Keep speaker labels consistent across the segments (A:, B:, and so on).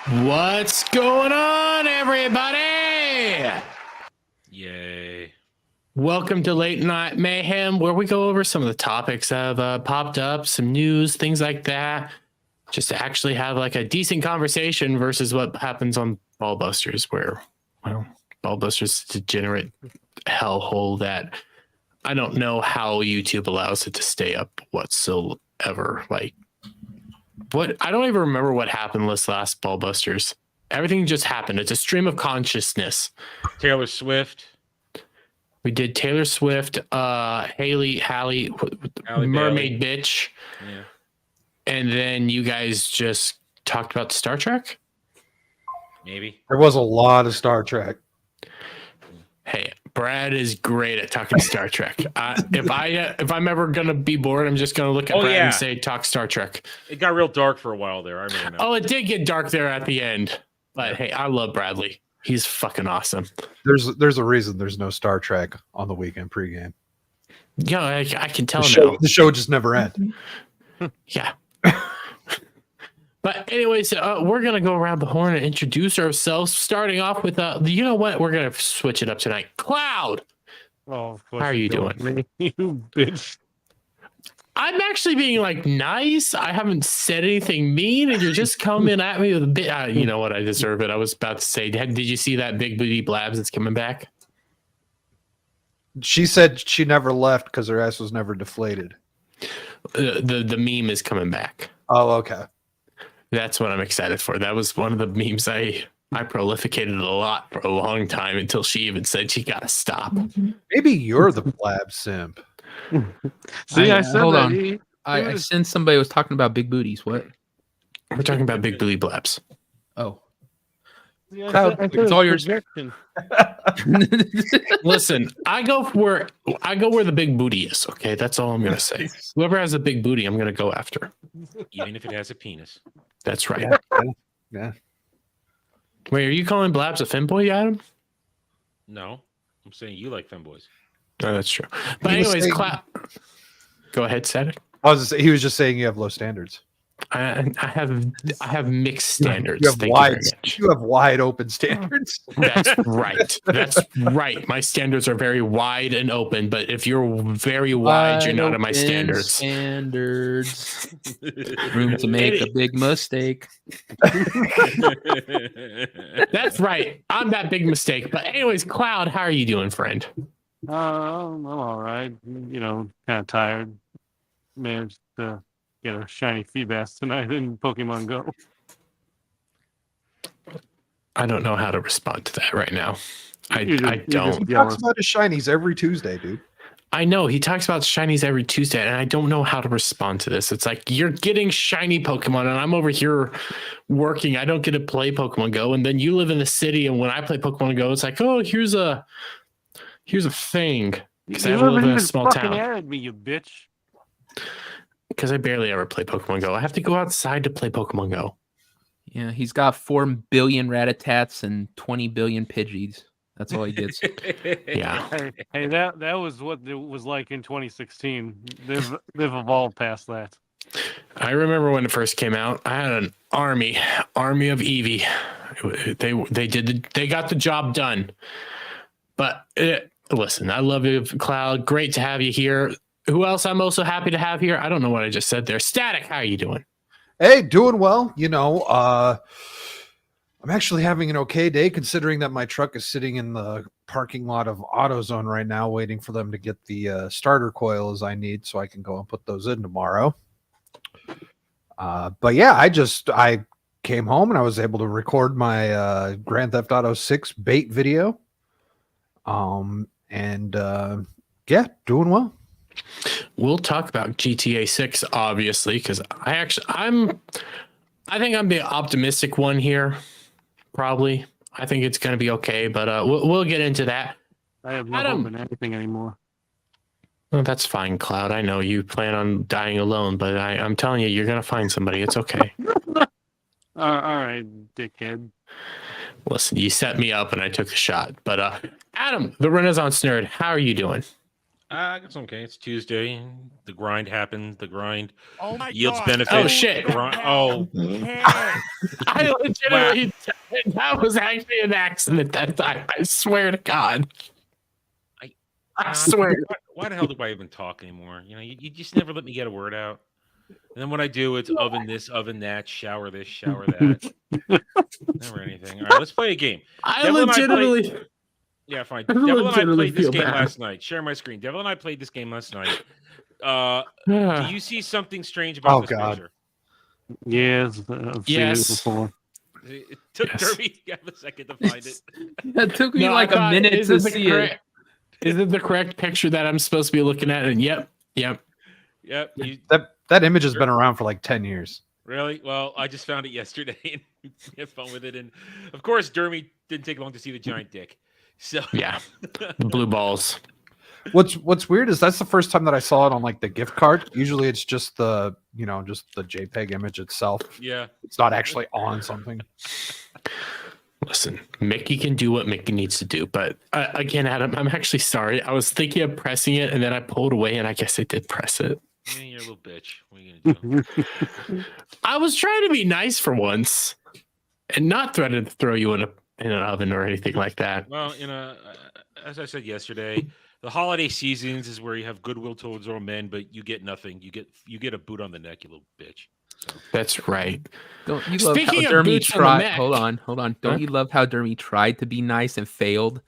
A: What's going on, everybody?
B: Yay.
A: Welcome to Late Night Mayhem, where we go over some of the topics that have popped up, some news, things like that, just to actually have like a decent conversation versus what happens on Ballbusters, where, well, Ballbusters is a degenerate hellhole that I don't know how YouTube allows it to stay up whatsoever. Like, what I don't even remember what happened this last Ballbusters. Everything just happened. It's a stream of consciousness.
B: Taylor Swift.
A: We did Taylor Swift, Halle Mermaid
B: Bailey.
A: Bitch.
B: Yeah.
A: And then you guys just talked about Star Trek?
B: Maybe.
C: There was a lot of Star Trek.
A: Hey, Brad is great at talking Star Trek. If I'm ever gonna be bored, I'm just gonna look at Brad and say, "Talk Star Trek."
B: It got real dark for a while there. I remember.
A: Oh, it did get dark there at the end. But hey, I love Bradley. He's fucking awesome.
C: There's a reason there's no Star Trek on the weekend pregame.
A: Yeah, I can tell
C: now.
A: The
C: show just never ends.
A: Yeah. But anyways, we're going to go around the horn and introduce ourselves, starting off with, you know what? We're going to switch it up tonight. Cloud.
D: Oh, of course.
A: How are you doing?
D: You bitch.
A: I'm actually being like nice. I haven't said anything mean, and you're just coming at me with a bit. You know what? I deserve it. I was about to say, did you see that Big Booty Blabs that's coming back?
C: She said she never left because her ass was never deflated.
A: The meme is coming back.
C: Oh, okay.
A: That's what I'm excited for. That was one of the memes I prolificated a lot for a long time until she even said she got to stop.
C: Maybe you're the Blab simp.
D: See, I said
E: hold
D: that.
E: on. I sensed somebody was talking about big booties. What?
A: We're talking about Big Booty Blabs.
E: Oh.
D: Cloud,
E: it's all yours.
A: Listen, I go where the big booty is. Okay, that's all I'm gonna say. Whoever has a big booty, I'm gonna go after.
B: Even if it has a penis.
A: That's right.
C: Yeah.
A: Wait, are you calling Blabs a femboy, Adam?
B: No, I'm saying you like femboys.
A: Oh, that's true. But anyways, go ahead, Static.
C: He was just saying you have low standards.
A: I have mixed standards.
C: You have wide open standards.
A: That's right. That's right. My standards are very wide and open, but if you're very wide, you're not at my standards.
E: Room to make a big mistake.
A: That's right. I'm that big mistake. But anyways, Cloud, how are you doing, friend?
D: I'm all right. You know, kind of tired. Managed to get a shiny Feebas tonight in Pokemon Go.
A: I don't know how to respond to that right now. I don't.
C: He talks about his shinies every Tuesday, dude.
A: I know he talks about shinies every Tuesday, and I don't know how to respond to this. It's like you're getting shiny Pokemon, and I'm over here working. I don't get to play Pokemon Go, and then you live in the city, and when I play Pokemon Go, it's like, oh, here's a thing because I live in a small town.
D: Added me, you bitch.
A: Because I barely ever play Pokemon Go. I have to go outside to play Pokemon Go.
E: Yeah, he's got 4 billion Ratatats and 20 billion Pidgeys. That's all he gets.
A: Yeah.
D: Hey, that was what it was like in 2016. They've evolved past that.
A: I remember when it first came out. I had an army of Eevee. They got the job done. But listen, I love you, Cloud. Great to have you here. Who else I'm also happy to have here? I don't know what I just said there. Static, how are you doing?
C: Hey, doing well. You know, I'm actually having an okay day considering that my truck is sitting in the parking lot of AutoZone right now waiting for them to get the starter coils I need so I can go and put those in tomorrow. But yeah, I came home and I was able to record my Grand Theft Auto 6 bait video. Yeah, doing well.
A: We'll talk about GTA 6, obviously, because I think I'm the optimistic one here. Probably, I think it's going to be okay, but we'll get into that.
D: I have no hope in anything anymore.
A: Well, that's fine, Cloud. I know you plan on dying alone, but I'm telling you, you're going to find somebody. It's okay.
D: All right, dickhead.
A: Listen, you set me up and I took a shot. But Adam, the Renaissance Nerd, how are you doing?
B: It's okay. It's Tuesday. The grind happened. The grind
F: Oh my
B: yields
F: God.
B: benefits.
A: Oh, shit.
B: Oh.
A: I I legitimately, that was actually an accident that time. I swear to God. I swear.
B: Why the hell do I even talk anymore? You just never let me get a word out. And then when I do, it's oven this, oven that, shower this, shower that. Never anything. All right, let's play a game.
A: I
B: Devil and I
A: legitimately.
B: Yeah, fine.
A: I
B: Devil and I
A: legitimately
B: played this
A: feel
B: game
A: bad.
B: last night. Share my screen. Devil and I played this game last night. Do you see something strange about this
C: God.
B: picture?
D: Yes, I've seen it before.
B: It took
A: Yes.
B: Derby a second to find it.
E: That took me
A: No,
E: like
A: I
E: a
A: thought,
E: minute
A: is
E: to
A: it the
E: see it.
A: correct- Is it the correct picture that I'm supposed to be looking at? And yep.
B: Yep.
C: That image has been around for like 10 years.
B: Really? Well, I just found it yesterday and had fun with it. And of course, Dermy didn't take long to see the giant dick. So
A: Yeah. Blue balls.
C: What's weird is that's the first time that I saw it on like the gift card. Usually it's just the JPEG image itself.
B: Yeah.
C: It's not actually on something.
A: Listen, Mickey can do what Mickey needs to do. But again, Adam, I'm actually sorry. I was thinking of pressing it and then I pulled away and I guess I did press it.
B: Yeah, you're a little bitch. What are you gonna do?
A: I was trying to be nice for once and not threaten to throw you in an oven or anything like that.
B: Well, as I said yesterday, the holiday seasons is where you have goodwill towards all men, but you get nothing. You get a boot on the neck, you little bitch. So.
A: That's right.
E: Don't you love
A: Speaking
E: how
A: of
E: Dermy
A: boots on the
E: tried?
A: neck-
E: Hold on. Don't
A: Huh?
E: you love how Dermy tried to be nice and failed?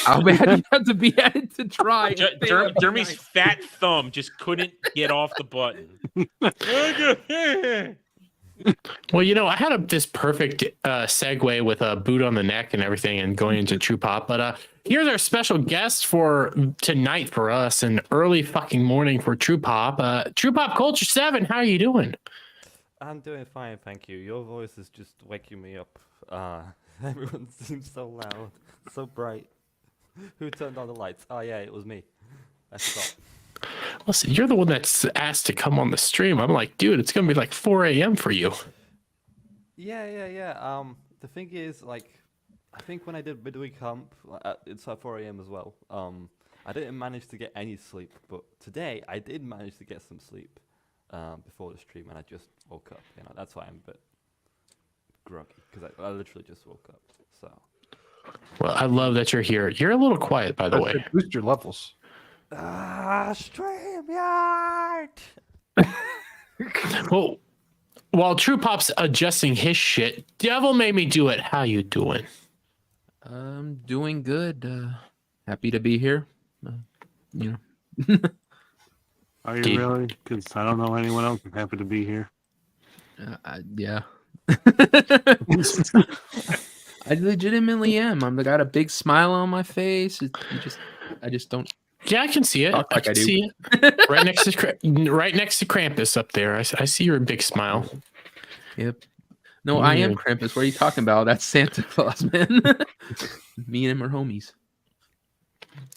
E: How bad you have to be at it to try? and fail at being
B: Dermy's
E: nice?
B: fat thumb just couldn't get off the button.
A: Well, I had this perfect segue with a boot on the neck and everything and going into True Pop. But here's our special guest for tonight for us and early fucking morning for True Pop. True Pop Culture 7, how are you doing?
F: I'm doing fine, thank you. Your voice is just waking me up. Everyone seems so loud, so bright. Who turned on the lights? Oh yeah, it was me. I forgot.
A: Listen, you're the one that's asked to come on the stream. I'm like, dude, it's gonna be like 4 a.m. for you.
F: Yeah. The thing is, like, I think when I did midweek hump, it's at 4 a.m. as well. I didn't manage to get any sleep, but today I did manage to get some sleep before the stream, and I just woke up. That's why I'm a bit groggy because I literally just woke up. So.
A: Well, I love that you're here. You're a little quiet, by the way.
C: Boost your levels.
F: StreamYard!
A: Well, while True Pop's adjusting his shit, Devil made me do it. How you doing?
E: I'm doing good. Happy to be here.
D: Are you
A: Dude.
D: really? Because I don't know anyone else who's happy to be here.
E: Yeah. I legitimately am. I got a big smile on my face. I just don't.
A: Yeah, I can see it.
E: Talk like
A: I
E: I
A: can
E: do.
A: see it. Right next to Krampus up there. I see your big smile.
E: Yep. No, I am
A: Yeah.
E: Krampus. What are you talking about? That's Santa Claus, man. Me and him are homies.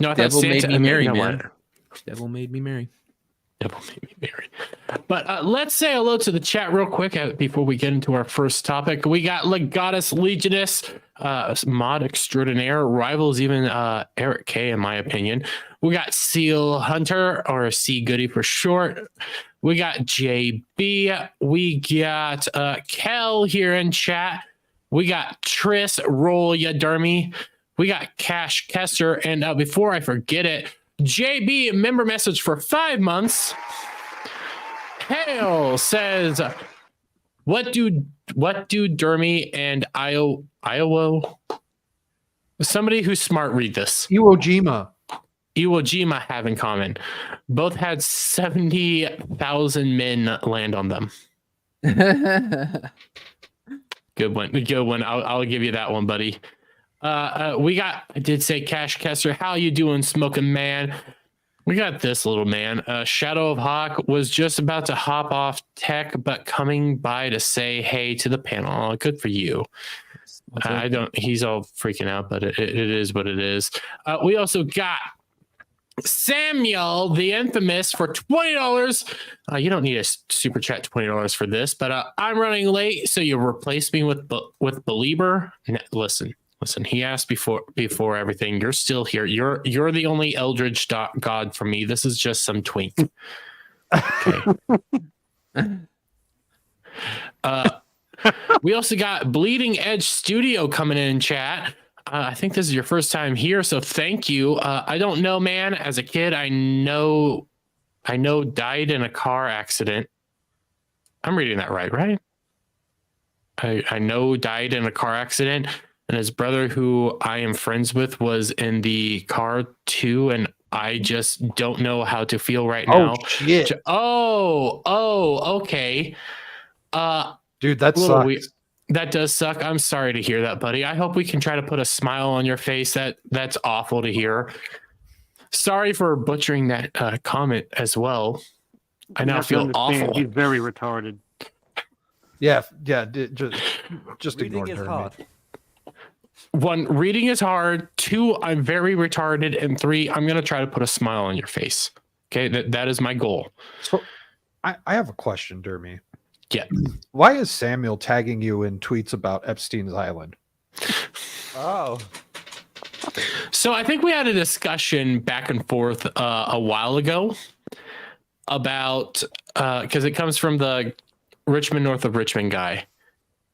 A: No, I thought
E: Devil made me merry,
A: you know
E: man.
A: what?
E: Devil made me merry.
A: Devil made me merry. But let's say hello to the chat real quick before we get into our first topic. We got Legatus Legionist, mod extraordinaire, rivals even Eric K, in my opinion. We got Seal Hunter, or C Goody for short. We got JB. We got Kel here in chat. We got Tris Roll Ya Dermy. We got Cash Kester. And before I forget it, JB member message for 5 months. Hale says, what do Dermy and Iowa? Somebody who's smart read this.
C: Iwo Jima.
A: Iwo Jima have in common. Both had 70,000 men land on them. Good one. I'll give you that one, buddy. I did say Cash Kester. How you doing, smoking man? We got this little man. Shadow of Hawk was just about to hop off tech, but coming by to say hey to the panel. Good for you. He's all freaking out, but it is what it is. We also got Samuel, the infamous, for $20. You don't need a super chat $20 for this, but I'm running late, so you replace me with Belieber. Listen. He asked before everything. You're still here. You're the only Eldritch god for me. This is just some twink. Okay. We also got Bleeding Edge Studio coming in chat. I think this is your first time here, so thank you. I don't know, man. As a kid, I know died in a car accident. I'm reading that right? I know died in a car accident, and his brother, who I am friends with, was in the car too, and I just don't know how to feel right now.
C: Oh shit,
A: Okay.
C: dude, that
A: a little
C: sucks.
A: weird. That does suck. I'm sorry to hear that, buddy. I hope we can try to put a smile on your face. That's awful to hear. Sorry for butchering that comment as well. I
D: You
A: now
D: have to
A: feel
D: understand,
A: awful.
D: He's very retarded.
C: Yeah. Just
F: Reading
C: ignore
F: is
C: her.
F: hard.
A: 1, reading is hard. 2, I'm very retarded. And 3, I'm going to try to put a smile on your face. Okay, that is my goal.
C: So, I have a question, Dermy.
A: Yeah.
C: Why is Samuel tagging you in tweets about Epstein's Island?
F: Oh.
A: So I think we had a discussion back and forth a while ago about because it comes from the Richmond, north of Richmond guy.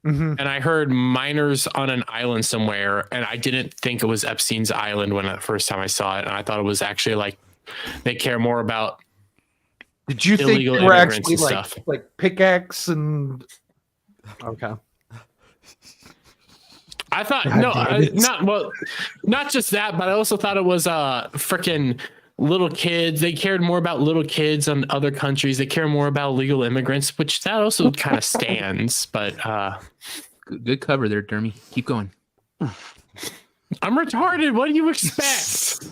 C: Mm-hmm.
A: And I heard miners on an island somewhere, and I didn't think it was Epstein's Island when the first time I saw it. And I thought it was actually like they care more about
C: Did you think
A: illegal
C: they were
A: immigrants
C: actually
A: and
C: like
A: stuff.
C: like pickaxe and? Okay.
A: I thought
C: God
A: no,
C: damn it.
A: not just that, but I also thought it was freaking little kids. They cared more about little kids on other countries. They care more about illegal immigrants, which that also kind of stands. But
E: Good cover there, Dermy. Keep going.
A: I'm retarded. What do you expect?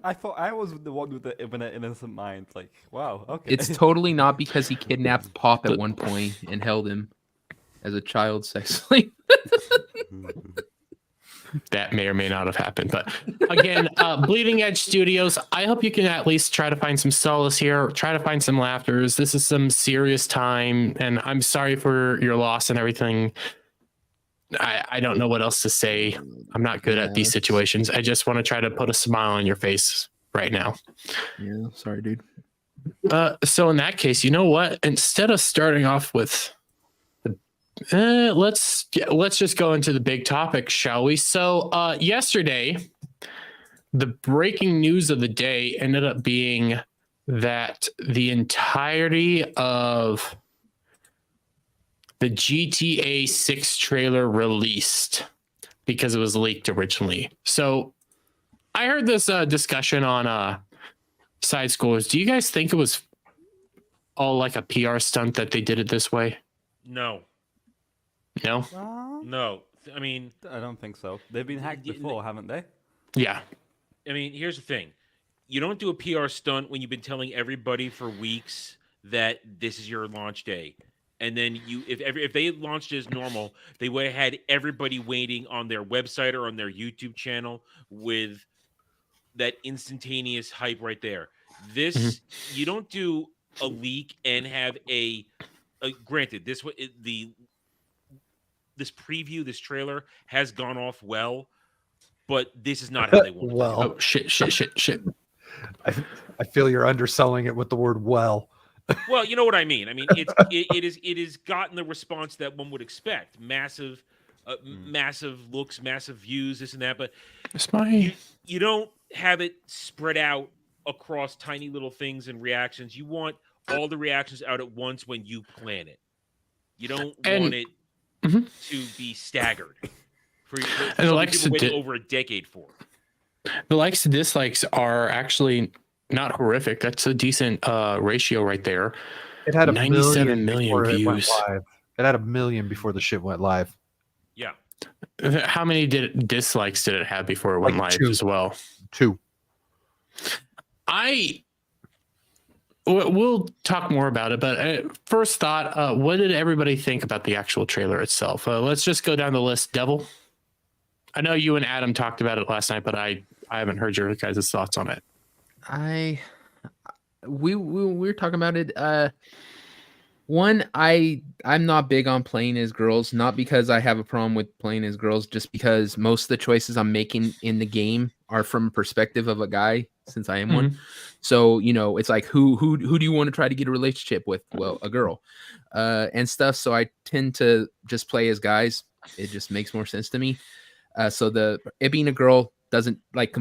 F: I thought I was the one with an innocent mind. Like, wow, okay.
E: It's totally not because he kidnapped Pop at one point and held him as a child sex slave.
A: That may or may not have happened. But again, Bleeding Edge Studios, I hope you can at least try to find some solace here, try to find some laughters. This is some serious time, and I'm sorry for your loss and everything. I don't know what else to say. I'm not good at these situations. I just want to try to put a smile on your face right now.
E: Yeah, sorry, dude.
A: So in that case, you know what? Instead of starting off with let's just go into the big topic, shall we? So yesterday, the breaking news of the day ended up being that the entirety of the GTA 6 trailer released because it was leaked originally. So I heard this discussion on Side Scrollers. Do you guys think it was all like a PR stunt that they did it this way?
B: No,
A: No?
B: no. I mean,
F: I don't think so. They've been hacked before, haven't they?
A: Yeah.
B: I mean, here's the thing. You don't do a PR stunt when you've been telling everybody for weeks that this is your launch day. And then if they launched as normal, they would have had everybody waiting on their website or on their YouTube channel with that instantaneous hype right there. This you don't do a leak and have a granted this preview, this trailer has gone off well, but this is not how they want it.
C: Well,
A: Oh, shit.
C: I feel you're underselling it with the word "well."
B: Well, you know what I mean. I mean, it has gotten the response that one would expect. Massive looks, massive views, this and that. But you don't have it spread out across tiny little things and reactions. You want all the reactions out at once when you plan it. You don't want it to be staggered. For
A: the likes
B: people
A: of
B: waiting over a decade for.
A: The likes and dislikes are actually not horrific. That's a decent ratio right there.
C: It had
A: 97 million
C: before it went
A: views.
C: live. It had 1 million before the shit went live.
B: Yeah.
A: How many dislikes did it have before it went
C: Like
A: live
C: 2.
A: as well?
C: 2.
A: We'll talk more about it, but first thought, what did everybody think about the actual trailer itself? Let's just go down the list. Devil, I know you and Adam talked about it last night, but I haven't heard your guys' thoughts on it.
E: We were talking about it. One, I'm not big on playing as girls, not because I have a problem with playing as girls, just because most of the choices I'm making in the game are from perspective of a guy, since I am one. So, it's like who do you want to try to get a relationship with? Well, a girl, and stuff. So I tend to just play as guys. It just makes more sense to me. So it being a girl doesn't like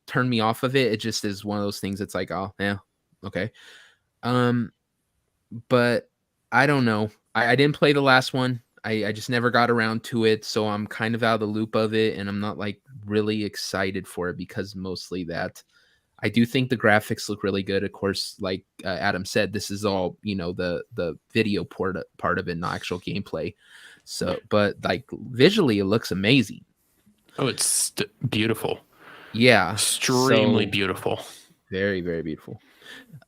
E: turn me off of it. It just is one of those things. It's like, oh yeah, okay. But I don't know. I didn't play the last one. I just never got around to it. So I'm kind of out of the loop of it, and I'm not like really excited for it because mostly that. I do think the graphics look really good. Of course, like Adam said, this is all, the video part of it, not actual gameplay. So, but like visually, it looks amazing.
A: Oh, it's beautiful.
E: Yeah.
A: Extremely beautiful.
E: Very, very beautiful.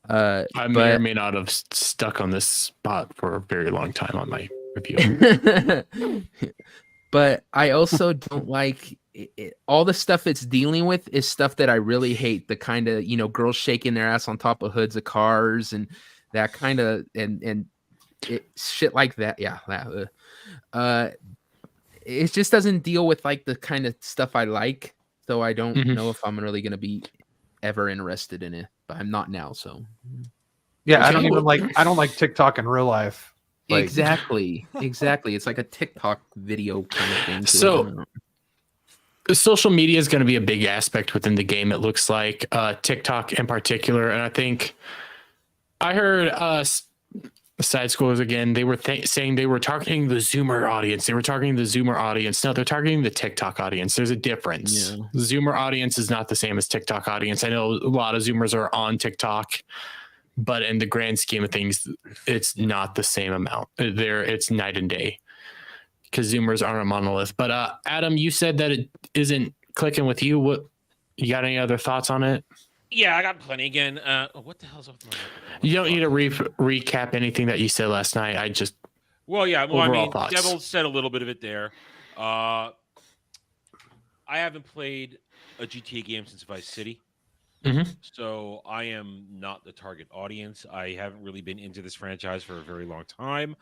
A: I may or may not have stuck on this spot for a very long time on my review.
E: But I also don't like all the stuff it's dealing with is stuff that I really hate. The kind of, girls shaking their ass on top of hoods of cars and that kind of, and shit like that. Yeah. It just doesn't deal with like the kind of stuff I like. So I don't know if I'm really going to be ever interested in it, but I'm not now. So
C: yeah, I don't like TikTok in real life. Like,
E: exactly. It's like a TikTok video kind of thing.
A: So social media is going to be a big aspect within the game. It looks like TikTok in particular. And I think I heard Side Scrollers again. They were saying they were targeting the Zoomer audience. No, they're targeting the TikTok audience. There's a difference. Yeah. The Zoomer audience is not the same as TikTok audience. I know a lot of Zoomers are on TikTok, but in the grand scheme of things, it's not the same amount. It's night and day because Zoomers aren't a monolith. But Adam, you said that it isn't clicking with you. What you got? Any other thoughts on it?
B: Yeah, I got plenty. Again, what the hell's up with my?
A: You don't need to recap anything that you said last night. I just
B: thoughts. Devil said a little bit of it there. I haven't played a GTA game since Vice City. So I am not the target audience. I haven't really been into this franchise for a very long time.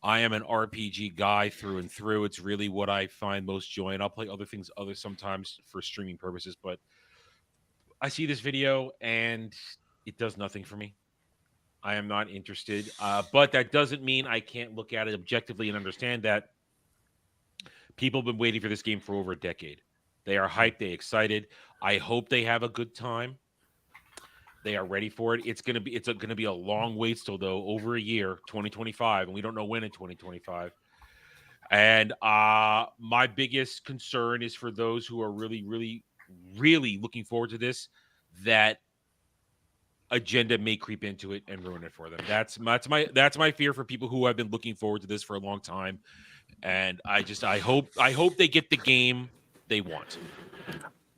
B: I am an RPG guy through and through. It's really what I find most joy in. I'll play other things sometimes for streaming purposes, but I see this video and it does nothing for me. I am not interested. But that doesn't mean I can't look at it objectively and understand that people have been waiting for this game for over a decade. They are hyped. They're excited. I hope they have a good time. They are ready for it. It's gonna be a long wait still, though, over a year, 2025, and we don't know when in 2025. And my biggest concern is for those who are really, really, really looking forward to this, that agenda may creep into it and ruin it for them. That's my fear for people who have been looking forward to this for a long time. And I hope they get the game they want.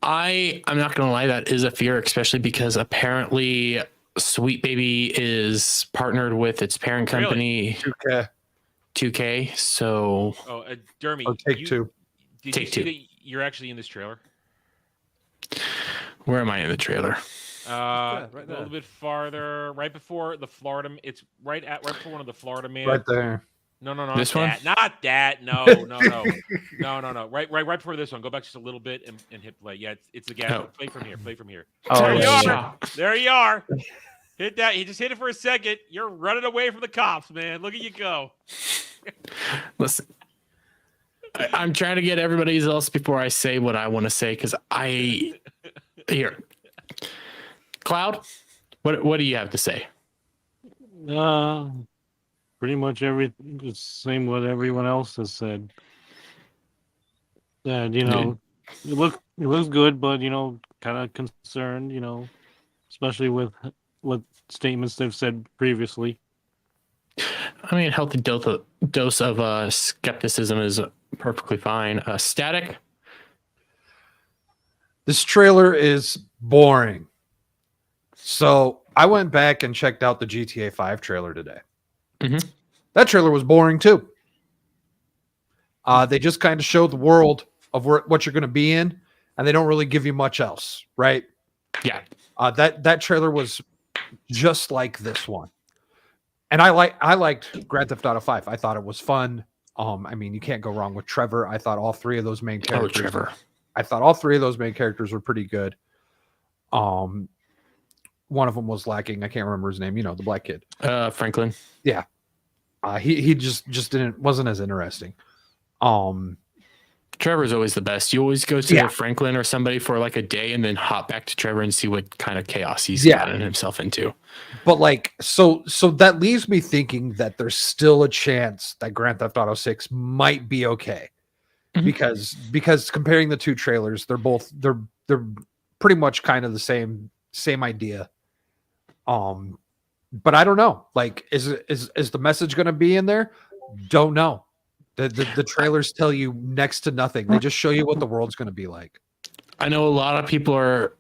A: I'm not gonna lie, that is a fear, especially because apparently Sweet Baby is partnered with its parent company, 2K. So
B: Dermy,
C: Take-Two.
B: Did you see that you're actually in this trailer?
A: Where am I in the trailer?
B: Right a little bit farther, right before the Florida. It's right before one of the Florida man.
C: Right there.
B: No,
A: this one?
B: Not that. No. Right before this one. Go back just a little bit and hit play. Yeah, it's the gas. Play from here.
A: Oh,
B: there you are.
A: yeah.
B: There you are. Hit that. You just hit it for a second. You're running away from the cops, man. Look at you go.
A: Listen, I'm trying to get everybody else before I say what I want to say, because here. Cloud, what do you have to say?
D: Pretty much everything the same what everyone else has said. And it looks good, but kind of concerned, especially with what statements they've said previously.
A: I mean, a healthy dose of skepticism is perfectly fine. Static.
C: This trailer is boring. So I went back and checked out the GTA 5 trailer today. That trailer was boring too. They just kind of show the world of what you're going to be in, and they don't really give you much else, right?
A: Yeah.
C: That trailer was just like this one, and I liked Grand Theft Auto 5. I thought it was fun. I mean, you can't go wrong with Trevor. I thought all three of those main characters.
A: Trevor.
C: I thought all three of those main characters were pretty good. One of them was lacking. I can't remember his name. You know, the black kid.
A: Franklin.
C: He just wasn't as interesting.
A: Trevor's always the best. You always go to
C: Yeah.
A: Franklin or somebody for like a day and then hop back to Trevor and see what kind of chaos he's
C: Yeah.
A: gotten himself into.
C: But like, so that leaves me thinking that there's still a chance that Grand Theft Auto 6 might be okay.
A: Mhm.
C: Because comparing the two trailers, they're pretty much kind of the same idea. But I don't know. Like, is the message going to be in there? Don't know. The trailers tell you next to nothing. They just show you what the world's going to be like.
A: I know a lot of people are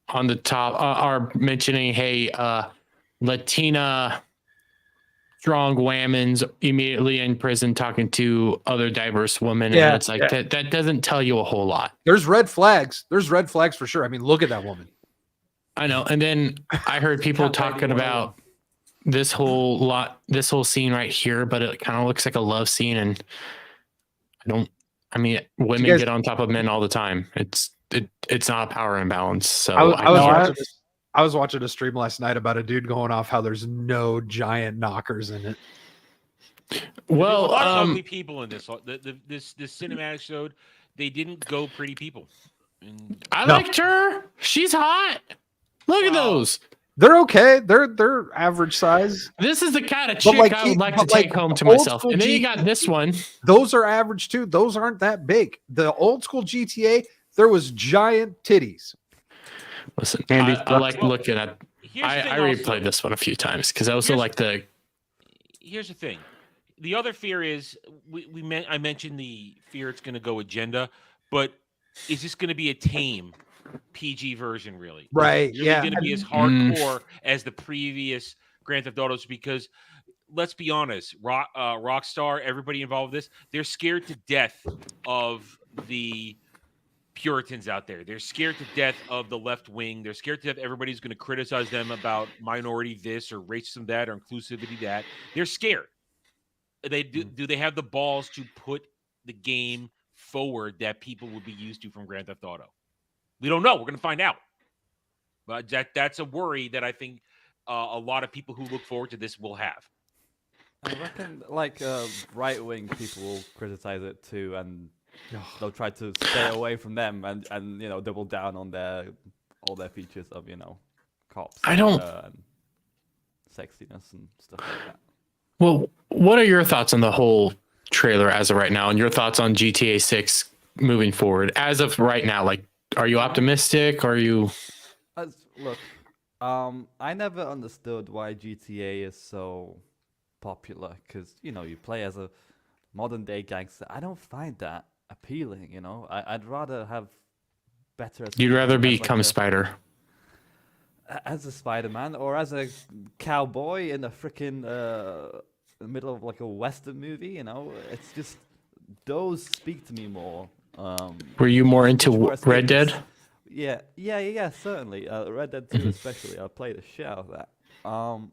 A: on the top are mentioning, hey, Latina strong women's immediately in prison talking to other diverse women.
C: Yeah,
A: And it's like that doesn't tell you a whole lot.
C: There's red flags. There's red flags for sure. I mean, look at that woman.
A: I know. And then I heard people talking about this whole scene right here, but it kind of looks like a love scene. And women
C: guys-
A: get on top of men all the time. It's not a power imbalance. So
C: I was watching a stream last night about a dude going off how there's no giant knockers in it.
A: well,
B: There's a lot of ugly people in this. This cinematic showed they didn't go pretty people. And
A: I
C: No.
A: liked her. She's hot. Look at
B: Wow.
A: those.
C: They're okay. They're average size.
A: This is the kind of
C: But
A: chick
C: like
A: I would like to
C: but like
A: take home to
C: old
A: myself.
C: school
A: And then you
C: G-
A: got this one.
C: Those are average too. Those aren't that big. The old school GTA, there was giant titties.
A: Listen,
D: Andy,
A: I like looking at.
B: here's the
A: I
B: thing
A: replayed
B: also.
A: this one a few times because I also
B: Here's-
A: like the.
B: Here's the thing. The other fear is I mentioned the fear it's going to go agenda, but is this going to be a tame PG version really?
C: Right,
B: Is it really
C: yeah.
B: going to be as hardcore as the previous Grand Theft Autos? Because let's be honest, Rockstar, everybody involved in this, they're scared to death of the Puritans out there. They're scared to death of the left wing. They're scared to death everybody's going to criticize them about minority this or racism that or inclusivity that. They're scared. Do they have the balls to put the game forward that people would be used to from Grand Theft Auto? We don't know. We're going to find out. But that's a worry that I think a lot of people who look forward to this will have.
F: I reckon, like, right-wing people will criticize it too, and they'll try to stay away from them and double down on all their features of cops.
A: I don't-
F: and sexiness and stuff like that.
A: Well, what are your thoughts on the whole trailer as of right now, and your thoughts on GTA 6 moving forward as of right now? Like, are you optimistic? Are you?
F: Look, I never understood why GTA is so popular because you play as a modern day gangster. I don't find that appealing. I'd rather have better.
A: You'd rather
F: as, like,
A: become
F: a
A: Spider.
F: as a Spider-Man or as a cowboy in a freaking middle of like a Western movie. It's just those speak to me more.
A: Were you more into
F: much more
A: Red Dead?
F: escapist. Yeah, certainly. Red Dead 2 especially. I played the shit out of that. And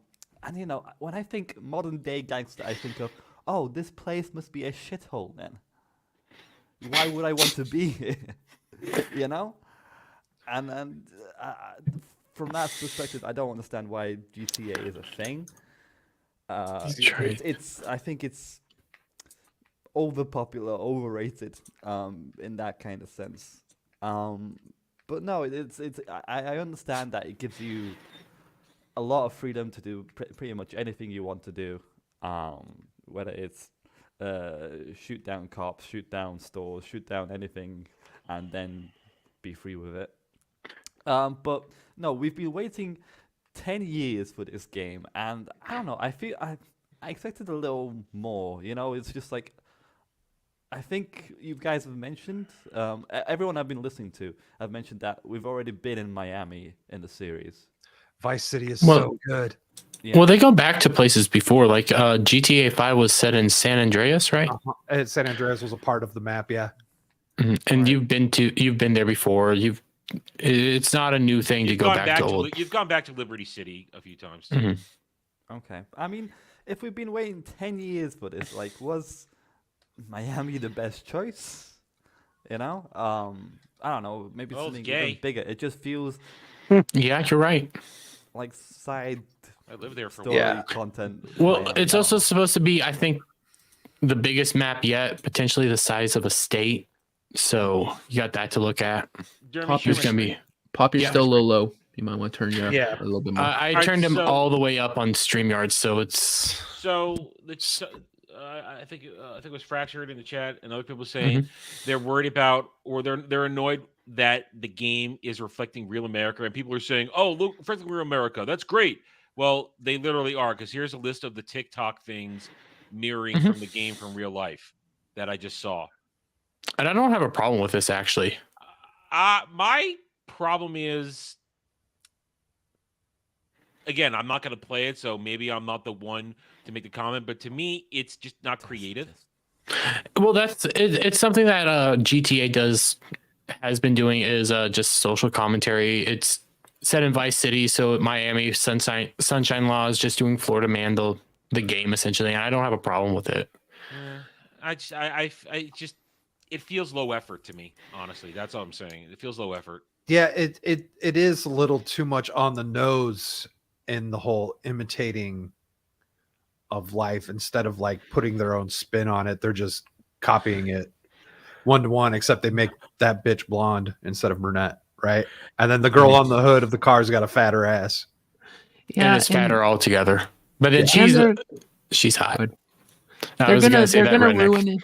F: when I think modern day gangster, I think of, oh, this place must be a shithole then. Why would I want to be here? And from that perspective, I don't understand why GTA is a thing. I think it's overpopular, overrated, in that kind of sense. But no, I understand that it gives you a lot of freedom to do pretty much anything you want to do, whether it's shoot down cops, shoot down stores, shoot down anything, and then be free with it. But no, we've been waiting 10 years for this game, and I don't know, I feel I expected a little more. It's just like, I think you guys have mentioned, everyone I've been listening to have mentioned that we've already been in Miami in the series.
C: Vice City is
A: Well-
C: so good.
F: Yeah.
A: Well, they go back to places before. Like GTA 5 was set in San Andreas, right?
C: And San Andreas was a part of the map, yeah.
A: Mhm. And you've been there before. It's not a new thing to
B: You've
A: go
B: gone
A: back to old.
B: You've gone back to Liberty City a few times. Too.
A: Mhm.
F: Okay. I mean, if we've been waiting 10 years for this, like, was Miami the best choice? You know, I don't know, maybe
B: Well, it's
F: something
B: gay.
F: even bigger. It just feels
A: Yeah, you're right.
F: like side
B: I lived there for a
F: story
B: while.
C: Yeah.
F: content.
A: Well,
F: Miami,
A: it's
F: I don't
A: also
F: know.
A: supposed to be, I think, the biggest map yet, potentially the size of a state. So you got that to look at.
B: Jeremy,
E: Pop
B: share
A: It's
B: my
A: gonna
B: screen.
A: be.
E: Pop, you're
A: Yeah.
E: still a little low. You might want to turn you up
C: Yeah.
E: a little bit more.
A: I
B: Alright,
A: turned him
B: so-
A: all the way up on StreamYard, so it's
B: So I think it was fractured in the chat, and other people saying they're worried about, or they're annoyed that the game is reflecting real America, and people are saying, "Oh, look, reflecting real America, that's great." Well, they literally are, because here's a list of the TikTok things mirroring from the game from real life that I just saw.
A: and I don't have a problem with this actually.
B: My problem is, again, I'm not going to play it, so maybe I'm not the one to make the comment, but to me, it's just not creative.
A: Well, it's something that GTA has been doing is just social commentary. It's set in Vice City, so Miami Sunshine Law is just doing Florida Man the game essentially, and I don't have a problem with it.
B: I just it feels low effort to me, honestly. That's all I'm saying. It feels low effort.
C: Yeah, it is a little too much on the nose in the whole imitating of life instead of like putting their own spin on it. They're just copying it 1-to-1, except they make that bitch blonde instead of brunette, right? And then the girl on the hood of the car's got a fatter ass.
A: And it's fatter altogether. But then
E: Yeah.
A: she's hot.
E: Good.
A: I was gonna say that redneck.
E: ruin it.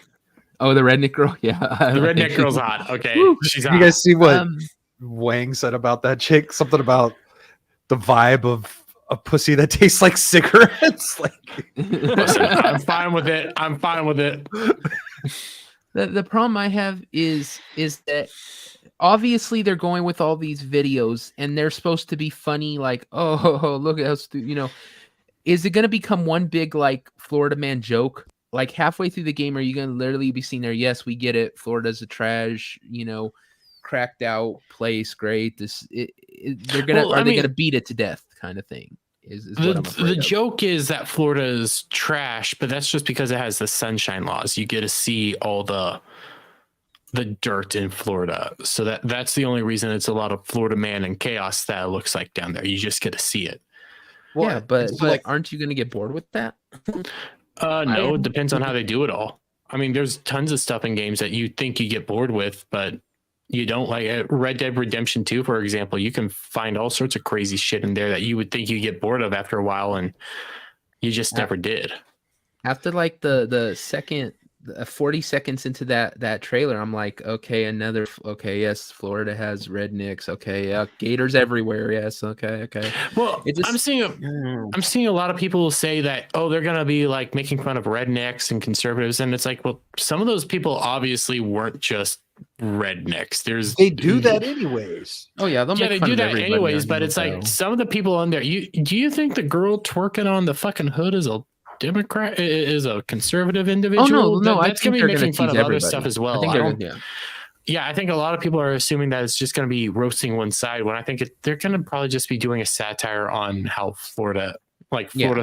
E: Oh, the redneck girl. Yeah,
A: The redneck girl's hot. Okay, she's
C: Did
A: hot.
C: you guys see what
E: Um,
C: Wang said about that chick? Something about the vibe of a pussy that tastes like cigarettes. Like,
A: Listen, I'm fine with it. I'm fine with it.
E: the problem I have is that obviously they're going with all these videos and they're supposed to be funny, like, oh, look at us, you know. Is it going to become one big like Florida Man joke? Like halfway through the game, are you going to literally be seeing there? Yes, we get it. Florida's a trash, you know, cracked out place. Great. They're gonna
A: Well,
E: are
A: I
E: they
A: mean,
E: gonna beat it to death? Kind of thing. Is what I'm afraid
A: the
E: of.
A: joke is that Florida is trash, but that's just because it has the sunshine laws. You get to see all the dirt in Florida, so that's the only reason it's a lot of Florida Man and chaos that it looks like down there. You just get to see it.
C: well,
E: Yeah, but
C: it's like,
E: aren't you going to get bored with that?
A: No, it depends on how they do it all. I mean, there's tons of stuff in games that you think you get bored with, but you don't. Like Red Dead Redemption 2, for example, you can find all sorts of crazy shit in there that you would think you get bored of after a while, and you just never did.
E: After like the second 40 seconds into that trailer, I'm like, okay, yes, Florida has rednecks. Okay, yeah, gators everywhere. Yes, okay.
A: Well,
E: It just-
A: I'm seeing a lot of people say that, oh, they're gonna be like making fun of rednecks and conservatives, and it's like, well, some of those people obviously weren't just rednecks.
C: they do that anyways.
E: Oh yeah, they'll
A: Yeah,
E: make
A: they
E: fun
A: do
E: of
A: that
E: everybody
A: anyways,
E: on
A: but
E: here,
A: it's like
E: though.
A: some of the people on there. Do you think the girl twerking on the fucking hood is a Democrat, is a conservative individual?
E: no, I
A: That's
E: think
A: gonna be
E: they're gonna
A: making fun of
E: tease
A: other stuff
E: everybody.
A: as well.
E: I think they're
A: Yeah, I think a lot of people are assuming that it's just going to be roasting one side, when I think they're going to probably just be doing a satire on how Florida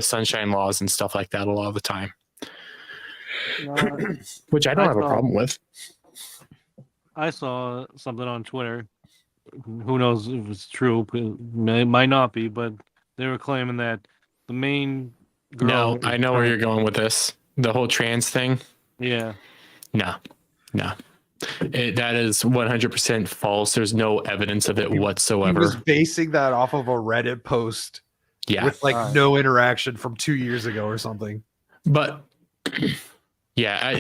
A: sunshine laws and stuff like that a lot of the time, which I don't have a problem with.
D: I saw something on Twitter. Who knows if it's true? It might not be, but they were claiming that the main girl.
A: No, I know where you're going with this. The whole trans thing.
D: Yeah.
A: No. That is 100% false. There's no evidence of it
C: He
A: whatsoever.
C: was basing that off of a Reddit post
A: Yeah,
C: with like no interaction from 2 years ago or something.
A: but yeah,
C: And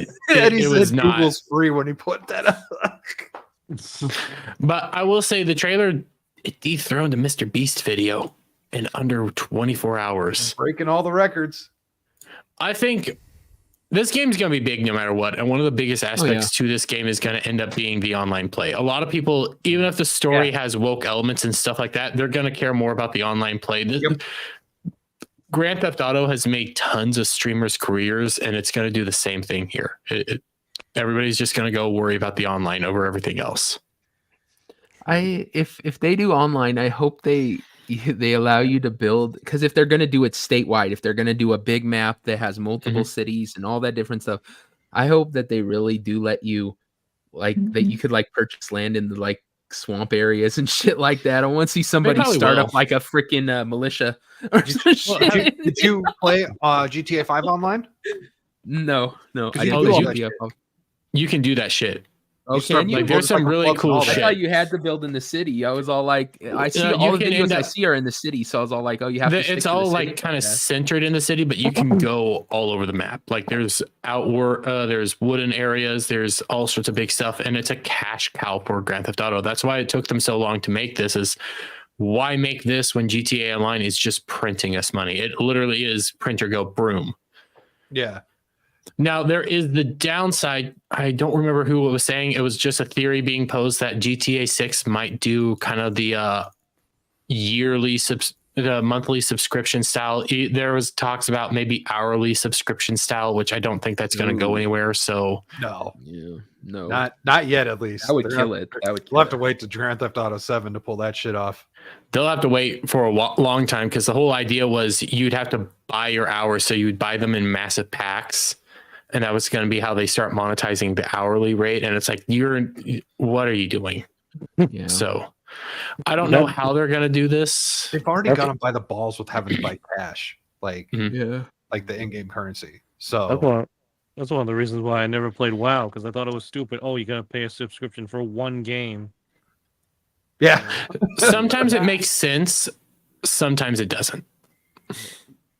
C: he
A: it
C: said
A: was not.
C: Google's free when he put that up.
A: But I will say the trailer, it dethroned a Mr. Beast video in under 24 hours.
C: Breaking all the records.
A: I think this game's going to be big no matter what. And one of the biggest aspects to this game is going to end up being the online play. A lot of people, even if the story has woke elements and stuff like that, they're going to care more about the online play. Grand Theft Auto has made tons of streamers' careers, and it's going to do the same thing here. Everybody's just going to go worry about the online over everything else.
E: If they do online, I hope they allow you to build, because if they're going to do it statewide, if they're going to do a big map that has multiple cities and all that different stuff, I hope that they really do let you like that you could like purchase land in the like swamp areas and shit like that. I want to see somebody
A: probably
E: start up
A: will.
E: like a freaking militia or some shit.
C: Did you play GTA 5 online?
E: No, I
C: 'Cause you
E: didn't
C: do
E: play
C: all that
E: GTA.
C: shit.
A: You can do that shit.
E: Oh,
C: start
E: can you?
A: Like, there's some
C: motorcycle
A: really
C: clubs and
A: cool
C: all
E: I
C: that.
A: shit.
E: thought you had to build in the city. I was all like, I see
A: you
E: all the
A: can end
E: videos I
A: up-
E: see are in the city, so I was all like, oh, you have to. Stick
A: It's
E: to the
A: all
E: city.
A: like kind of
E: Yeah.
A: centered in the city, but you can go all over the map. Like there's there's wooden areas, there's all sorts of big stuff, and it's a cash cow for Grand Theft Auto. That's why it took them so long to make this. Is why make this when GTA Online is just printing us money? It literally is printer go broom.
C: Yeah.
A: Now there is the downside. I don't remember who it was saying. It was just a theory being posed that GTA 6 might do kind of the the monthly subscription style. There was talks about maybe hourly subscription style, which I don't think that's going to go
E: Ooh.
A: anywhere. So
C: No.
E: Yeah, no,
C: Not yet, at least.
E: that would
C: They're
E: kill
C: not-
E: it. That would.
C: We'll
E: Kill
C: have to wait to Grand Theft Auto 7 to pull that shit off.
A: they'll have to wait for a long time because the whole idea was you'd have to buy your hours. So you'd buy them in massive packs. And that was going to be how they start monetizing the hourly rate. And it's like, what are you doing?
E: Yeah.
A: So I don't know how they're going to do this.
C: They've already got them by the balls with having to buy cash, like
E: Yeah.
C: like the in-game currency.
D: That's
C: So
D: one of the reasons why I never played WoW, because I thought it was stupid. Oh, you gotta pay a subscription for one game.
C: yeah,
A: Sometimes it makes sense. Sometimes it doesn't.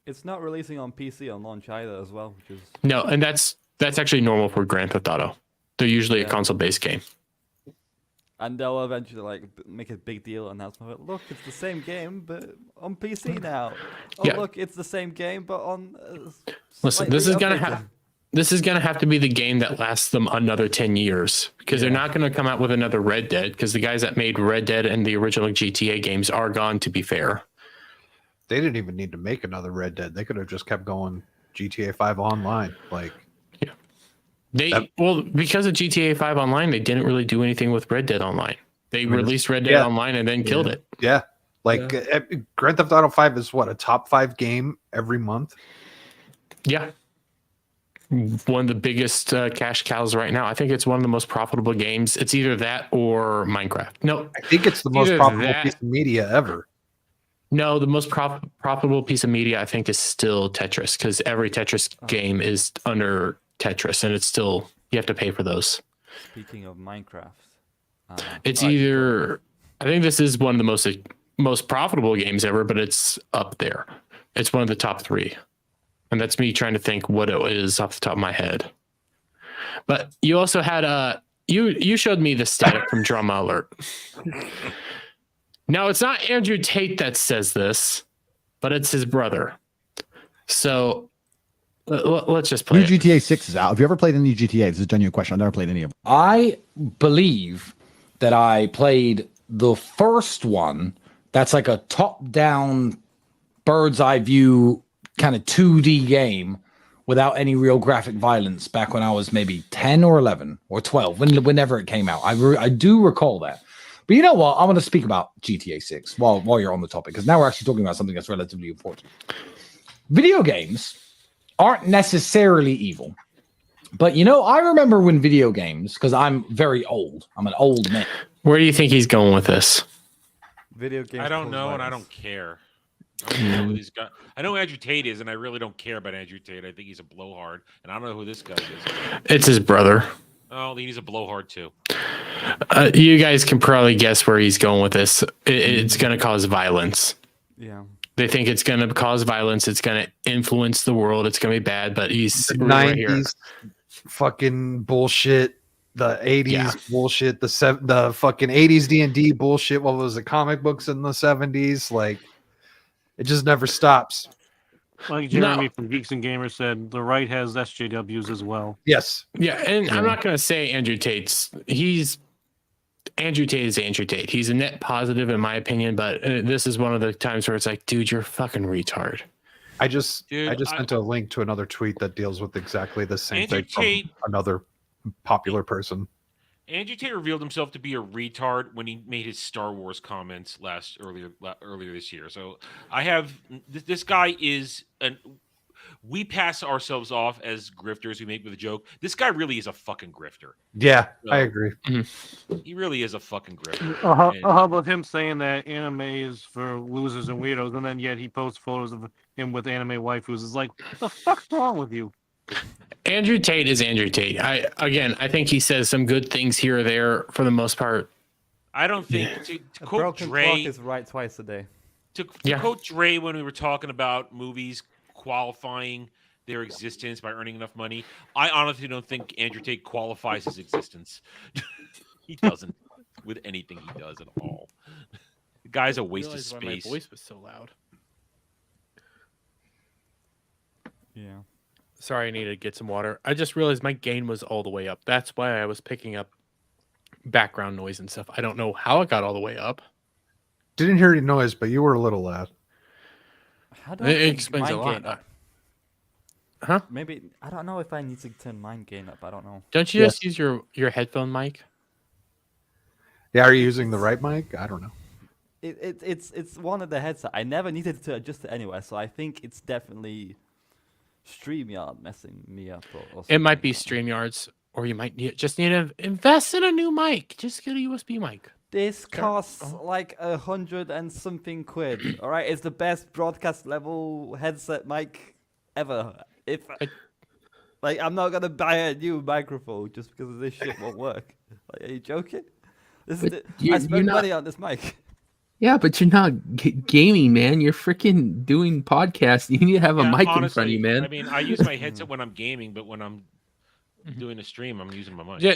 F: It's not releasing on PC on launch either, as well, which is
A: No, and that's actually normal for Grand Theft Auto. They're usually a
F: Yeah.
A: console-based game.
F: and they'll eventually like make a big deal announcement. Like, look, it's the same game, but on PC now. Oh,
A: Yeah.
F: look, it's the same game, but on.
A: Listen, this is
F: slightly
A: gonna
F: updated.
A: have to be the game that lasts them another 10 years because they're not going to come out with another Red Dead because the guys that made Red Dead and the original GTA games are gone, to be fair.
C: they didn't even need to make another Red Dead. They could have just kept going GTA 5 online. Like,
A: Because of GTA 5 Online, they didn't really do anything with Red Dead Online. They released Red Dead
C: yeah.
A: Online and then killed it.
C: yeah, like Grand Theft Auto 5 is what, a top 5 game every month.
A: Yeah. One of the biggest cash cows right now. I think it's one of the most profitable games. It's either that or Minecraft. No,
C: I think it's the most
A: Either
C: profitable
A: that-
C: piece of media ever.
A: no, the most profitable piece of media I think is still Tetris because every Tetris game is under Tetris and it's still, you have to pay for those.
F: Speaking of Minecraft,
A: It's either, I think this is one of the most profitable games ever, but it's up there. It's one of the top 3. And that's me trying to think what it is off the top of my head. But you also had you showed me the static from Drama Alert. Now it's not Andrew Tate that says this, but it's his brother. So let's just play
G: New
A: it.
G: GTA 6 is out. Have you ever played any GTA? This is a genuine question. I've never played any of them.
H: I believe that I played the first one. That's like a top-down, bird's eye view kind of 2D game without any real graphic violence back when I was maybe 10 or 11 or 12, whenever it came out. I do recall that. But you know what? I'm going to speak about GTA 6 while you're on the topic, because now we're actually talking about something that's relatively important. Video games aren't necessarily evil. But, you know, I remember when video games, because I'm very old. I'm an old man.
A: Where do you think he's going with this?
F: video games.
B: I don't
F: cause
B: know, and I
F: violence.
B: don't care. I don't know who this guy. I know who Andrew Tate is, and I really don't care about Andrew Tate. I think he's a blowhard, and I don't know who this guy is.
A: It's his brother.
B: Oh, he's a blowhard too.
A: You guys can probably guess where he's going with this. It's going to cause violence.
F: Yeah.
A: They think it's going to cause violence. It's going to influence the world. It's going to be bad, but he's
C: The
A: right here.
C: 90s fucking bullshit, the 80s
A: Yeah.
C: bullshit, the fucking 80s D&D bullshit. What was the comic books in the 70s? Like, it just never stops.
D: Like Jeremy from Geeks and Gamers said, the right has SJWs as well.
C: Yes.
A: Yeah, and I'm not going to say Andrew Tate's. Andrew Tate is Andrew Tate. He's a net positive in my opinion, but this is one of the times where it's like, dude, you're a fucking retard.
C: I just
B: Dude,
C: sent a link to another tweet that deals with exactly the same
B: Andrew
C: thing from
B: Tate-
C: another popular person.
B: Andrew Tate revealed himself to be a retard when he made his Star Wars comments earlier this year. So I have this guy is we pass ourselves off as grifters. We make with a joke. This guy really is a fucking grifter.
C: Yeah, I
B: So,
C: agree.
B: He really is a fucking grifter. And-
D: How about him saying that anime is for losers and weirdos, and then yet he posts photos of him with anime waifus? It's like, what the fuck's wrong with you?
A: Andrew Tate is Andrew Tate. I think he says some good things here or there for the most part.
B: I don't think to
F: A
B: quote
F: broken
B: Dre
F: clock is right twice a day.
B: to
A: Yeah.
B: quote Dre when we were talking about movies qualifying their existence by earning enough money. I honestly don't think Andrew Tate qualifies his existence. He doesn't with anything he does at all. The guy's a waste of
A: Realized why
B: space.
A: My voice was so loud.
F: Yeah.
A: Sorry, I needed to get some water. I just realized my gain was all the way up. That's why I was picking up background noise and stuff. I don't know how it got all the way up.
C: Didn't hear any noise, but you were a little loud.
F: How do I
A: It
F: think
A: explains a
F: mine
A: lot.
F: gain up?
A: Huh?
F: Maybe I don't know if I need to turn mine gain up. I don't know.
A: Don't you
C: Yeah.
A: just use your headphone mic?
C: Yeah, are you using the right mic? I don't know.
F: It's one of the headset. I never needed to adjust it anywhere, so I think it's definitely StreamYard messing me up. Or
A: It might be
F: something.
A: StreamYards, or you might just need to invest in a new mic. Just get a USB mic.
F: This
A: Sure.
F: costs like 100 and something quid. All right, it's the best broadcast level headset mic ever. I'm not gonna buy a new microphone just because this shit won't work. Like, are you joking? This is
E: But
F: I spent money on this mic.
E: Yeah, but you're not gaming, man. You're freaking doing podcasts. You need to have a
B: Yeah,
E: mic in front of you,
B: honestly,
E: man.
B: I mean, I use my headset when I'm gaming, but when I'm doing a stream, I'm using my mic.
A: Yeah,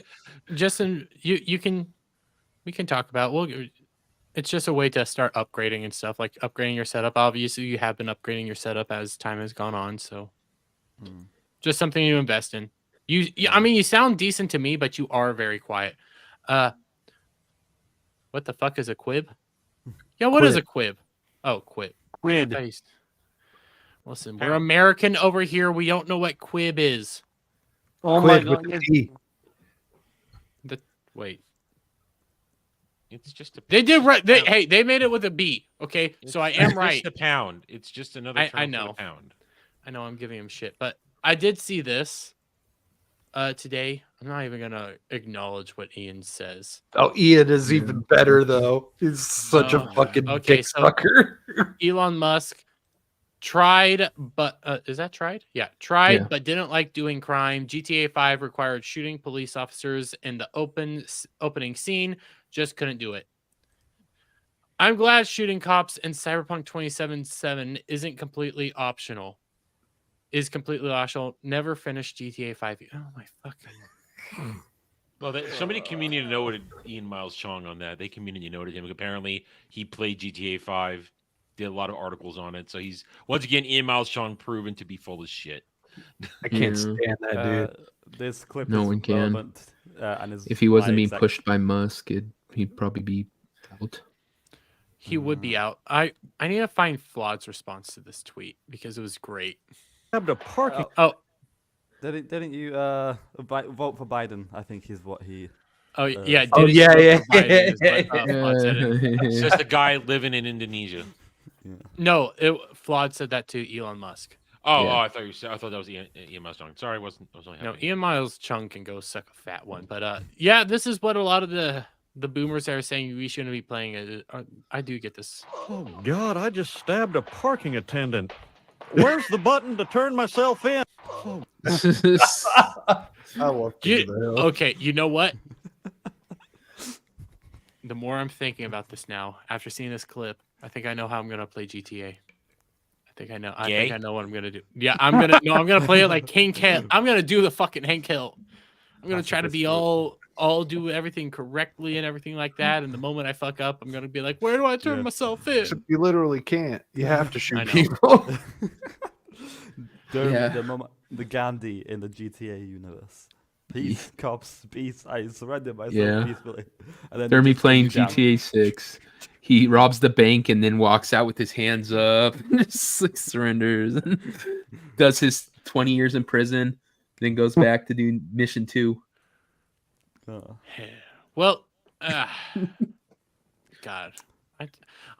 A: Justin, we can talk about. It's just a way to start upgrading and stuff, like upgrading your setup. Obviously, you have been upgrading your setup as time has gone on, so just something you invest in. I mean, you sound decent to me, but you are very quiet. What the fuck is a quib? Yeah, what is a quib? Oh, quib.
D: Quid.
A: Nice. Listen, we're American over here. We don't know what quib is.
D: Oh my
C: Quid with
D: god.
C: the T.
A: Wait.
B: It's just a.
A: They did right.
B: pound.
A: Hey, they made it with a B. Okay, so I
B: It's
A: am
B: just
A: right.
B: a pound. It's just another
A: I
B: term for
A: know.
B: the pound.
A: I know I'm giving him shit, but I did see this today. I'm not even gonna acknowledge what Ian says.
C: Oh, Ian is even better though. He's such a
A: Oh,
C: fucking
A: okay,
C: dick
A: so-
C: sucker.
A: Elon Musk tried, but is that tried? Yeah, tried,
E: Yeah.
A: but didn't like doing crime. GTA 5 required shooting police officers in the opening scene. Just couldn't do it. I'm glad shooting cops in Cyberpunk 2077 isn't completely optional. Is completely optional. Never finished GTA 5. Oh my fucking.
B: Well, somebody community noted Ian Miles Chong on that. They community noted him. Apparently, he played GTA 5, did a lot of articles on it. So he's once again Ian Miles Chong proven to be full of shit.
C: I can't
E: Yeah.
C: stand that dude.
F: This clip
E: No
F: is
E: one can.
F: relevant, and is
E: If he wasn't
F: my
E: being
F: exact-
E: pushed by Musk, he'd probably be out.
A: He would be out. I need to find Flawed's response to this tweet because it was great. Oh,
F: Didn't you vote for Biden? I think is what he.
A: yeah.
C: Oh,
A: did
C: yeah,
A: vote
C: yeah,
A: for Biden is what,
C: yeah.
A: Flawed said it.
B: It's just a guy living in Indonesia.
A: No, Flawed said that to Elon Musk.
B: Oh,
E: Yeah.
B: I thought you said. I thought that was Ian Miles Chong. Sorry, I was only.
A: No,
B: happy.
A: Ian Miles Chung can go suck a fat one. But yeah, this is what a lot of the boomers are saying we shouldn't be playing it. I do get this.
I: Oh, God, I just stabbed a parking attendant. Where's the button to turn myself in?
C: I love
A: You-
C: King of the Hill.
A: okay, you know what? The more I'm thinking about this now, after seeing this clip, I think I know how I'm gonna play GTA. I think I know. I think
B: Gay?
A: I know what I'm gonna do. Yeah, I'm gonna play it like Hank Hill. I'm gonna do the fucking Hank Hill. I'm gonna try to be all do everything correctly and everything like that. And the moment I fuck up, I'm gonna be like, where do I turn
I: Yeah.
A: myself in?
C: Except you literally can't. You have to
A: I
C: shoot
A: know.
C: people.
E: Yeah.
F: The Gandhi in the GTA universe. Peace, cops, peace. I surrender myself
E: Yeah.
F: peacefully. And then
E: They're
F: they
E: me
F: just
E: playing
F: shoot you down.
E: GTA 6. He robs the bank and then walks out with his hands up, just like surrenders, and does his 20 years in prison, then goes back to do mission 2.
F: Oh.
A: Well, God,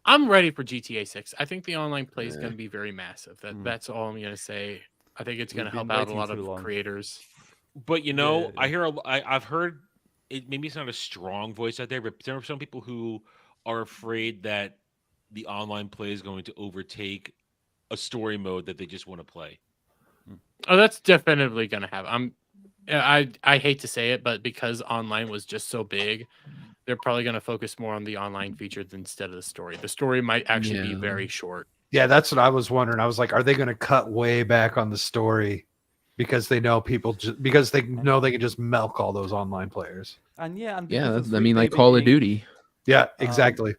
A: I'm ready for GTA 6. I think the online play is going to be very massive. That's all I'm going to say. I think it's going to
F: We've
A: help
F: been
A: out a
F: waiting
A: lot
F: too
A: of
F: long.
A: creators.
B: But you
F: Yeah,
B: know,
F: yeah,
B: I hear I've heard it. Maybe it's not a strong voice out there, but there are some people who are afraid that the online play is going to overtake a story mode that they just want to play.
A: Oh, that's definitely going to happen. I hate to say it, but because online was just so big, they're probably going to focus more on the online features instead of the story. The story might actually be
E: Yeah.
A: very short.
C: Yeah, that's what I was wondering. I was like, are they going to cut way back on the story because they know people because they know they can just milk all those online players?
F: And yeah, and
E: Yeah,
F: because of
E: I
F: Sweet
E: mean, like
F: Baby
E: Call of
F: Inc.,
E: Duty.
C: Yeah, exactly.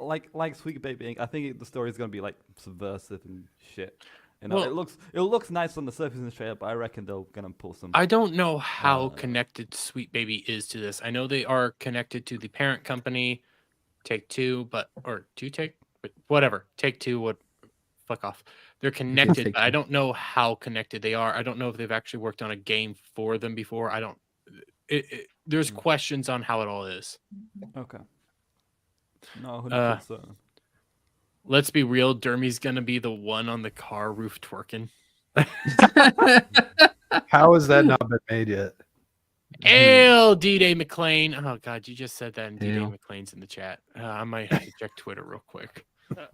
F: like Sweet Baby Inc., I think the story is going to be like subversive and shit. You know,
A: Well-
F: it looks nice on the surface in the trailer, but I reckon they're going to pull some.
A: I don't know how
F: Uh,
A: connected Sweet Baby is to this. I know they are connected to the parent company, Take Two, whatever. Take Two would fuck off. They're connected, but I
E: Take-Two.
A: don't know how connected they are. I don't know if they've actually worked on a game for them before. There's questions on how it all is.
F: Okay. No, 100% certain.
A: Let's be real. Dermy's gonna be the one on the car roof twerking.
C: How has that not been made yet?
A: Ale D-Day McLean. Oh God, you just said that, and D-Day
E: Ale.
A: McLean's in the chat. I might have to check Twitter real quick.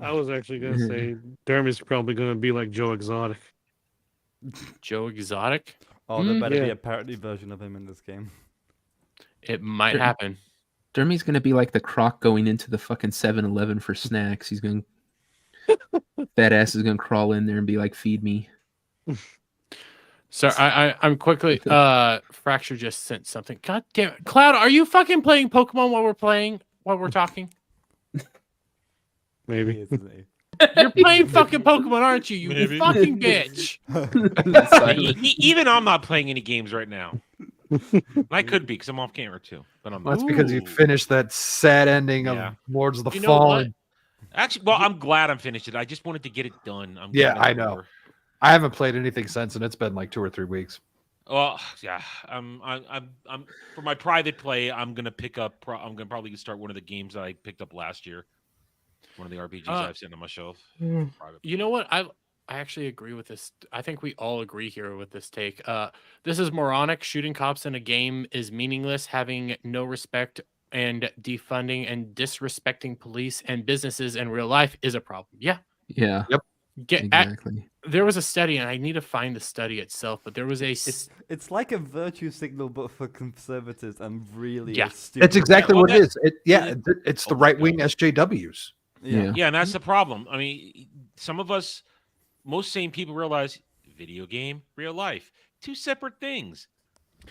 D: I was actually gonna say Dermy's probably gonna be like Joe Exotic.
A: Joe Exotic.
F: Oh, there better be
D: Yeah.
F: a parody version of him in this game.
A: It might
E: Sure.
A: happen.
E: Dermy's gonna be like the croc going into the fucking 7-Eleven for snacks. He's gonna that ass is gonna crawl in there and be like, "Feed me."
A: So I'm quickly. Fracture just sent something. God damn it, Cloud! Are you fucking playing Pokemon while we're talking?
F: He
D: Maybe.
F: is, isn't he?
A: You're playing fucking Pokemon, aren't you? You
B: Maybe.
A: fucking bitch.
B: Even I'm not playing any games right now. I could be because I'm off camera too, but I'm
C: Well,
B: not.
C: that's because you
A: Ooh.
C: finished that sad ending
B: Yeah.
C: of Lords of the
A: You know what?
C: Fallen.
B: Actually, well, I'm glad I'm finished it. I just wanted to get it done. I'm
C: Yeah,
B: glad
C: I
B: it's
C: know.
B: over.
C: I haven't played anything since, and it's been like 2 or 3 weeks.
B: Well, yeah. I'm for my private play. I'm gonna pick up. I'm gonna probably start one of the games that I picked up last year. One of the RPGs I've seen on my shelf. Private
A: You know what? I actually agree with this. I think we all agree here with this take. This is moronic. Shooting cops in a game is meaningless. Having no respect and defunding and disrespecting police and businesses in real life is a problem. Yeah.
E: Yeah, exactly.
A: There was a study, and I need to find the study itself, but there was a.
F: It's like a virtue signal, but for conservatives and really
A: Yeah.
F: stupid.
C: It's exactly
B: well,
C: what it is.
B: that-
C: It's
B: Oh
C: the
B: my
C: right wing
B: God.
C: SJWs.
E: Yeah.
B: Yeah, and that's the problem. I mean, some of us, most sane people realize video game, real life, two separate things.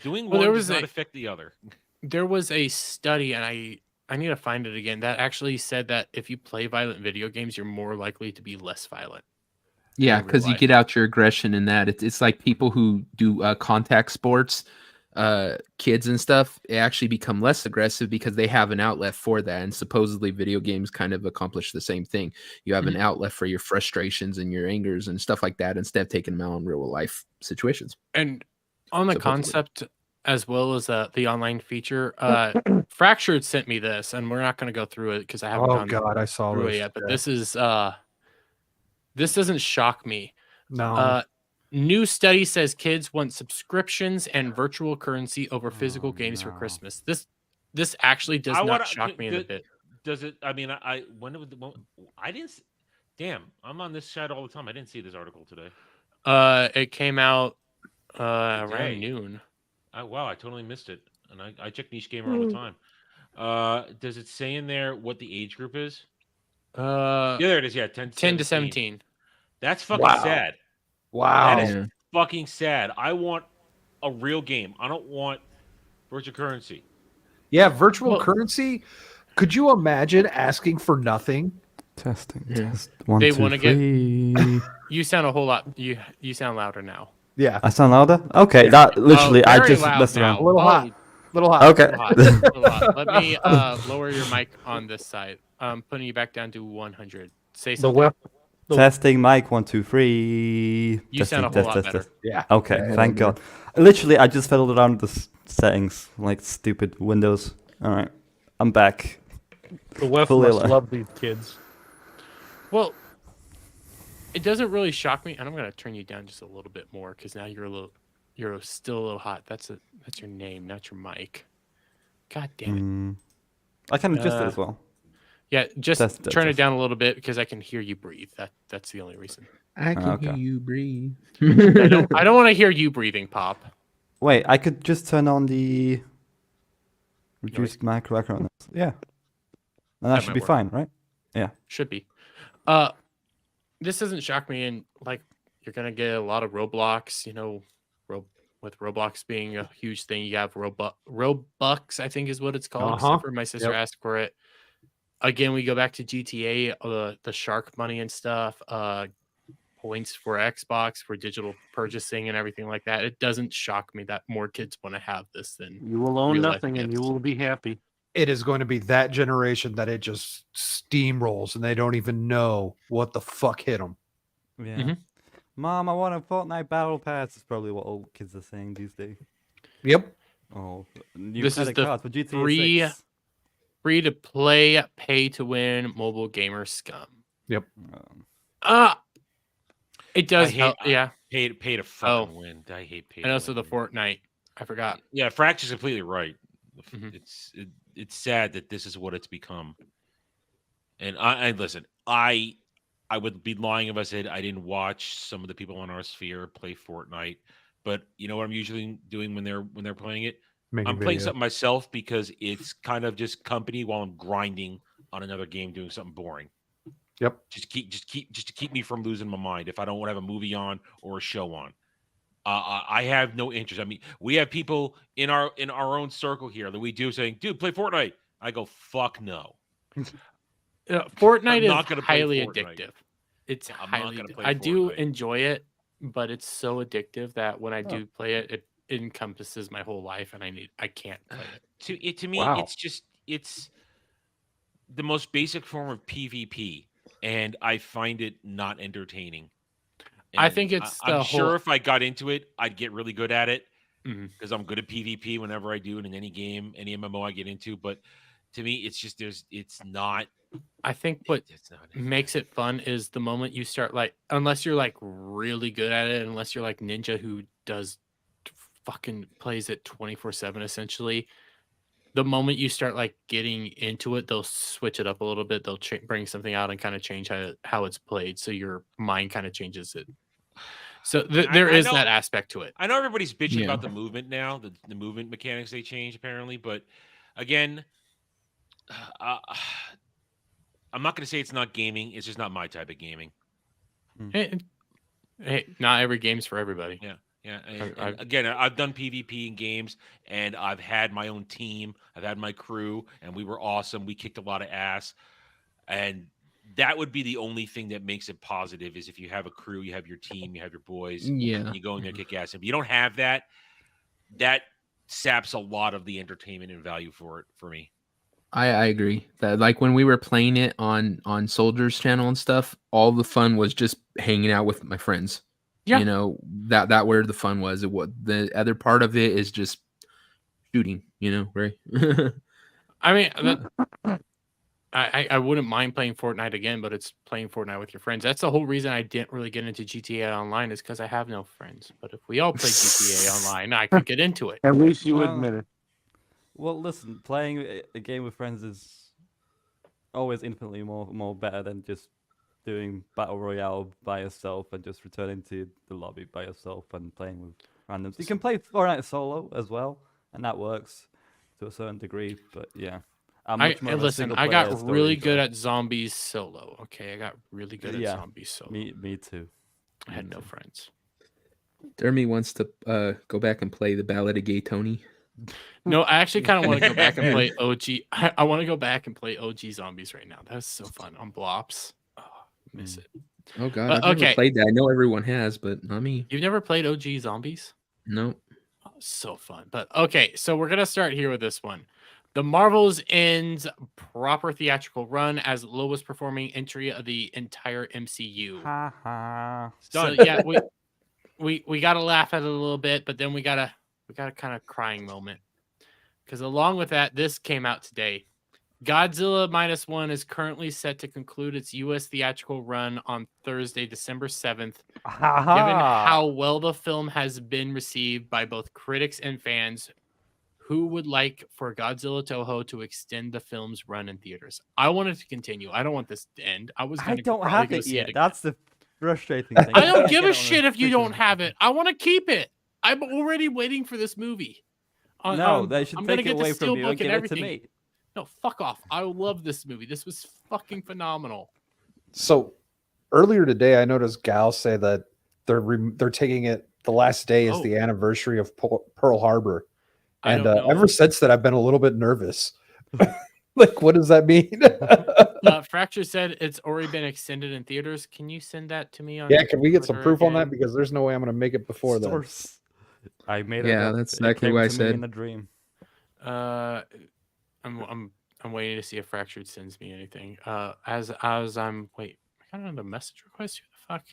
B: Doing
A: Well,
B: one
A: there
B: does
A: was
B: not
A: a-
B: affect the other.
A: There was a study, and I need to find it again, that actually said that if you play violent video games, you're more likely to be less violent.
E: Yeah,
A: in real
E: because you
A: life.
E: get out your aggression in that. It's like people who do contact sports, kids and stuff. They actually become less aggressive because they have an outlet for that. And supposedly, video games kind of accomplish the same thing. You have an outlet for your frustrations and your angers and stuff like that, instead of taking them out in real life situations.
A: And on the
E: Supposedly.
A: concept as well as the online feature, Fractured sent me this, and we're not going to go through it because I haven't
C: Oh
A: gone
C: God, I saw
A: through it
C: this.
A: yet. But
C: Yeah.
A: this doesn't shock me.
C: No.
A: New study says kids want subscriptions and virtual currency over physical games for
F: no.
A: Christmas. This actually does
B: I
A: not
B: wanna-
A: shock me in a bit.
B: Does it? I mean, I I didn't. Damn, I'm on this chat all the time. I didn't see this article today.
A: It came out
B: Today.
A: around noon.
B: Wow, I totally missed it. And I check Niche Gamer all the time. Does it say in there what the age group is? Yeah, there it is. Yeah, 10
A: 10 to 17.
B: That's fucking
C: Wow.
B: sad.
C: Wow.
B: That is
E: Yeah.
B: fucking sad. I want a real game. I don't want virtual currency.
C: Yeah, virtual
A: Well-
C: currency. Could you imagine asking for nothing?
F: Testing.
E: Yeah.
F: Test. 1,
A: They
F: 2,
A: wanna get-
F: 3.
A: You sound a whole lot. You sound louder now.
C: Yeah,
F: I sound louder? Okay, that literally, I
A: Very
F: just
A: loud
F: messed
A: now.
F: around.
C: a little
A: Oh,
C: hot. Little hot.
F: Okay.
A: little hot, little hot. Let me lower your mic on this side. Putting you back down to 100. Say
I: The
A: something.
I: web.
F: Testing mic 1, 2, 3.
A: You sound a whole lot better.
C: Yeah.
F: Okay,
E: Yeah,
F: thank
E: yeah.
F: God. Literally, I just fiddled around with the settings like stupid Windows. All right, I'm back.
I: The West
F: Fully
I: must
F: alive.
I: love these kids.
A: Well, it doesn't really shock me, and I'm gonna turn you down just a little bit more because now you're still a little hot. That's your name, not your mic. God damn it.
F: I can adjust it as well.
A: Yeah, just
F: That's
A: turn it down a little bit because I can hear you breathe. That's the only reason.
E: I can
F: Okay.
E: hear you breathe.
A: I don't want to hear you breathing, Pop.
F: Wait, I could just turn on the reduced micro background. Yeah. And that should
A: might
F: be
A: work.
F: fine, right? Yeah.
A: Should be. This doesn't shock me, and like you're gonna get a lot of Roblox. You know, with Roblox being a huge thing, you have Robux, I think is what it's called. Except for my sister asked for it. Again, we go back to GTA, the shark money and stuff, points for Xbox for digital purchasing and everything like that. It doesn't shock me that more kids want to have this than
D: You will own
A: real-life
D: nothing and you
A: gifts.
D: will be happy.
C: It is going to be that generation that it just steamrolls and they don't even know what the fuck hit them.
F: Yeah.
A: Mhm.
F: Mom, I want a Fortnite Battle Pass. Is probably what all kids are saying these days.
C: Yep.
F: Oh, new
A: This is
F: credit
A: the
F: cards for GTA
A: free
F: 6.
A: free to play, pay to win mobile gamer scum.
C: Yep.
A: It does
B: I hate-
A: help. Yeah.
B: Pay to fucking win. I hate pay.
A: And
B: to
A: also the
B: win.
A: Fortnite. I forgot.
B: Yeah, Frax is completely right.
A: Mhm.
B: It's sad that this is what it's become. And I listen, I would be lying if I said I didn't watch some of the people on our sphere play Fortnite. But you know what I'm usually doing when they're playing it? I'm playing something myself because it's kind of just company while I'm grinding on another game doing something boring.
C: Yep.
B: Just to keep me from losing my mind if I don't want to have a movie on or a show on. I have no interest. I mean, we have people in our own circle here that we do saying, "Dude, play Fortnite." I go, "Fuck no."
A: Fortnite
B: I'm not
A: is
B: gonna play
A: highly
B: Fortnite.
A: addictive. It's
B: I'm not
A: highly.
B: gonna play
A: I do
B: Fortnite.
A: enjoy it, but it's so addictive that when I do play it, it encompasses my whole life, and I can't play it.
B: To me,
C: Wow.
B: it's the most basic form of PvP, and I find it not entertaining.
A: I
B: And
A: think it's
B: I'm
A: the
B: sure
A: whole-
B: if I got into it, I'd get really good at it
A: Mhm.
B: because I'm good at PvP whenever I do it in any game, any MMO I get into. But to me, it's just it's not.
A: I think what
B: It's not
A: makes it fun is the moment you start unless you're like really good at it, unless you're like Ninja who does fucking plays it 24/7 essentially. The moment you start like getting into it, they'll switch it up a little bit. They'll bring something out and kind of change how it's played, so your mind kind of changes it. So there
B: I
A: is
B: know-
A: that aspect to it.
B: I know everybody's bitching
E: Yeah.
B: about the movement now, the movement mechanics they changed apparently, but again, I'm not going to say it's not gaming. It's just not my type of gaming.
A: Hey, not every game's for everybody.
B: Yeah. Yeah.
A: I-
B: And again, I've done PvP in games and I've had my own team. I've had my crew and we were awesome. We kicked a lot of ass. And that would be the only thing that makes it positive is if you have a crew, you have your team, you have your boys,
E: Yeah.
B: you go in there, kick ass. If you don't have that, that saps a lot of the entertainment and value for me.
E: I agree that like when we were playing it on Soldier's channel and stuff, all the fun was just hanging out with my friends.
A: Yeah.
E: You know, that where the fun was. The other part of it is just shooting, you know, right?
A: I mean, I wouldn't mind playing Fortnite again, but it's playing Fortnite with your friends. That's the whole reason I didn't really get into GTA Online is because I have no friends. But if we all played GTA Online, I could get into it.
D: At least you
F: Well,
D: admit it.
F: Well, listen, playing a game with friends is always infinitely more better than just doing battle royale by yourself and just returning to the lobby by yourself and playing with randoms. You can play Fortnite solo as well, and that works to a certain degree. But yeah, I'm much more of a
A: Listen, I
F: single-player
A: got
F: story
A: really good
F: guy.
A: at zombies solo. Okay, I got really good at
F: Yeah,
A: zombies solo.
F: Me too.
A: I had no friends.
E: Dermy wants to go back and play the Ballad of Gay Tony.
A: No, I actually kind of want to go back and play OG. I want to go back and play OG zombies right now. That's so fun on Blops. Oh, miss it.
E: Oh god, I've never
A: okay.
E: played that. I know everyone has, but not me.
A: You've never played OG zombies?
E: No.
A: Oh, so fun. But okay, so we're gonna start here with this one. The Marvels ends proper theatrical run as lowest performing entry of the entire MCU.
F: Ha ha.
A: So
B: Done.
A: yeah, we gotta laugh at it a little bit, but then we got a kind of crying moment. Because along with that, this came out today. Godzilla Minus One is currently set to conclude its U.S. theatrical run on Thursday, December 7th. Given how well the film has been received by both critics and fans, who would like for Godzilla Toho to extend the film's run in theaters? I want it to continue. I don't want this to end. I
F: don't have it yet. That's the frustrating thing.
A: I don't give a shit if you don't have it. I want to keep it. I'm already waiting for this movie.
F: No, they should
A: I'm
F: take
A: gonna
F: it
A: get the
F: away from you
A: steelbook
F: and give
A: and
F: it to
A: everything.
F: me.
A: No, fuck off. I love this movie. This was fucking phenomenal.
C: So earlier today, I noticed Gal say that they're taking it. The last day is
A: Oh.
C: the anniversary of Pearl Harbor,
A: I
C: and
A: don't know.
C: ever since that, I've been a little bit nervous. Like, what does that mean?
A: Fracture said it's already been extended in theaters. Can you send that to me on
C: Yeah, can we get some
A: Twitter
C: proof on that?
A: again?
C: Because there's no way I'm going to make it before then.
F: Source. I made it.
E: Yeah,
F: up.
E: that's
F: It
E: exactly
F: came
E: what I
F: to me
E: said.
F: in a dream.
A: I'm waiting to see if Fractured sends me anything. As I'm wait, I got another message request. Who the fuck?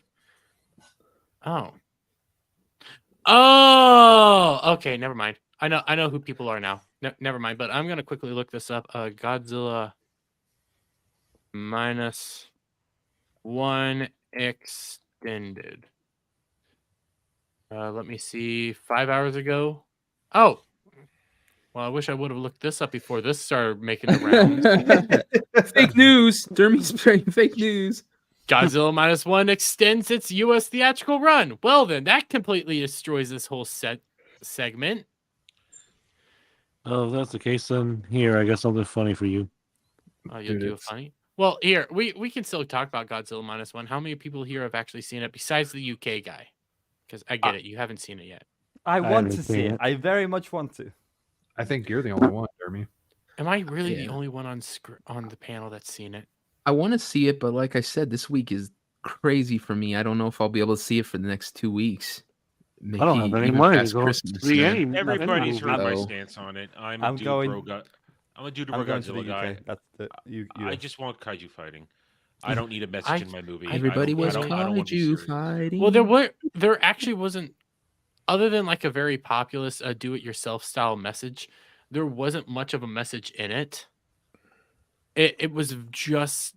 A: Oh, okay, never mind. I know who people are now. Never mind. But I'm gonna quickly look this up. Godzilla Minus One extended. Let me see. 5 hours ago. Oh. Well, I wish I would have looked this up before this started making the rounds.
E: Fake news. Dermy's spreading fake news.
A: Godzilla Minus One extends its U.S. theatrical run. Well, then that completely destroys this whole segment.
D: Oh, if that's the case, then here, I got something funny for you.
A: Oh, you'll
C: Dude,
A: do it
C: it's-
A: funny. Well, here we can still talk about Godzilla Minus One. How many people here have actually seen it besides the UK guy? Because I get it, you haven't seen it yet.
F: I want
D: haven't
F: to see
D: seen
F: it.
D: it.
F: I very much want to.
C: I think you're the only one, Jeremy.
A: Am I really the
E: Yeah.
A: only one on the panel that's seen it?
E: I want to see it, but like I said, this week is crazy for me. I don't know if I'll be able to see it for the next 2 weeks. Maybe
D: I don't have any
E: even
D: money to
E: past
D: go
E: Christmas.
D: see
E: Yeah.
D: any.
B: Everybody's heard my
E: So-
B: stance on it. I'm
F: I'm
B: a dude
F: going-
B: I'm a dude
F: I'm going to the
B: Godzilla guy.
F: UK. That's the you.
B: I just want kaiju fighting. I don't need a message in my movie. I
E: Everybody
B: don't- I
E: was
B: don't- I don't wanna be
E: kaiju
B: serious.
E: fighting.
A: Well, there actually wasn't, other than like a very populist do-it-yourself style message. There wasn't much of a message in it. It was just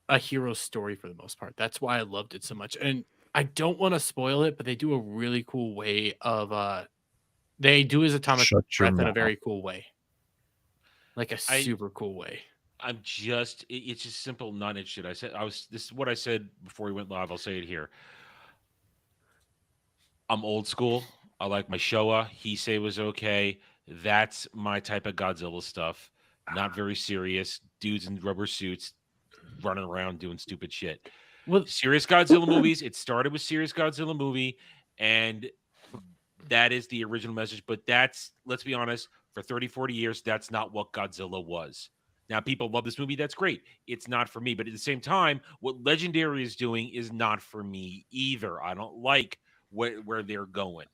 A: a hero story for the most part. That's why I loved it so much. And I don't want to spoil it, but they do a really cool way of they do his atomic
C: Shut your
A: breath in a
C: mouth.
A: very cool way. Like a
B: I-
A: super cool way.
B: it's just simple, not interested. This is what I said before we went live. I'll say it here. I'm old school. I like my Showa. Heisei was okay. That's my type of Godzilla stuff. Not very serious. Dudes in rubber suits running around doing stupid shit.
A: Well,
B: Serious Godzilla movies. It started with Serious Godzilla movie, and that is the original message. But let's be honest, for 30, 40 years, that's not what Godzilla was. Now, people love this movie. That's great. It's not for me. But at the same time, what Legendary is doing is not for me either. I don't like where they're going.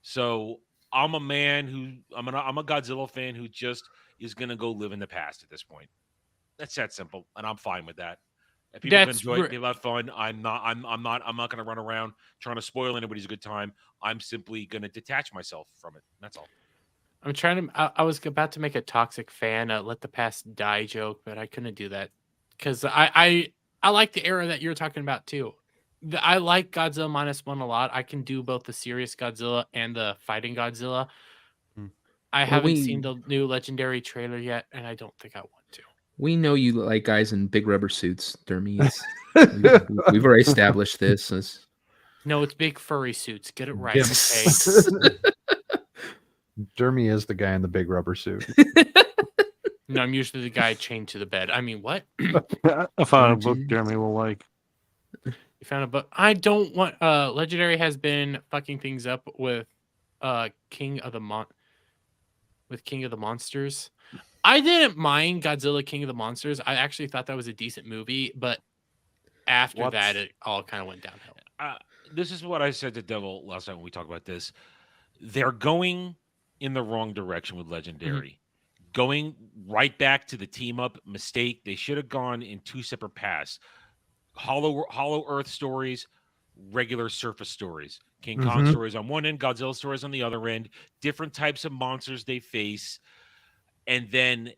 B: So I'm a Godzilla fan who just is going to go live in the past at this point. That's that simple. And I'm fine with that. If people can enjoy it, they have fun. I'm not going to run around trying to spoil anybody's good time. I'm simply going to detach myself from it. That's all.
A: I'm trying to. I was about to make a toxic fan, let the past die joke, but I couldn't do that because I like the era that you're talking about too. I like Godzilla Minus One a lot. I can do both the serious Godzilla and the fighting Godzilla. I haven't seen the new Legendary trailer yet, and I don't think I want to.
E: We know you like guys in big rubber suits, Dermy. We've already established this.
A: No, it's big furry suits. Get it right.
C: Yes.
A: Okay.
C: Dermy is the guy in the big rubber suit.
A: No, I'm usually the guy chained to the bed. I mean, what?
D: I found a book Jeremy will like.
A: You found a book. I don't want. Legendary has been fucking things up with King of the Monsters. I didn't mind Godzilla King of the Monsters. I actually thought that was a decent movie, but after that, it all kind of went downhill.
B: This is what I said to Devil last time when we talked about this. They're going in the wrong direction with Legendary. Going right back to the team up mistake. They should have gone in two separate paths. Hollow Earth stories, regular surface stories. King Kong stories on one end, Godzilla stories on the other end. Different types of monsters they face. And then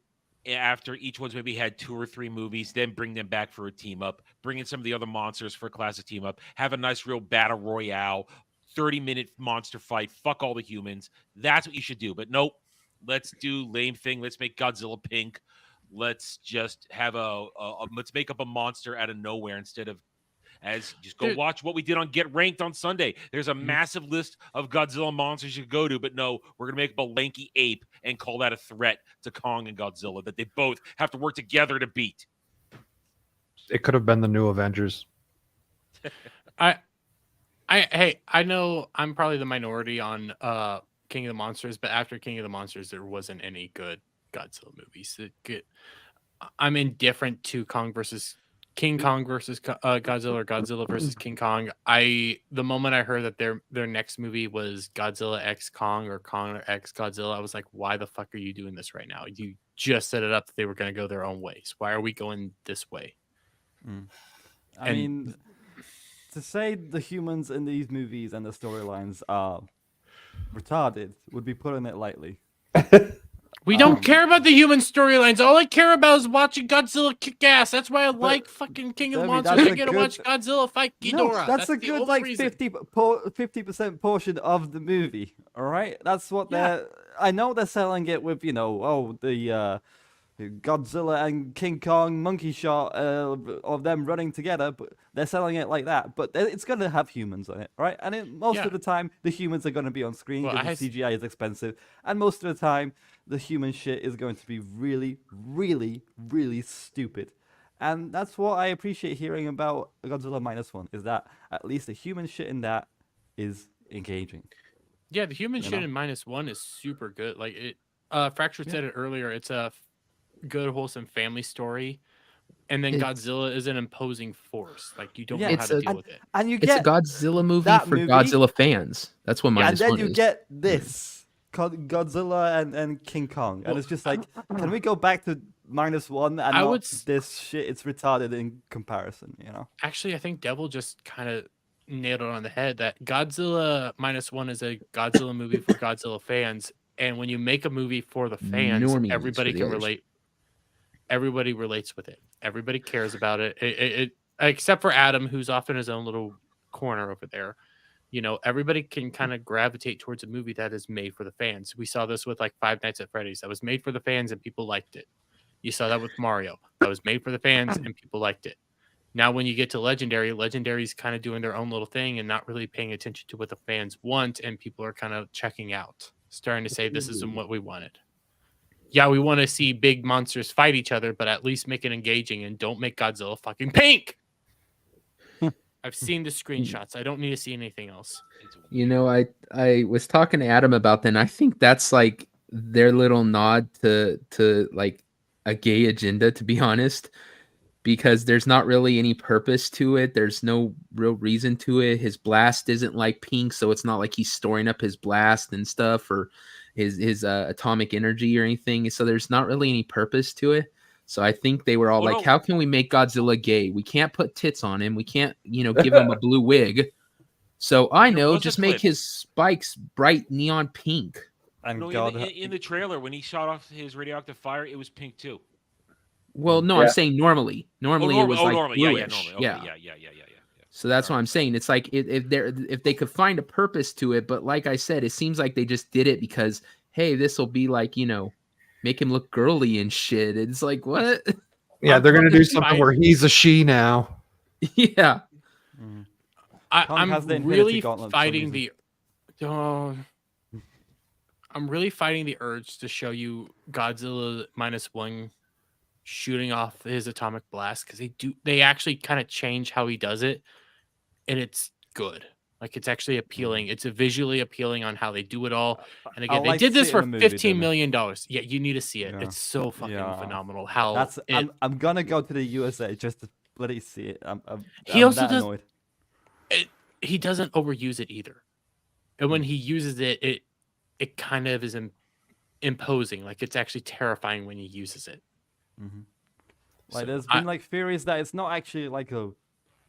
B: after each one's maybe had 2 or 3 movies, then bring them back for a team up, bring in some of the other monsters for a classic team up, have a nice real battle royale, 30-minute monster fight, fuck all the humans. That's what you should do. But nope, let's do lame thing. Let's make Godzilla pink. Let's just have let's make up a monster out of nowhere instead of just go watch what we did on Get Ranked on Sunday. There's a massive list of Godzilla monsters you could go to, but no, we're gonna make up a lanky ape and call that a threat to Kong and Godzilla that they both have to work together to beat.
C: It could have been the new Avengers.
A: Hey, I know I'm probably the minority on King of the Monsters, but after King of the Monsters, there wasn't any good Godzilla movies. I'm indifferent to King Kong versus Godzilla, or Godzilla versus King Kong. The moment I heard that their next movie was Godzilla X Kong or Kong X Godzilla, I was like, why the fuck are you doing this right now? You just set it up that they were going to go their own ways. Why are we going this way?
F: I mean, to say the humans in these movies and the storylines are retarded would be putting it lightly.
A: We don't care about the human storylines. All I care about is watching Godzilla kick ass. That's why I like fucking King of the Monsters. I get to watch Godzilla fight Ghidorah.
F: No, that's a good like 50% portion of the movie. All right, that's what they're. I know they're selling it with the Godzilla and King Kong monkey shot of them running together, but they're selling it like that. But it's going to have humans on it, right? And most of the time, the humans are going to be on screen because the CGI is expensive. And most of the time, the human shit is going to be really, really, really stupid. And that's what I appreciate hearing about Godzilla -1, is that at least the human shit in that is engaging.
A: Yeah, the human shit in -1 is super good. Like it, Fractured said it earlier. It's a good, wholesome family story, and then Godzilla is an imposing force. Like you don't know how to deal with it.
F: And you
E: It's
F: get
E: a Godzilla movie for Godzilla fans. That's what
F: and then
E: -1
F: you
E: is.
F: get this Godzilla and King Kong, and it's just like, can we go back to -1 and this shit? It's retarded in comparison, you know.
A: Actually, I think Devil just kind of nailed it on the head. That Godzilla -1 is a Godzilla movie for Godzilla fans, and when you make a movie for the fans,
E: Normies
A: everybody
E: for the
A: can
E: others.
A: relate. Everybody relates with it. Everybody cares about it. It except for Adam, who's off in his own little corner over there. You know, everybody can kind of gravitate towards a movie that is made for the fans. We saw this with like Five Nights at Freddy's. That was made for the fans and people liked it. You saw that with Mario. That was made for the fans and people liked it. Now, when you get to Legendary's kind of doing their own little thing and not really paying attention to what the fans want, and people are kind of checking out, starting to say, this isn't what we wanted. Yeah, we want to see big monsters fight each other, but at least make it engaging and don't make Godzilla fucking pink. I've seen the screenshots. I don't need to see anything else.
E: You know, I was talking to Adam about that, and I think that's like their little nod to like a gay agenda, to be honest, because there's not really any purpose to it. There's no real reason to it. His blast isn't like pink, so it's not like he's storing up his blast and stuff, or his atomic energy or anything. So there's not really any purpose to it. So I think they were all like, how can we make Godzilla gay? We can't put tits on him. We can't, give him a blue wig. So I know, just make his spikes bright neon pink.
F: And
B: in the trailer, when he shot off his radioactive fire, it was pink too.
E: Well, no, I'm saying normally. Normally it was like bluish.
B: Yeah.
E: So that's what I'm saying. It's like if they could find a purpose to it, but like I said, it seems like they just did it because, hey, this will be like, make him look girly and shit. It's like, what?
C: Yeah, they're gonna do something where he's a she now.
E: Yeah.
A: I'm really fighting the. I'm really fighting the urge to show you Godzilla -1 shooting off his atomic blast, because they actually kind of change how he does it, and it's good. Like, it's actually appealing. It's visually appealing on how they do it all. And again, they did this for $15 million. Yeah, you need to see it. It's so fucking phenomenal.
F: I'm gonna go to the USA just to bloody see it.
A: He also does. He doesn't overuse it either, and when he uses it, it kind of is imposing. Like, it's actually terrifying when he uses it.
F: Mm-hmm. Like, there's been like theories that it's not actually like a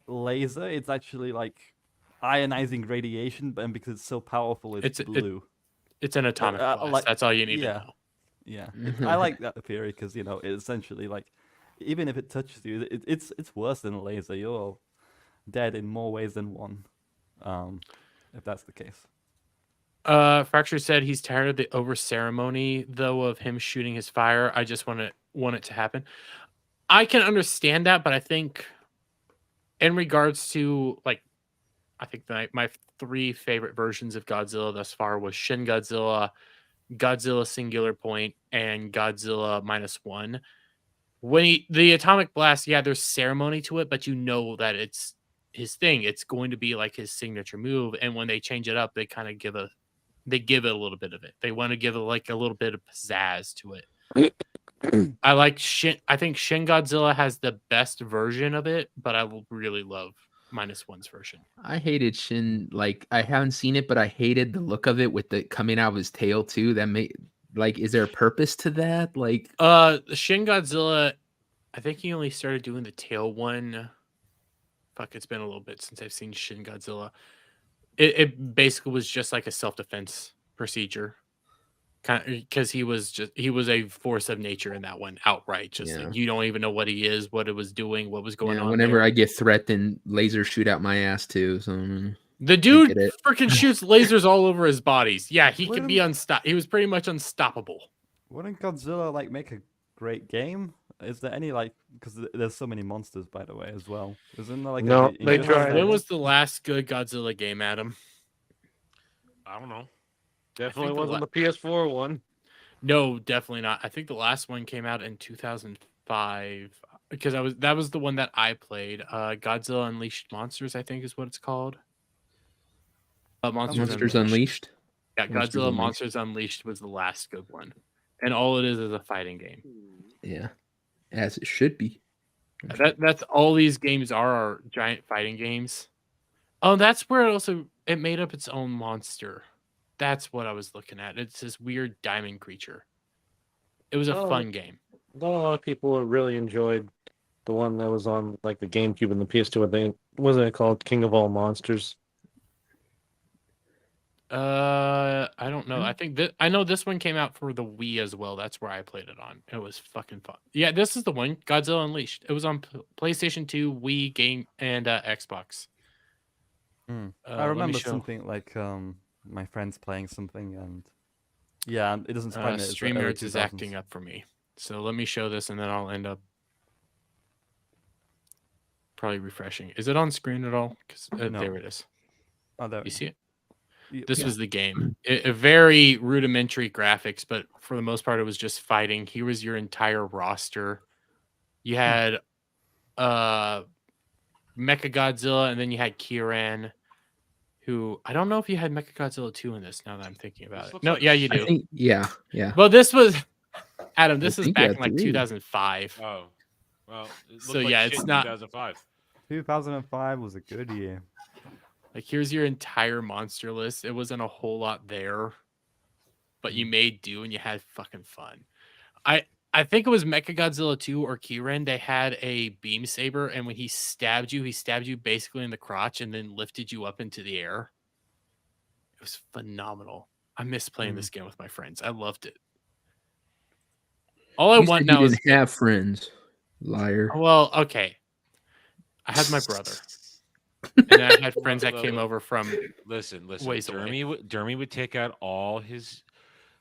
F: laser. It's actually like ionizing radiation, and because it's so powerful, it's blue.
A: It's an atomic blast. That's all you need to know.
F: Yeah, I like that theory because it essentially like, even if it touches you, it's worse than a laser. You're dead in more ways than one. If that's the case.
A: Fracture said he's tired of the over ceremony though of him shooting his fire. I just want it to happen. I can understand that, but I think in regards to like, I think my 3 favorite versions of Godzilla thus far was Shin Godzilla, Godzilla Singular Point, and Godzilla -1. When the atomic blast, yeah, there's ceremony to it, but you know that it's his thing. It's going to be like his signature move, and when they change it up, they kind of give it a little bit of it. They want to give it like a little bit of pizzazz to it. I like Shin. I think Shin Godzilla has the best version of it, but I will really love -1's version.
E: I hated Shin. Like, I haven't seen it, but I hated the look of it with the coming out of his tail too. That made like, is there a purpose to that? Like,
A: Shin Godzilla, I think he only started doing the tail one. Fuck, it's been a little bit since I've seen Shin Godzilla. It basically was just like a self-defense procedure, kind of, because he was a force of nature in that one outright. Just
E: Yeah.
A: like, you don't even know what he is, what it was doing, what was going on.
E: whenever
A: there.
E: I get threatened, lasers shoot out my ass too. So
A: The dude
E: get it.
A: freaking shoots lasers all over his bodies. Yeah, he could be
F: Wouldn't-
A: he was pretty much unstoppable.
F: Wouldn't Godzilla like make a great game? Is there any like, because there's so many monsters by the way as well? Isn't there like
D: No,
F: a,
D: they tried.
A: When was the last good Godzilla game, Adam?
B: I don't know.
D: Definitely
A: the
D: wasn't the PS4 one.
A: No, definitely not. I think the last one came out in 2005 because that was the one that I played. Godzilla Unleashed Monsters, I think is what it's called.
E: Monsters Unleashed.
A: Yeah,
E: Monsters
A: Godzilla
E: Unleashed.
A: Monsters Unleashed was the last good one, and all it is a fighting game.
E: Yeah, as it should be.
A: That's all these games are giant fighting games. Oh, that's where it made up its own monster. That's what I was looking at. It's this weird diamond creature. It was a fun game.
D: Not a lot of people really enjoyed the one that was on like the GameCube and the PS2. I think wasn't it called King of All Monsters?
A: I don't know. I think I know this one came out for the Wii as well. That's where I played it on. It was fucking fun. Yeah, this is the one, Godzilla Unleashed. It was on PlayStation 2, Wii, game, and Xbox.
F: I remember something like my friends playing something, and yeah, it doesn't surprise me.
A: Stream Nerds is acting up for me. So let me show this, and then I'll end up probably refreshing. Is it on screen at all? Because
F: No.
A: there it is.
F: Oh, there.
A: You see it?
F: Y-
A: This
F: yeah.
A: was the game. A very rudimentary graphics, but for the most part, it was just fighting. Here was your entire roster. You had Mechagodzilla, and then you had Kiran, who I don't know if you had Mechagodzilla 2 in this now that I'm thinking about
B: This
A: it.
B: looks
A: No,
B: like
A: yeah,
B: a
A: you
E: I
A: do.
E: think, yeah.
A: Well, this was Adam, this is
E: think
A: back
E: you
A: in
E: had
A: like
E: 3.
A: 2005.
B: Oh, well. It looked
A: So,
B: like
A: yeah,
B: shit
A: it's
B: in
A: not-
B: 2005.
F: 2005 was a good year.
A: Like, here's your entire monster list. It wasn't a whole lot there, but you made do and you had fucking fun. I think it was Mechagodzilla 2 or Kiren. They had a beam saber, and when he stabbed you basically in the crotch and then lifted you up into the air. It was phenomenal. I miss playing this game with my friends. I loved it. All I
E: You
A: want
E: said
A: now
E: you
A: is
E: didn't have friends, liar.
A: well, okay. I had my brother, and then I had friends that came over from.
B: Listen.
A: Ways away.
B: Jeremy would take out all his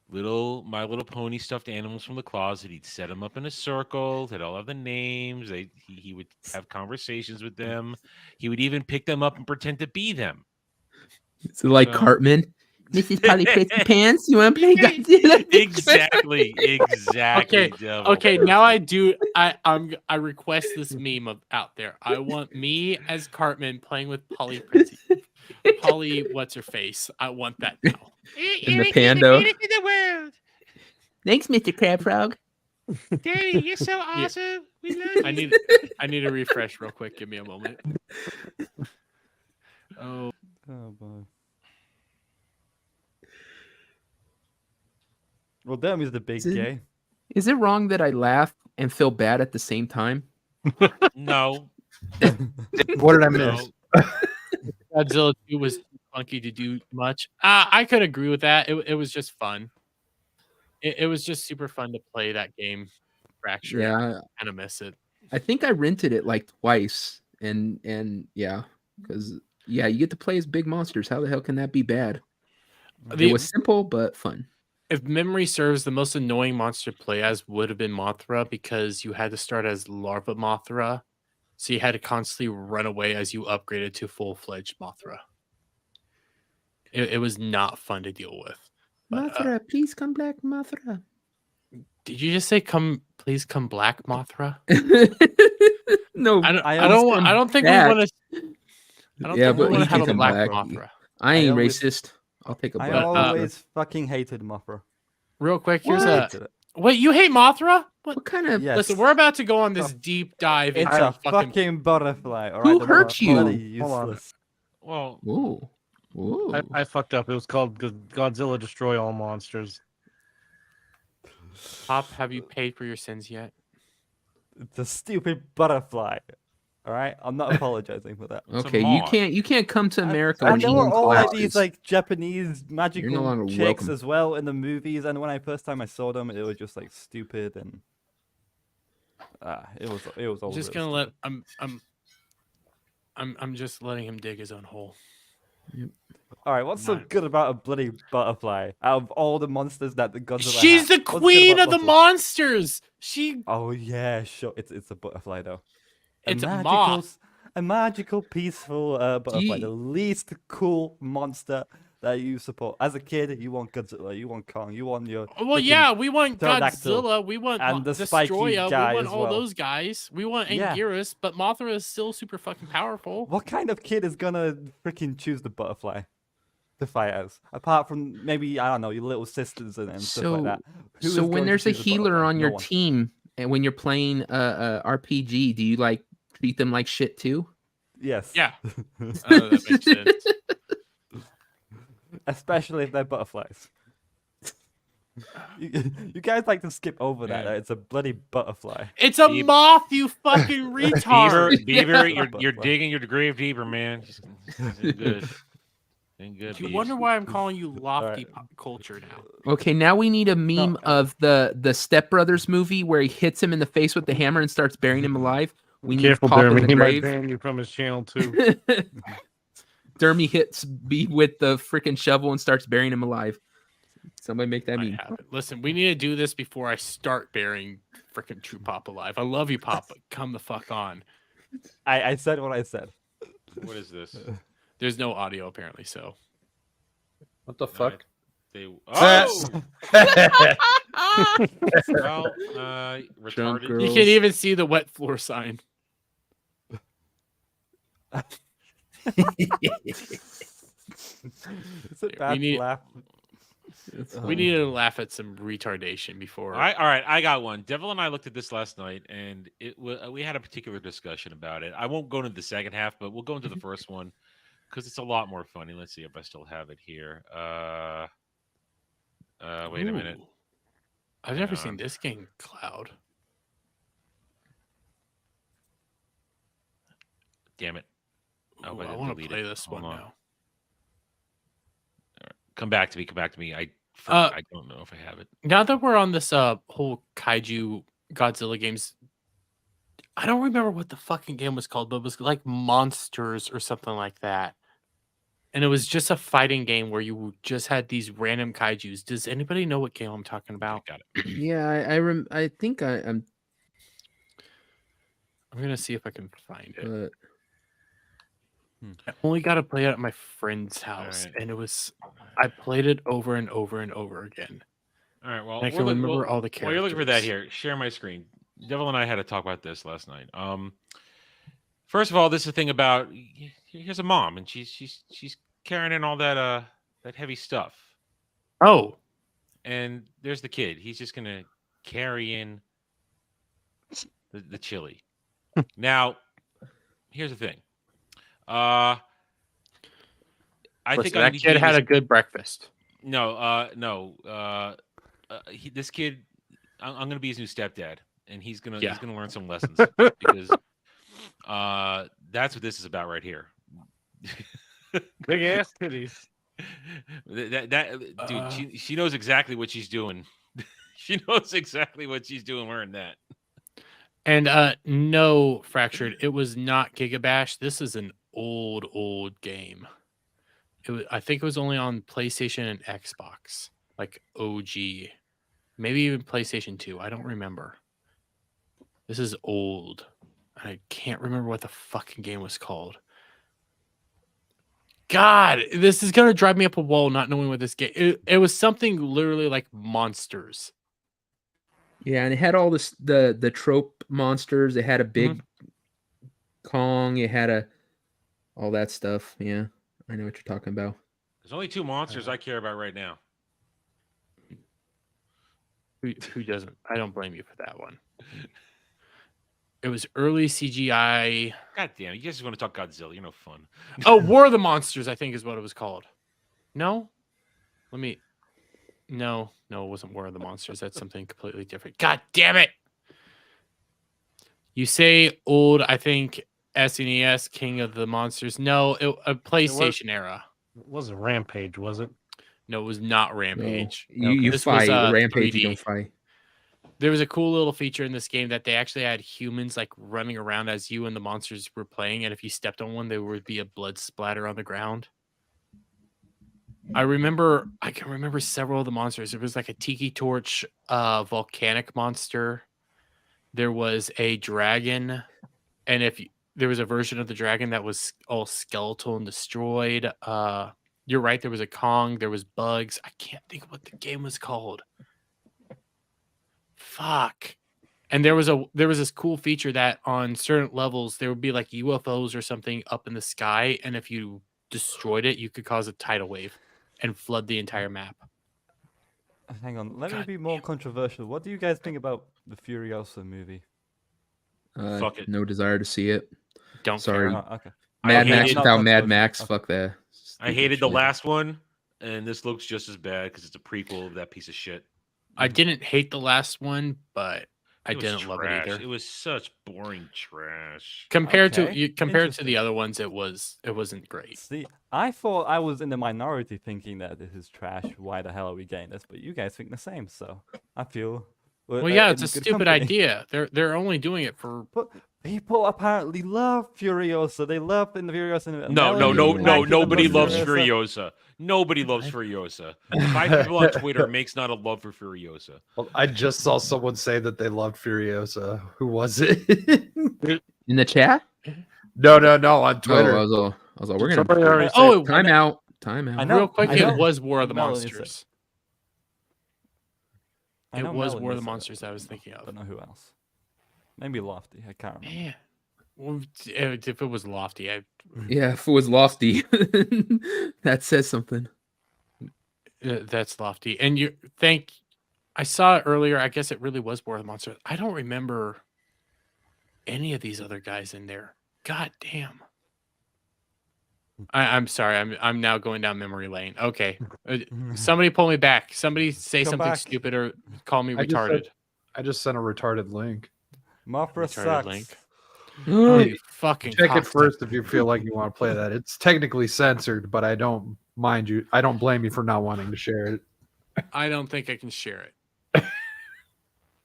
B: little My Little Pony stuffed animals from the closet. He'd set them up in a circle. They'd all have the names. He would have conversations with them. He would even pick them up and pretend to be them.
E: So like
B: So-
E: Cartman. This is Polly Pretty Pants. You want to play Godzilla?
B: Exactly. Devil.
A: Okay, now I request this meme out there. I want me as Cartman playing with Polly what's her face. I want that now.
E: And the Pando. Thanks, Mr. Crab Frog.
B: Daddy, you're so awesome. We love you.
A: I need a refresh real quick. Give me a moment. Oh,
F: Oh boy. Well, Dermy's the big
E: Is it-
F: gay.
E: Is it wrong that I laugh and feel bad at the same time?
B: No.
C: What did I miss?
B: No.
A: Godzilla 2 was too funky to do much. I could agree with that. It was just fun. It was just super fun to play that game. Fracture.
E: Yeah,
A: Kind of miss it.
E: I think I rented it like twice, and yeah, because you get to play as big monsters. How the hell can that be bad? It was simple but fun.
A: If memory serves, the most annoying monster to play as would have been Mothra because you had to start as Larva Mothra. So you had to constantly run away as you upgraded to full-fledged Mothra. It was not fun to deal with. But,
E: Mothra, please come back, Mothra.
A: did you just say please come black Mothra?
E: No,
A: I don't think we want to. I don't think we want to have a black Mothra.
E: I ain't
F: always-
E: racist. I'll take a black.
F: I always fucking hated Mothra.
A: Real quick, here's
F: Hated it.
A: wait. You hate Mothra?
E: What kind of?
F: Yes.
A: Listen, we're about to go on this deep dive
F: It's
A: into
F: a fucking butterfly. All right,
E: Who
F: the
E: hurt you?
F: bloody
D: Hold on.
F: useless.
B: Well,
E: Whoa.
D: I fucked up. It was called Godzilla Destroy All Monsters.
A: Pop. Have you paid for your sins yet?
F: It's a stupid butterfly. All right, I'm not apologizing for that.
B: It's a
E: Okay, you
B: moth.
E: can't come to America
F: And
E: with
F: there were
E: eating
F: all like these
E: glasses.
F: like Japanese magical
E: longer
F: chicks
E: welcome.
F: as well in the movies, and when I first time I saw them, it was just like stupid and it was all.
A: I'm just
F: real
A: gonna
F: stupid.
A: I'm just letting him dig his own hole.
F: All right, what's so
A: Not-
F: good about a bloody butterfly? Out of all the monsters that the Godzilla
A: She's
F: has,
A: the
F: what's good
A: queen
F: about
A: of the
F: butterflies?
A: monsters. She
F: Oh yeah, sure. It's a butterfly though.
A: It's a
F: magical,
A: moth.
F: a magical, peaceful butterfly.
E: Gee.
F: The least cool monster that you support. As a kid, you want Godzilla, you want Kong, you want your.
A: Well,
F: freaking-
A: yeah, we want
F: pterodactyl
A: Godzilla, we want
F: and the spiky
A: Destroya,
F: guy
A: we want
F: as
A: all
F: well.
A: those guys. We want
F: Yeah.
A: Anguirus, but Mothra is still super fucking powerful.
F: What kind of kid is gonna freaking choose the butterfly to fight as? Apart from maybe I don't know your little sisters and stuff like that. Who is
E: So when
F: going to
E: there's a
F: choose the
E: healer
F: butterfly?
E: on
F: No
E: your
F: one.
E: team, and when you're playing RPG, do you like treat them like shit too?
F: Yes.
A: Yeah. That makes sense.
F: Especially if they're butterflies. You guys like to skip over that.
B: Yeah.
F: It's a bloody butterfly.
A: It's a
B: Beaver-
A: moth, you fucking retard.
B: Beaver,
F: Yeah.
B: you're digging your grave deeper, man. Just ain't good. Ain't good.
A: Do you
B: Beavs.
A: wonder why I'm calling you lofty
F: Alright.
A: pop culture now?
E: Okay, now we need a meme of the Step Brothers movie where he hits him in the face with the hammer and starts burying him alive. We need
D: Careful,
E: Pop in
D: Dermy.
E: the
D: He might
E: grave.
D: ban you from his channel too.
E: Dermy hits B with the freaking shovel and starts burying him alive. Somebody make that
A: Might
E: meme.
A: happen. Listen, we need to do this before I start burying freaking True Pop alive. I love you, Pop, but come the fuck on.
F: I said what I said.
B: What is this?
A: There's no audio apparently, so
C: What the fuck?
B: They, oh, well,
E: Drunk
B: retarded.
E: girl.
A: you can't even see the wet floor sign.
F: Is it
A: We
F: bad
A: need-
F: to laugh?
A: We need to laugh at some retardation before.
B: All right, I got one. Devil and I looked at this last night, and we had a particular discussion about it. I won't go into the second half, but we'll go into the first one because it's a lot more funny. Let's see if I still have it here. Wait a minute.
A: Ooh. I've never
B: Hang
A: seen
B: on.
A: this game, Cloud.
B: Damn it. Oh,
A: Ooh,
B: but
A: I
B: I
A: want to
B: deleted
A: play
B: it.
A: this
B: Hold
A: one
B: on.
A: now.
B: Come back to me. I don't know if I have it.
A: Now that we're on this whole kaiju Godzilla games, I don't remember what the fucking game was called, but it was like Monsters or something like that. And it was just a fighting game where you just had these random kaijus. Does anybody know what game I'm talking about?
B: Got it.
E: Yeah, I think I'm.
A: I'm gonna see if I can find it.
E: Uh,
A: I only got to play it at my friend's house,
B: Alright.
A: and I played it over and over and over again.
B: All right. Well,
A: I can remember all the characters.
B: While you're looking for that here, share my screen. Devil and I had to talk about this last night. First of all, this is a thing about here's a mom, and she's carrying in all that heavy stuff,
A: Oh,
B: and there's the kid. He's just gonna carry in the chili. Now, here's the thing. I
A: listen,
B: think I
A: that
B: need to
A: kid
B: give
A: had
B: this-
A: a good breakfast.
B: No. This kid, I'm gonna be his new stepdad, and he's gonna learn some lessons because that's what this is about right here.
D: Big ass titties.
B: Dude, she knows exactly what she's doing. She knows exactly what she's doing wearing that.
A: And no, Fractured, it was not Gigabash. This is an old game. I think it was only on PlayStation and Xbox, like OG. Maybe even PlayStation 2. I don't remember. This is old. I can't remember what the fucking game was called. God, this is gonna drive me up a wall not knowing what this game. It was something literally like monsters.
E: Yeah, and it had all this the trope monsters. It had a big Kong. It had all that stuff. Yeah, I know what you're talking about.
B: There's only 2 monsters I care about right now.
A: Who doesn't? I don't blame you for that one. It was early CGI.
B: God damn, you guys just want to talk Godzilla. You're no fun.
A: Oh, War of the Monsters, I think is what it was called. No? No, it wasn't War of the Monsters. That's something completely different. God damn it! You say old, I think SNES, King of the Monsters. No, a PlayStation era.
D: It wasn't Rampage, was it?
A: No, it was not Rampage.
E: You
A: This
E: fight
A: was,
E: Rampage.
A: 3D.
E: You don't fight.
A: There was a cool little feature in this game that they actually had humans like running around as you and the monsters were playing, and if you stepped on one, there would be a blood splatter on the ground. I can remember several of the monsters. There was like a tiki torch volcanic monster. There was a dragon, and there was a version of the dragon that was all skeletal and destroyed. You're right, there was a Kong, there was bugs. I can't think of what the game was called. Fuck. And there was this cool feature that on certain levels there would be like UFOs or something up in the sky, and if you destroyed it, you could cause a tidal wave and flood the entire map.
F: Hang on, let me
A: God
F: be more controversial. What do you guys think about the Furiosa movie?
B: Fuck it.
E: No desire to see it.
A: Don't
E: Sorry.
A: care.
F: Okay.
E: Mad
B: hated
E: Max
B: it.
E: without Mad
F: Not
E: Max.
F: controversial.
E: Fuck that.
B: I hated the
E: Stupid shit.
B: last one, and this looks just as bad because it's a prequel of that piece of shit.
A: I didn't hate the last one, but I
B: It was
A: didn't love it
B: trash.
A: either.
B: It was such boring trash.
A: Compared
F: Okay,
A: to the
F: interesting.
A: other ones, it wasn't great.
F: See, I thought I was in the minority thinking that this is trash. Why the hell are we getting this? But you guys think the same, so I feel.
A: Well, yeah,
F: in
A: it's a
F: good
A: stupid
F: company.
A: idea. They're only doing it for.
F: But people apparently love Furiosa. They love in the Furiosa.
B: No,
E: Melanie
B: nobody loves
F: Furiosa.
B: Furiosa. Nobody loves Furiosa. 5 people on Twitter makes not a love for Furiosa.
C: Well, I just saw someone say that they loved Furiosa. Who was it?
E: In the chat?
C: no, on
E: Oh,
C: Twitter.
E: I was all, we're
I: Somebody already
E: gonna.
I: said-
A: Oh,
E: Time out.
F: I know.
A: real quick,
F: I know.
A: it was War of the
F: Melanie said-
A: Monsters.
F: I
A: It
F: know
A: was
F: Melanie
A: War of the
F: said it,
A: Monsters I was thinking
F: I
A: of.
F: don't know who else. Maybe Lofty. I can't remember.
A: Man, well, if it was Lofty,
E: Yeah, if it was Lofty, that says something.
A: that's Lofty. And I saw it earlier. I guess it really was War of the Monsters. I don't remember any of these other guys in there. God damn. I'm sorry. I'm now going down memory lane. Okay, somebody pull me back. Somebody say
F: Come
A: something
F: back.
A: stupid or call me
C: I just
A: retarded.
C: I just sent a retarded link.
F: Mothra
A: Retarded
F: sucks.
A: link. Oh, you fucking
C: Check it
A: cocksucker.
C: first if you feel like you want to play that. It's technically censored, but I don't mind you. I don't blame you for not wanting to share it.
A: I don't think I can share it.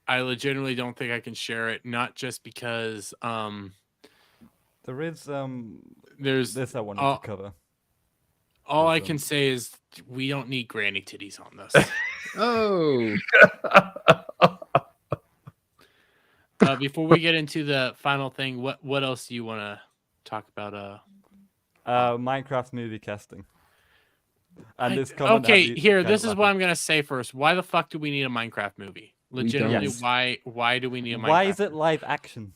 A: I legitimately don't think I can share it. Not just because
F: There is
A: there's
F: this I wanted
A: uh,
F: to cover.
A: all I
F: There's,
A: can say is we don't need granny titties on this.
E: Oh,
A: Before we get into the final thing, what else do you want to talk about?
F: Minecraft movie casting. And this comment that
A: okay,
F: you
A: here.
F: kind
A: This
F: of
A: is what I'm gonna say first. Why the fuck do we need a Minecraft movie?
E: We
A: Legitimately,
F: don't.
A: why do we need a Minecraft?
F: Why is it live action?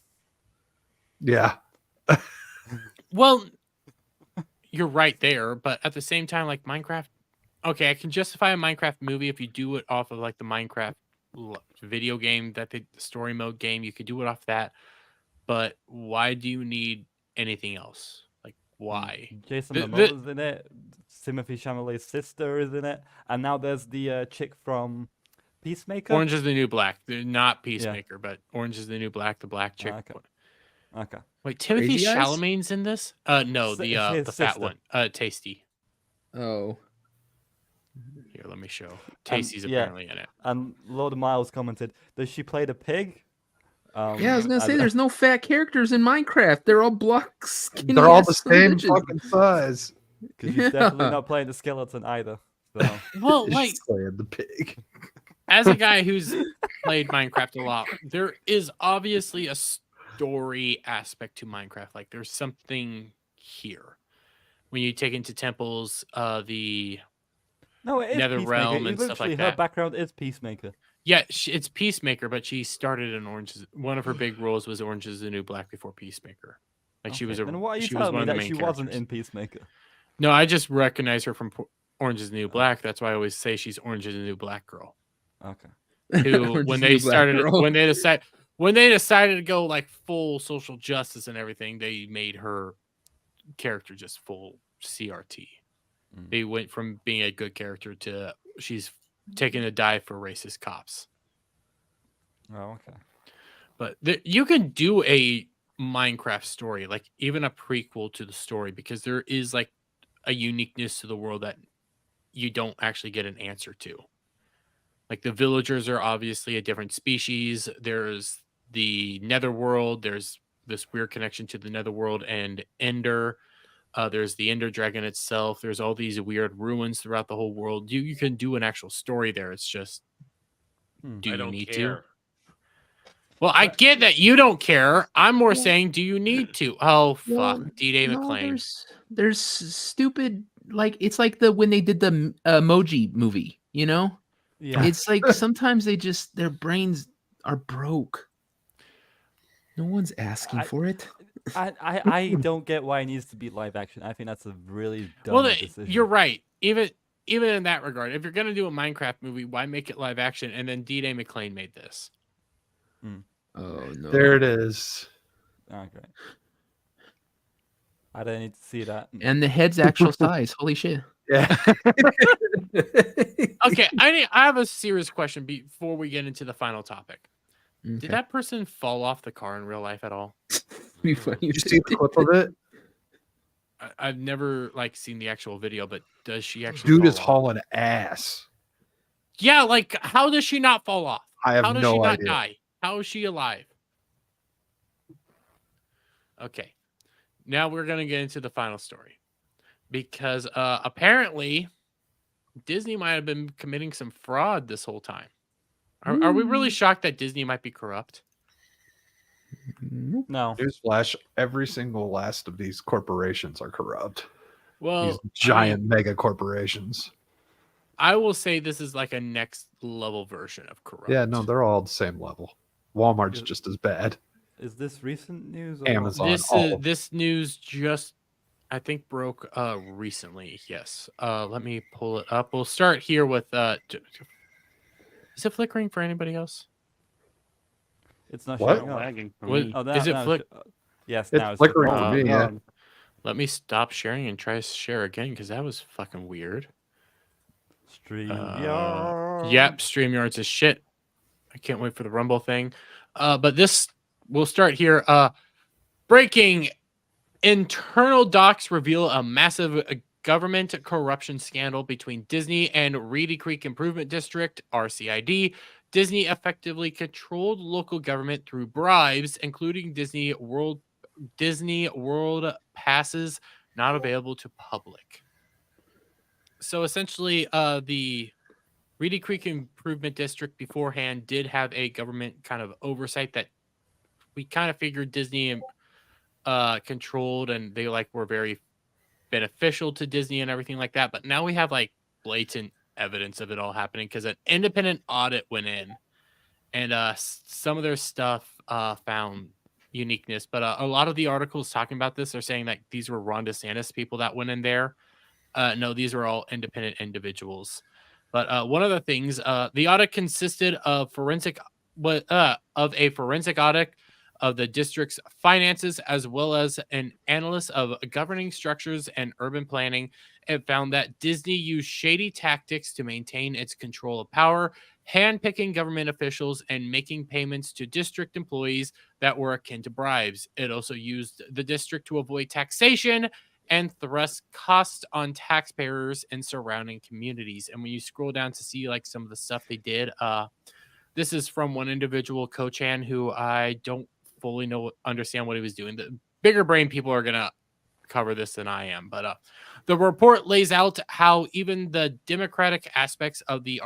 C: Yeah.
A: Well, you're right there, but at the same time, like Minecraft. Okay, I can justify a Minecraft movie if you do it off of like the Minecraft video game, that the story mode game. You could do it off that, but why do you need anything else? Like, why?
F: Jason
A: The-
F: Momoa's in it. Timothy Chalamet's sister is in it, and now there's the chick from Peacemaker.
A: Orange is the New Black. They're not Peacemaker, but Orange is the New Black. The black chick.
F: Okay. Okay.
A: Wait, Timothy
E: Crazy Eyes?
A: Chalamet's in this? No,
F: His
A: the fat
F: sister.
A: one. Tasty.
E: oh,
A: Here, let me show. Tasty's
F: yeah.
A: apparently in it.
F: And Lord Miles commented, "Does she play the pig?"
E: Yeah, I was gonna say there's no fat characters in Minecraft. They're all block skinny.
C: They're all the same
E: bitches.
C: fucking size.
F: Because she's definitely not playing the skeleton either. So.
A: Well,
C: She's
A: like
C: playing the pig.
A: as a guy who's played Minecraft a lot, there is obviously a story aspect to Minecraft. Like there's something here. When you take into temples, the
F: No, it is
A: Nether
F: Peacemaker.
A: realm and stuff like
F: Her
A: that.
F: background is Peacemaker.
A: Yeah, it's Peacemaker, but she started in Orange. One of her big roles was Orange is the New Black before Peacemaker. Like she was a.
F: And what are you
A: she was
F: telling
A: one
F: me
A: of the
F: that
A: main
F: she wasn't
A: characters.
F: in Peacemaker?
A: No, I just recognize her from Orange is the New Black. That's why I always say she's Orange is the New Black girl.
F: Okay.
A: Who,
E: Orange
A: when
E: is the
A: they
E: New Black
A: started,
E: girl.
A: when they decided to go like full social justice and everything, they made her character just full CRT. They went from being a good character to she's taking a dive for racist cops.
F: Oh, okay.
A: But you can do a Minecraft story, like even a prequel to the story, because there is like a uniqueness to the world that you don't actually get an answer to. Like the villagers are obviously a different species. There's the Netherworld. There's this weird connection to the Netherworld and Ender. There's the Ender Dragon itself. There's all these weird ruins throughout the whole world. You can do an actual story there. It's just, do
B: I
A: you
B: don't
A: need
B: care.
A: to? Well, I get that you don't care. I'm more saying, do you need to? Oh, fuck.
E: Well,
A: D-Day
E: no,
A: McClain.
E: there's stupid, like it's like when they did the emoji movie, you know?
F: Yeah.
E: It's like sometimes their brains are broke. No one's asking for it.
F: I don't get why it needs to be live action. I think that's a really dumb decision.
A: You're right. Even in that regard, if you're gonna do a Minecraft movie, why make it live action? And then D-Day McClain made this.
E: Oh no!
C: There it is.
F: Okay. I don't need to see that.
E: And the head's actual size. Holy shit!
C: Yeah.
A: Okay, I have a serious question before we get into the final topic.
E: Okay.
A: Did that person fall off the car in real life at all?
E: Be funny
C: Did you
E: if
C: see
E: they
C: the clip of it?
A: I've never like seen the actual video, but does she actually?
C: Dude
A: fall
C: is
A: off?
C: hauling ass.
A: Yeah, like how does she not fall off?
C: I have
A: How does
C: no
A: she not
C: idea.
A: die? How is she alive? Okay, now we're gonna get into the final story because apparently Disney might have been committing some fraud this whole time. Are we really shocked that Disney might be corrupt?
F: No.
C: Newsflash: every single last of these corporations are corrupt.
A: Well,
C: These giant mega corporations.
A: I will say this is like a next level version of corrupt.
C: Yeah, no, they're all the same level. Walmart's just as bad.
F: Is this recent news? Or
C: Amazon.
A: This news just I think broke recently. Yes. Let me pull it up. We'll start here with is it flickering for anybody else?
F: It's not
C: What?
F: showing up.
D: Lagging for
A: What-
D: me.
F: Oh,
A: Is it flick?
F: Yes,
C: It's
F: now it's
C: flickering
F: flickering.
C: for me, yeah.
D: God.
A: Let me stop sharing and try to share again because that was fucking weird.
F: StreamYard.
A: Yep, StreamYard's is shit. I can't wait for the Rumble thing. But this we'll start here. Breaking internal docs reveal a massive government corruption scandal between Disney and Reedy Creek Improvement District, RCID. Disney effectively controlled local government through bribes, including Disney World passes not available to public. So essentially, the Reedy Creek Improvement District beforehand did have a government kind of oversight that we kind of figured Disney controlled, and they like were very beneficial to Disney and everything like that. But now we have like blatant evidence of it all happening because an independent audit went in, and some of their stuff found uniqueness. But a lot of the articles talking about this are saying that these were Ron DeSantis people that went in there. No, these are all independent individuals. But one of the things, the audit consisted of a forensic audit of the district's finances, as well as an analyst of governing structures and urban planning. It found that Disney used shady tactics to maintain its control of power, handpicking government officials and making payments to district employees that were akin to bribes. It also used the district to avoid taxation and thrust costs on taxpayers and surrounding communities. And when you scroll down to see like some of the stuff they did, this is from one individual, Kochan, who I don't fully understand what he was doing. The bigger brain people are gonna cover this than I am, but the report lays out how even the democratic aspects of the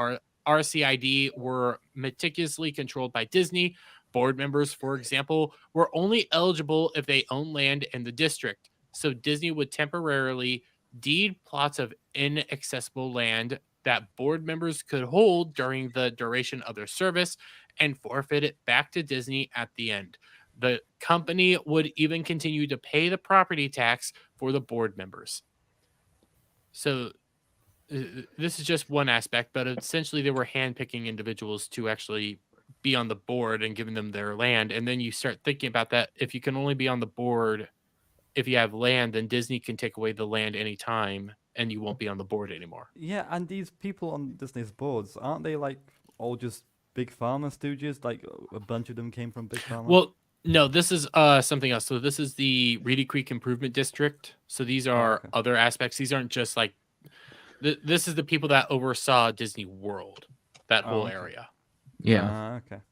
A: RCID were meticulously controlled by Disney. Board members, for example, were only eligible if they own land in the district. So Disney would temporarily deed plots of inaccessible land that board members could hold during the duration of their service and forfeit it back to Disney at the end. The company would even continue to pay the property tax for the board members. So this is just one aspect, but essentially they were handpicking individuals to actually be on the board and giving them their land. And then you start thinking about that. If you can only be on the board if you have land, then Disney can take away the land anytime and you won't be on the board anymore.
F: Yeah, and these people on Disney's boards, aren't they like all just big pharma stooges? Like a bunch of them came from big pharma.
A: Well, no, this is something else. So this is the Reedy Creek Improvement District. So these are other aspects. These aren't just like this is the people that oversaw Disney World, that whole area.
E: Yeah.
F: Okay.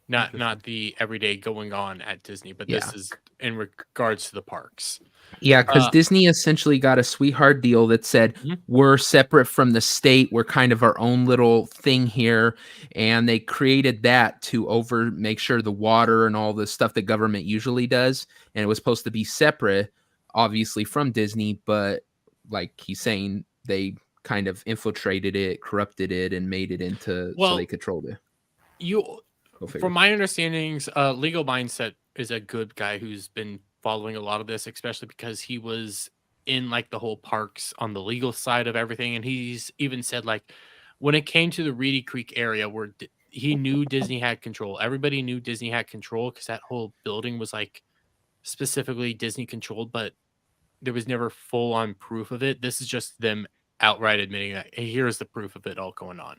A: Not the everyday going on at Disney, but this is in regards to the parks.
E: Yeah, because Disney essentially got a sweetheart deal that said, we're separate from the state. We're kind of our own little thing here. And they created that to make sure the water and all the stuff the government usually does. And it was supposed to be separate, obviously, from Disney. But like he's saying, they kind of infiltrated it, corrupted it, and made it into so they controlled it.
A: From my understandings, Legal Mindset is a good guy who's been following a lot of this, especially because he was in like the whole parks on the legal side of everything. And he's even said like when it came to the Reedy Creek area where he knew Disney had control, everybody knew Disney had control because that whole building was like specifically Disney controlled, but there was never full on proof of it. This is just them outright admitting that, hey, here's the proof of it all going on.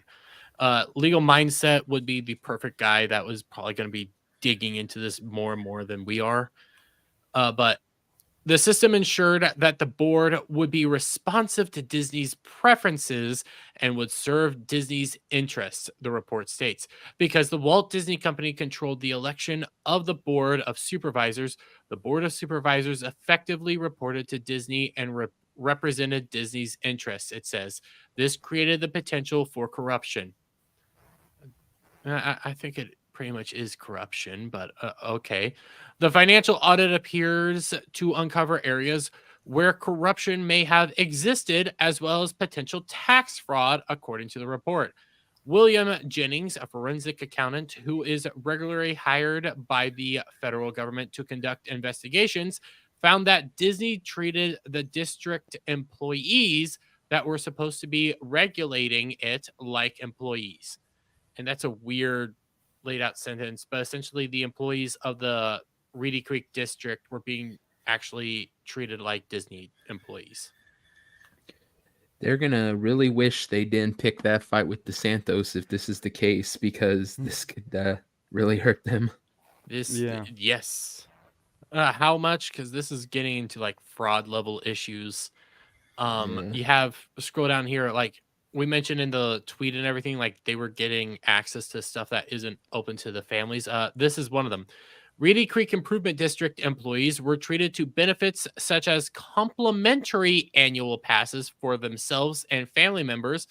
A: Legal Mindset would be the perfect guy that was probably going to be digging into this more and more than we are. But the system ensured that the board would be responsive to Disney's preferences and would serve Disney's interests, the report states. Because the Walt Disney Company controlled the election of the Board of Supervisors, the Board of Supervisors effectively reported to Disney and represented Disney's interests, it says. This created the potential for corruption. I think it pretty much is corruption, but okay. The financial audit appears to uncover areas where corruption may have existed, as well as potential tax fraud, according to the report. William Jennings, a forensic accountant who is regularly hired by the federal government to conduct investigations, found that Disney treated the district employees that were supposed to be regulating it like employees. And that's a weird laid out sentence, but essentially the employees of the Reedy Creek district were being actually treated like Disney employees.
E: They're going to really wish they didn't pick that fight with DeSantos if this is the case, because this could really hurt them.
A: Yes. How much? Because this is getting into like fraud level issues. You have scroll down here, like we mentioned in the tweet and everything, like they were getting access to stuff that isn't open to the families. This is one of them. Reedy Creek Improvement District employees were treated to benefits such as complimentary annual passes for themselves and family members,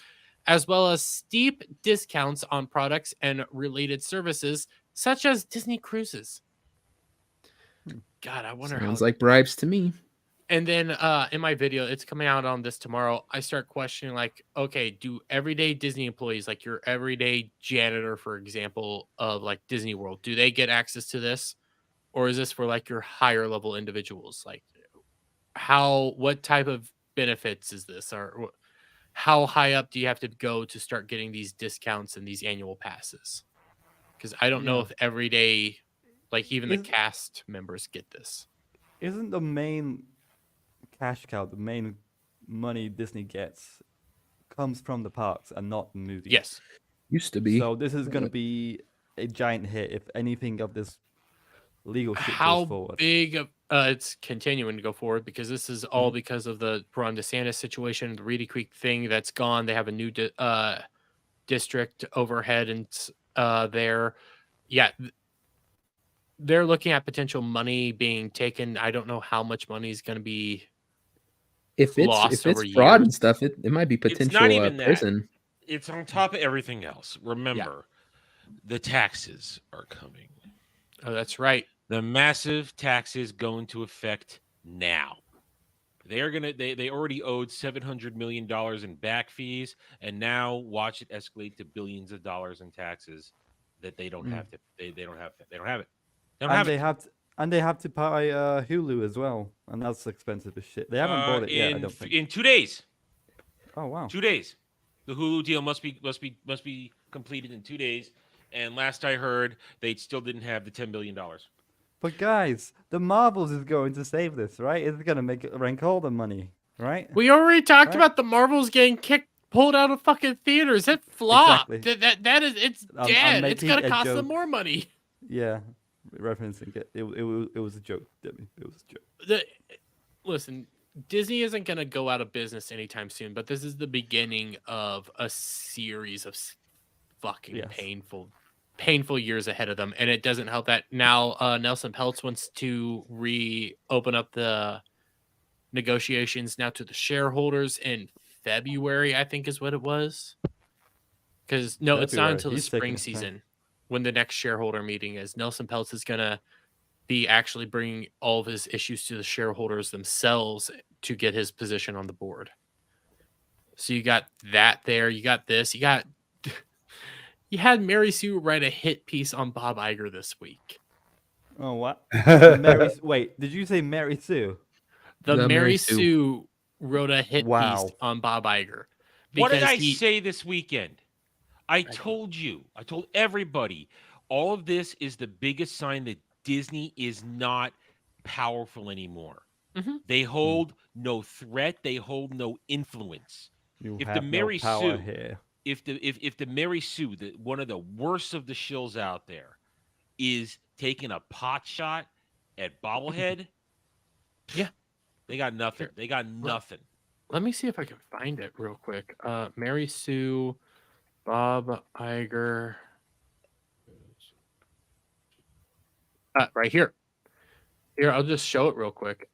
A: as well as steep discounts on products and related services, such as Disney cruises. God, I wonder
E: Sounds like bribes to me.
A: And then in my video, it's coming out on this tomorrow, I start questioning like, okay, do everyday Disney employees, like your everyday janitor, for example, of like Disney World, do they get access to this? Or is this for like your higher level individuals? Like what type of benefits is this? Or how high up do you have to go to start getting these discounts and these annual passes? Because I don't know if everyday, like even the cast members get this.
F: Isn't the main cash cow, the main money Disney gets, comes from the parks and not the movies?
A: Yes.
E: Used to be.
F: So this is going to be a giant hit if anything of this legal shit goes
A: how
F: forward.
A: big of it's continuing to go forward because this is all because of the Ron DeSantis situation, the Reedy Creek thing that's gone. They have a new district overhead and there. Yeah, they're looking at potential money being taken. I don't know how much money is going to be
E: If
A: lost
E: it's
A: over
E: fraud
A: years.
E: and stuff, it might be
B: It's
E: potential
B: not even that.
E: prison.
B: It's on top of everything else. Remember, the taxes are coming.
A: Oh, that's right.
B: The massive taxes go into effect now. They're gonna. They already owed $700 million in back fees, and now watch it escalate to billions of dollars in taxes that they don't have to. They don't have. They don't have it. They don't
F: And
B: have
F: they
B: it.
F: have to, and they have to buy Hulu as well, and that's expensive as shit. They haven't bought it yet, I don't think.
B: In 2 days.
F: Oh wow.
B: 2 days. The Hulu deal must be completed in 2 days. And last I heard, they still didn't have the $10 billion.
F: But guys, the Marvels is going to save this, right? It's gonna make it rank all the money, right?
A: We already talked
F: Right.
A: about the Marvels getting pulled out of fucking theaters. It flopped.
F: Exactly.
A: That is, it's
F: I'm
A: dead. It's
F: making
A: gonna
F: a
A: cost them
F: joke.
A: more money.
F: Yeah, referencing it. It was a joke, Debbie. It was a joke.
A: Listen, Disney isn't gonna go out of business anytime soon, but this is the beginning of a series of fucking
F: Yes.
A: painful years ahead of them, and it doesn't help that now Nelson Peltz wants to reopen up the negotiations now to the shareholders in February, I think is what it was. Because no, it's not
F: February.
A: until the
F: He's taking
A: spring
F: his time.
A: season when the next shareholder meeting is. Nelson Peltz is gonna be actually bringing all of his issues to the shareholders themselves to get his position on the board. So you got that there. You got this. You had Mary Sue write a hit piece on Bob Iger this week.
F: Oh what? Wait, did you say Mary Sue?
A: The
E: The
A: Mary
E: Mary
A: Sue.
E: Sue
A: wrote a hit
F: Wow.
A: piece on Bob Iger.
B: What did
A: because
B: I
A: he-
B: say this weekend? I told everybody, all of this is the biggest sign that Disney is not powerful anymore.
A: Mhm.
B: They hold no threat. They hold no influence.
F: You
B: If the
F: have
B: Mary
F: no power
B: Sue-
F: here.
B: If the Mary Sue, one of the worst of the shills out there, is taking a pot shot at bobblehead,
A: Yeah.
B: they got nothing.
A: Here.
B: They got nothing.
A: Let me see if I can find it real quick. Mary Sue, Bob Iger. Right here. Here, I'll just show it real quick.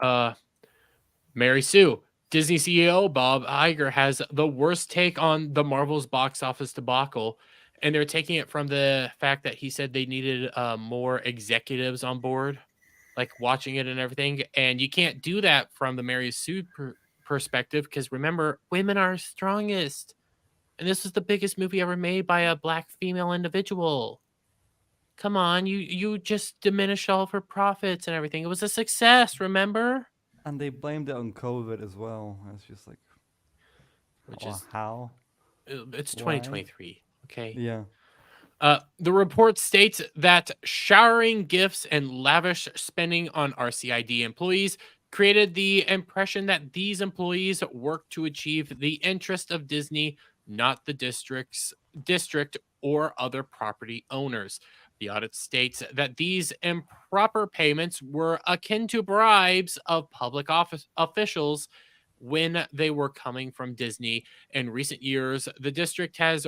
A: Mary Sue, Disney CEO Bob Iger has the worst take on the Marvel's box office debacle. And they're taking it from the fact that he said they needed more executives on board, like watching it and everything. And you can't do that from the Mary Sue perspective because remember, women are strongest. And this was the biggest movie ever made by a black female individual. Come on, you just diminished all of her profits and everything. It was a success, remember?
F: And they blamed it on COVID as well. It's just like,
A: Which
F: oh,
A: is
F: how?
A: it's
F: Why?
A: 2023. Okay.
F: Yeah.
A: The report states that showering gifts and lavish spending on RCID employees created the impression that these employees work to achieve the interest of Disney, not the district or other property owners. The audit states that these improper payments were akin to bribes of public office officials when they were coming from Disney. In recent years, the district has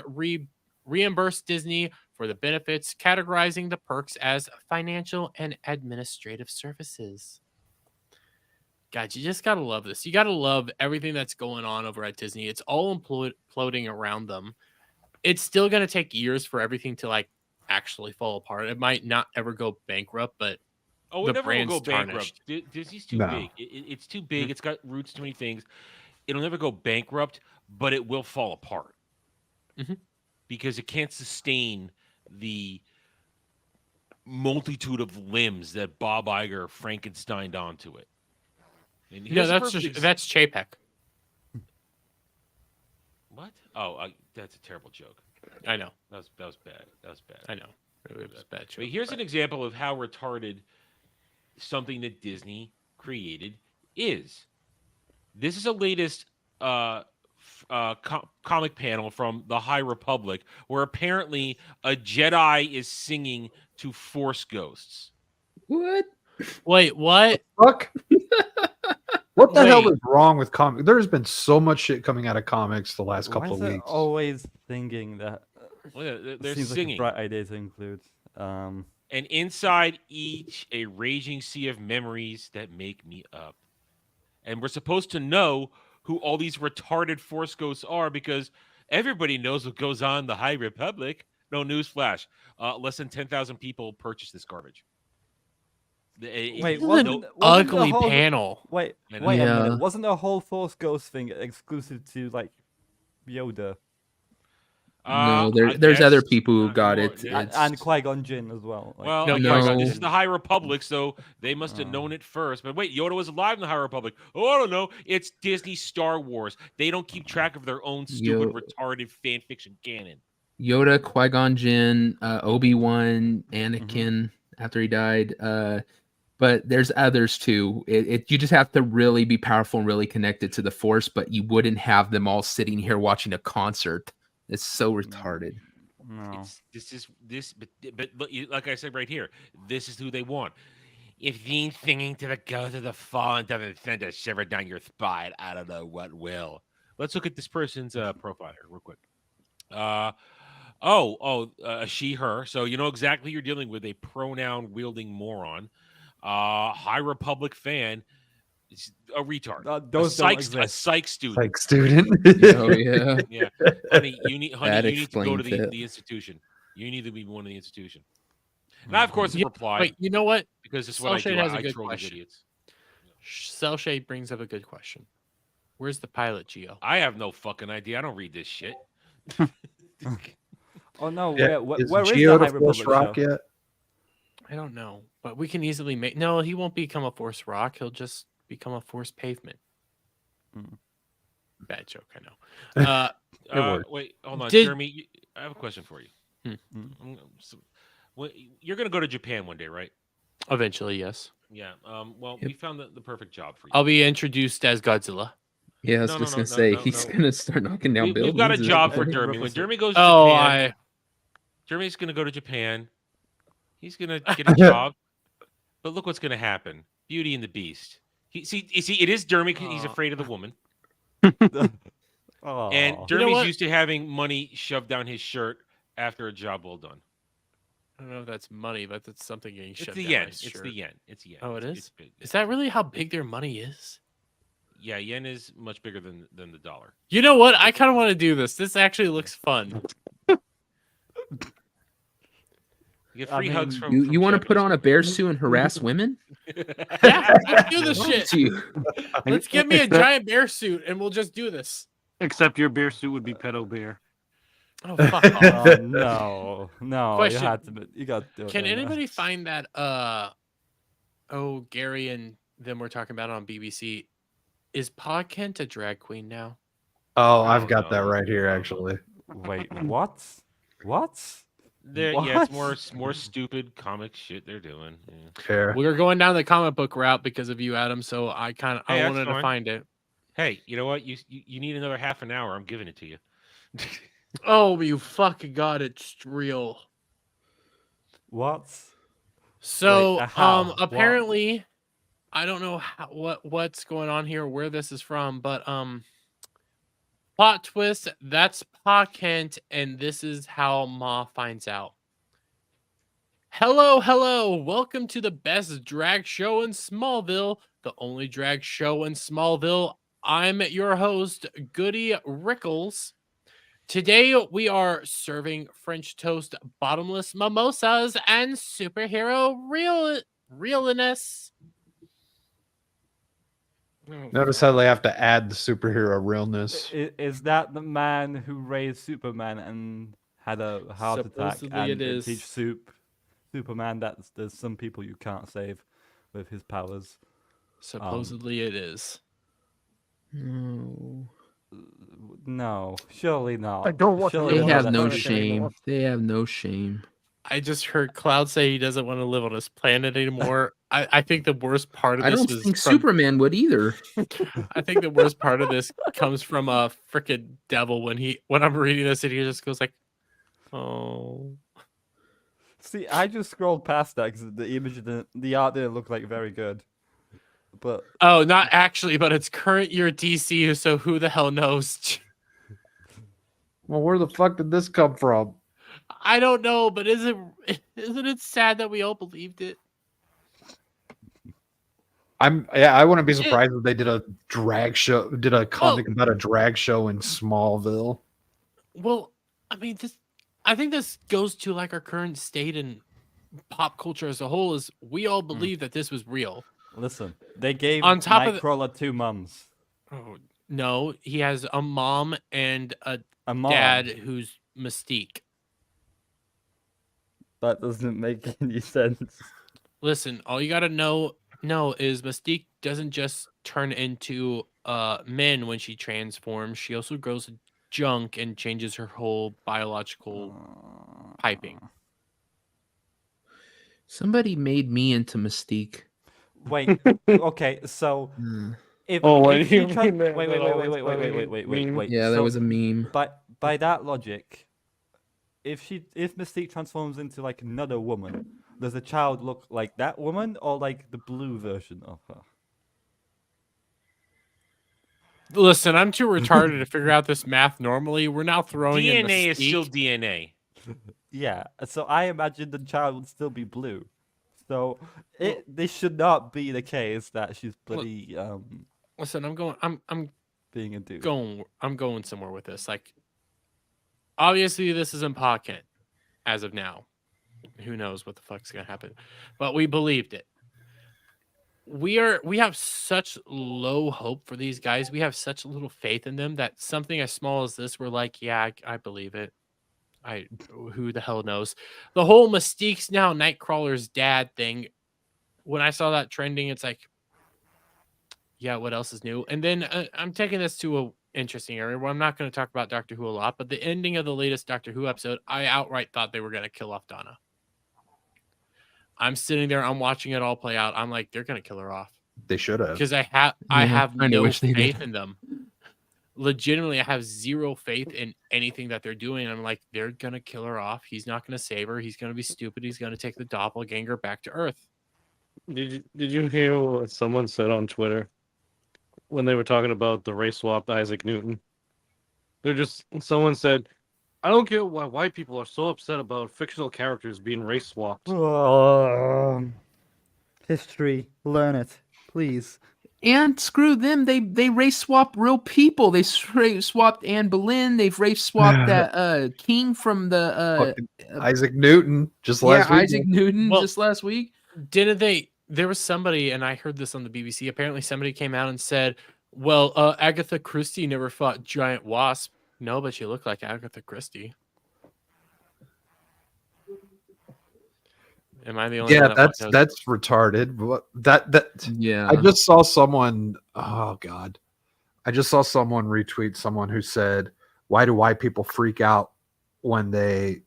A: reimbursed Disney for the benefits, categorizing the perks as financial and administrative services. God, you just gotta love this. You gotta love everything that's going on over at Disney. It's all imploding around them. It's still gonna take years for everything to like actually fall apart. It might not ever go bankrupt, but
B: Oh,
A: the
B: it never will
A: brand's
B: go bankrupt.
A: tarnished.
B: Disney's too
C: No.
B: big. It's too big. It's got roots to many things. It'll never go bankrupt, but it will fall apart
A: Mhm.
B: because it can't sustain the multitude of limbs that Bob Iger Frankensteined onto it. And
A: No,
B: here's a
A: that's
B: perfect
A: that's Chapek.
B: what? Oh, that's a terrible joke.
A: I know.
B: That was bad. That was bad.
A: I know. It was a bad.
B: But
A: joke,
B: here's
A: but-
B: an example of how retarded something that Disney created is. This is a latest comic panel from the High Republic where apparently a Jedi is singing to Force ghosts.
E: What?
A: Wait, what?
C: Fuck. What the hell
A: Wait.
C: is wrong with comics? There's been so much shit coming out of comics the last
F: Why
C: couple
F: is
C: of
F: it
C: weeks.
F: always thinking that?
B: Well, yeah, they're
F: Seems
B: singing.
F: like a bright idea to include.
B: And inside each, a raging sea of memories that make me up. And we're supposed to know who all these retarded Force ghosts are because everybody knows what goes on in the High Republic. No newsflash. Less than 10,000 people purchased this garbage.
F: Wait,
A: This is
F: wasn't
A: an
F: wasn't the
A: ugly
F: whole-
A: panel.
F: Wait
B: I
F: a
B: know.
E: Yeah.
F: minute. Wasn't the whole Force Ghost thing exclusive to like Yoda
E: No,
B: I
E: there's other
B: guess
E: people who
B: not
E: got
B: anymore.
E: it.
B: Yeah.
F: and Qui-Gon Jinn as well? Like,
B: Well,
A: No,
B: yeah,
A: Qui-Gon
B: this
E: no.
B: is the High Republic, so they must have known it first. But wait, Yoda was alive in the High Republic. Oh, I don't know. It's Disney Star Wars. They don't keep track of their own stupid, retarded fan fiction canon.
E: Yoda, Qui-Gon Jinn, Obi-Wan, Anakin after he died. But there's others too. You just have to really be powerful and really connected to the Force, but you wouldn't have them all sitting here watching a concert. It's so retarded.
F: no.
B: But like I said right here, this is who they want. If the singing to the ghost of the fallen doesn't send a shiver down your spine, I don't know what will. Let's look at this person's profile here real quick. She, her. So you know exactly who you're dealing with, a pronoun wielding moron. High Republic fan. It's a retard.
F: Those don't exist.
B: A psych student.
C: Like student.
E: Oh yeah.
B: Yeah, honey, you need
E: That
B: to go to
E: explains it.
B: the institution. You need to be one of the institution. And I, of course, have
A: Yeah,
B: replied
A: Wait, you know what?
B: because this is what I
A: Cell
B: do.
A: Shade has a
B: I
A: good
B: troll these
A: question.
B: idiots.
A: Cell Shade brings up a good question. Where's the pilot, Geo?
B: I have no fucking idea. I don't read this shit.
F: Oh no,
C: Yeah,
F: where
C: is
F: is
C: Geo
F: the High
C: the Force
F: Republic
C: Rock
F: show?
C: yet?
A: I don't know, but we can easily make. No, he won't become a Force Rock. He'll just become a Force Pavement.
F: Hmm.
A: Bad joke, I know.
C: worked.
B: Wait, hold on,
A: Did-
B: Jeremy. I have a question for you.
A: Hmm.
B: You're going to go to Japan one day, right?
A: Eventually, yes.
B: Yeah. Well,
E: Yep.
B: we found the perfect job for you.
A: I'll be introduced as Godzilla.
E: Yeah, I was
B: No,
E: just
B: no,
E: gonna
B: no,
E: say
B: no,
E: he's
B: no.
E: gonna start knocking down buildings.
B: We've got a
E: and
B: job for
E: everything.
B: Jeremy. When
F: Reference it.
B: Jeremy goes to
A: Oh,
B: Japan, Jeremy's going to go to Japan. He's going to get a job. But look what's going to happen. Beauty and the Beast. You see, it is Jeremy 'cause he's
F: Aw.
B: afraid of the woman.
F: Oh,
B: And Jeremy's
A: what?
B: used to having money shoved down his shirt after a job well done.
A: I don't know if that's money, but that's something getting
B: It's
A: shoved
B: the
A: down
B: yen.
A: my
B: It's
A: shirt.
B: the yen. It's yen.
A: Oh, it
B: It's
A: is?
B: big.
A: Is that really how big their money is?
B: Yeah, yen is much bigger than the dollar.
A: You know what? I kind of want to do this. This actually looks fun.
B: You get
F: I
B: free
F: mean,
B: hugs from.
E: You want to
B: Japanese
E: put on a
B: people.
E: bear suit and harass women?
A: Yeah, let's do this shit.
E: To you.
A: Let's get me a giant bear suit and we'll just do this.
D: Except your bear suit would be pedo bear.
A: Oh fuck off.
F: Oh, no,
A: Question.
F: you got to do it.
A: Can
F: then,
A: anybody find that Gary and them were talking about it on BBC? Is Pa Kent a drag queen now?
C: Oh,
B: I
C: I've
B: don't
C: got that
B: know.
C: right here, actually.
F: Wait, what? What?
B: Yeah, it's
F: What?
B: more stupid comic shit they're doing. Yeah.
C: Fair.
A: We were going down the comic book route because of you, Adam. So I
B: Hey,
A: I
B: that's
A: wanted to
B: fine.
A: find it.
B: Hey, you know what? You need another half an hour. I'm giving it to you.
A: Oh, you fucking got it. It's real.
F: What?
A: So,
F: Wait, how? What?
A: apparently, I don't know what's going on here, where this is from, but plot twist. That's Pa Kent, and this is how Ma finds out. Hello, welcome to the best drag show in Smallville, the only drag show in Smallville. I'm your host, Goody Rickles. Today we are serving French toast, bottomless mimosas, and superhero realness.
C: Notice how they have to add the superhero realness.
F: Is that the man who raised Superman and had a heart attack
A: Supposedly
F: and
A: it
F: can
A: is.
F: teach Superman that there's some people you can't save with his powers?
A: Supposedly it is.
E: No.
F: No, surely not.
I: I don't want to
F: Surely
E: They
I: live
F: not.
E: have
I: on
E: no
I: that planet anymore.
E: shame. They have no shame.
A: I just heard Cloud say he doesn't want to live on this planet anymore. I think the worst part of
E: I
A: this
E: don't
A: was
E: think
A: from,
E: Superman would either.
A: I think the worst part of this comes from a freaking devil when I'm reading this and he just goes like, oh.
F: See, I just scrolled past that because the art didn't look like very good. But
A: Oh, not actually, but it's current year DC, so who the hell knows?
C: Well, where the fuck did this come from?
A: I don't know, but isn't it sad that we all believed it?
C: I wouldn't be surprised if they did a drag show, did a comic about a drag show in Smallville.
A: Well, I mean, I think this goes to like our current state in pop culture as a whole. Is we all believe that this was real.
F: listen, they gave
A: On top of
F: Nightcrawler 2 mums.
A: Oh no, he has a mom and a
F: mom.
A: dad who's Mystique.
F: That doesn't make any sense.
A: Listen, all you gotta know is Mystique doesn't just turn into men when she transforms. She also grows junk and changes her whole biological piping.
E: Somebody made me into Mystique.
F: Wait, okay, so if she wait.
E: Yeah,
F: so
E: that was a meme.
F: By that logic, if Mystique transforms into like another woman, does the child look like that woman or like the blue version of her?
A: Listen, I'm too retarded to figure out this math normally. We're now throwing in
B: DNA is still
A: Mystique.
B: DNA.
F: Yeah, so I imagine the child would still be blue. So this should not be the case that she's bloody
A: Listen, I'm
F: being a dude.
A: I'm going somewhere with this. Like, obviously, this isn't pocket as of now. Who knows what the fuck's gonna happen? But we believed it. We have such low hope for these guys. We have such little faith in them that something as small as this, we're like, yeah, I believe it. Who the hell knows? The whole Mystique's now Nightcrawler's dad thing. When I saw that trending, it's like, yeah, what else is new? And then I'm taking this to a interesting area where I'm not going to talk about Doctor Who a lot, but the ending of the latest Doctor Who episode, I outright thought they were going to kill off Donna. I'm sitting there, I'm watching it all play out. I'm like, they're going to kill her off.
C: They should have.
A: Because I have no faith in them. Legitimately, I have zero faith in anything that they're doing. I'm like, they're going to kill her off. He's not going to save her. He's going to be stupid. He's going to take the doppelganger back to Earth.
D: Did you hear what someone said on Twitter when they were talking about the race swapped Isaac Newton? Someone said, I don't get why white people are so upset about fictional characters being race swapped.
F: History, learn it, please.
E: And screw them, they race swapped real people. They race swapped Anne Boleyn. They've race swapped that king from the
C: Isaac Newton just last week.
E: Isaac Newton just last week.
A: Didn't they? There was somebody, and I heard this on the BBC. Apparently, somebody came out and said, "Well, Agatha Christie never fought Giant Wasp." No, but she looked like Agatha Christie. Am I the only one?
C: Yeah, that's retarded.
E: Yeah.
C: I just saw someone. Oh God, I just saw someone retweet someone who said, "Why do white people freak out when they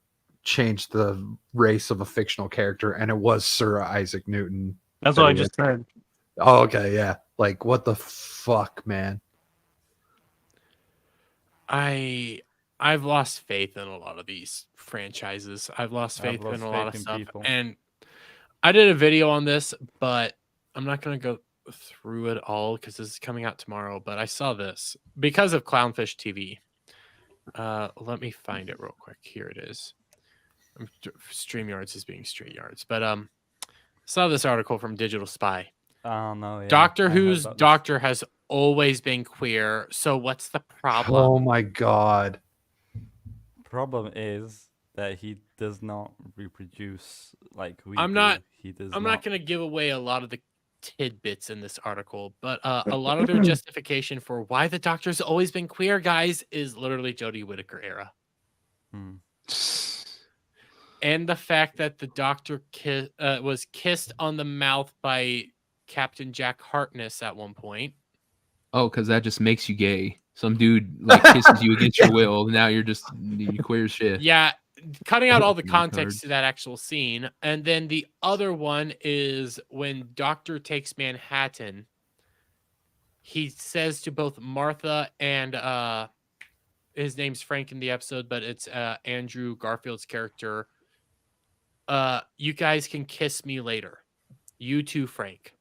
C: change the race of a fictional character?" And it was Sir Isaac Newton.
D: That's what I just said.
C: Oh, okay, yeah. Like, what the fuck, man?
A: I've lost faith in a lot of these franchises. I've lost faith in a lot of stuff.
F: People.
A: And I did a video on this, but I'm not going to go through it all because this is coming out tomorrow. But I saw this because of Clownfish TV. Let me find it real quick. Here it is. StreamYards is being StreamYards. But saw this article from Digital Spy.
F: Oh, no, yeah.
A: Doctor Who's doctor has always been queer. So what's the problem?
C: Oh my God.
F: Problem is that he does not reproduce like we
A: I'm
F: do.
A: not
F: I'm
A: not going to give away a lot of the tidbits in this article, but a lot of their justification for why the Doctor's always been queer, guys, is literally Jodie Whittaker era. And the fact that the Doctor was kissed on the mouth by Captain Jack Harkness at one point.
E: Oh, because that just makes you gay. Some dude like kisses you against your will. Now you're queer as shit.
A: Yeah, cutting out all the context to that actual scene. And then the other one is when Doctor takes Manhattan, he says to both Martha and his name's Frank in the episode, but it's Andrew Garfield's character. you guys can kiss me later. You too, Frank.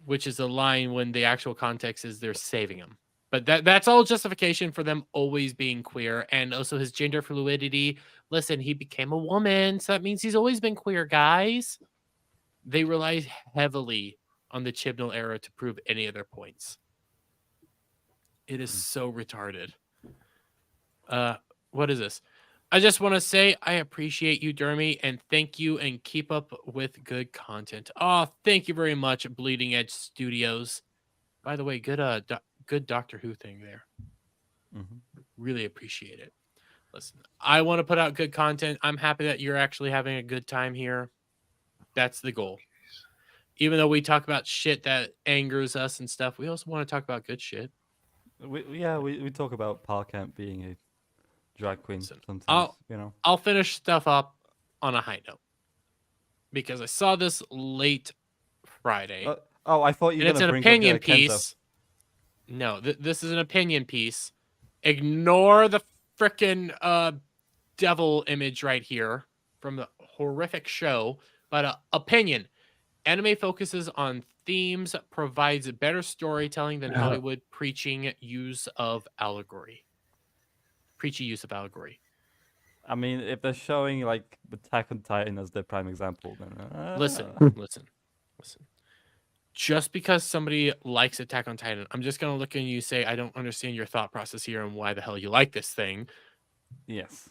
A: Which is a line when the actual context is they're saving him. But that's all justification for them always being queer. And also his gender fluidity. Listen, he became a woman, so that means he's always been queer, guys. They rely heavily on the Chibnall era to prove any of their points. It is so retarded. What is this? I just want to say I appreciate you, Dermy, and thank you, and keep up with good content. Oh, thank you very much, Bleeding Edge Studios. By the way, good Doctor Who thing there. Really appreciate it. Listen, I want to put out good content. I'm happy that you're actually having a good time here. That's the goal. Even though we talk about shit that angers us and stuff, we also want to talk about good shit.
F: We talk about Parkamp being a drag queen sometimes,
A: I'll finish stuff up on a high note because I saw this late Friday.
F: I thought you were
A: it's
F: going
A: an
F: to bring
A: opinion
F: up Kenzo.
A: piece. No, this is an opinion piece. Ignore the frickin' devil image right here from the horrific show, but opinion. Anime focuses on themes, provides better storytelling than Hollywood preaching use of allegory. Preachy use of allegory.
F: I mean, if they're showing like Attack on Titan as their prime example, then
A: Listen. Just because somebody likes Attack on Titan, I'm just gonna look at you and say, I don't understand your thought process here and why the hell you like this thing.
F: Yes.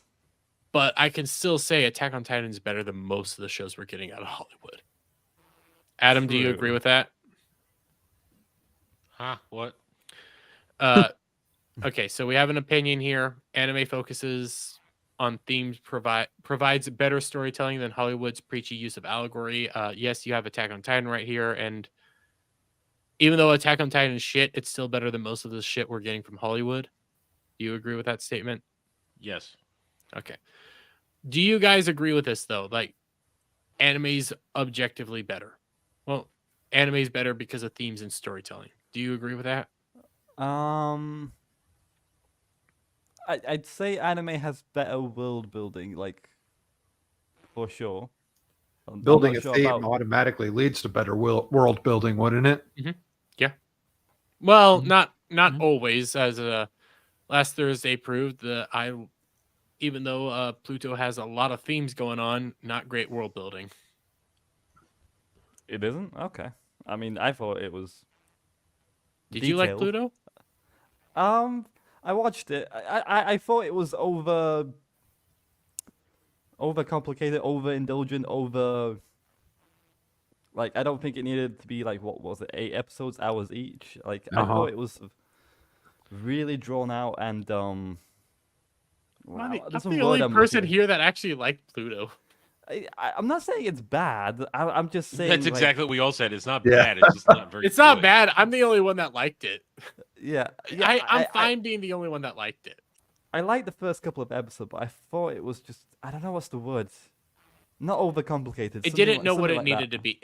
A: But I can still say Attack on Titan is better than most of the shows we're getting out of Hollywood. Adam, do you agree with that?
B: Huh? What?
A: Okay, so we have an opinion here. Anime focuses on themes, provides better storytelling than Hollywood's preachy use of allegory. Yes, you have Attack on Titan right here, and even though Attack on Titan is shit, it's still better than most of the shit we're getting from Hollywood. Do you agree with that statement?
B: Yes.
A: Okay. Do you guys agree with this though? Like, anime's objectively better. Well, anime's better because of themes and storytelling. Do you agree with that?
F: I'd say anime has better world building, like for sure.
C: Building a theme automatically leads to better world building, wouldn't it?
A: Yeah. Well, not always, as last Thursday proved. Even though Pluto has a lot of themes going on, not great world building.
F: It isn't? Okay. I mean, I thought it was.
A: Did you like Pluto?
F: I watched it. I thought it was over complicated, over indulgent, over. Like, I don't think it needed to be like, what was it, 8 episodes, hours each. Like, I thought it was really drawn out and
A: I'm the only person here that actually liked Pluto.
F: I'm not saying it's bad. I'm just saying
B: that's exactly what we all said. It's not bad. It's just not very.
A: It's not bad. I'm the only one that liked it.
F: Yeah.
A: I'm fine being the only one that liked it.
F: I liked the first couple of episodes, but I thought it was just, I don't know what's the word. Not overcomplicated.
A: It didn't know what it needed to be.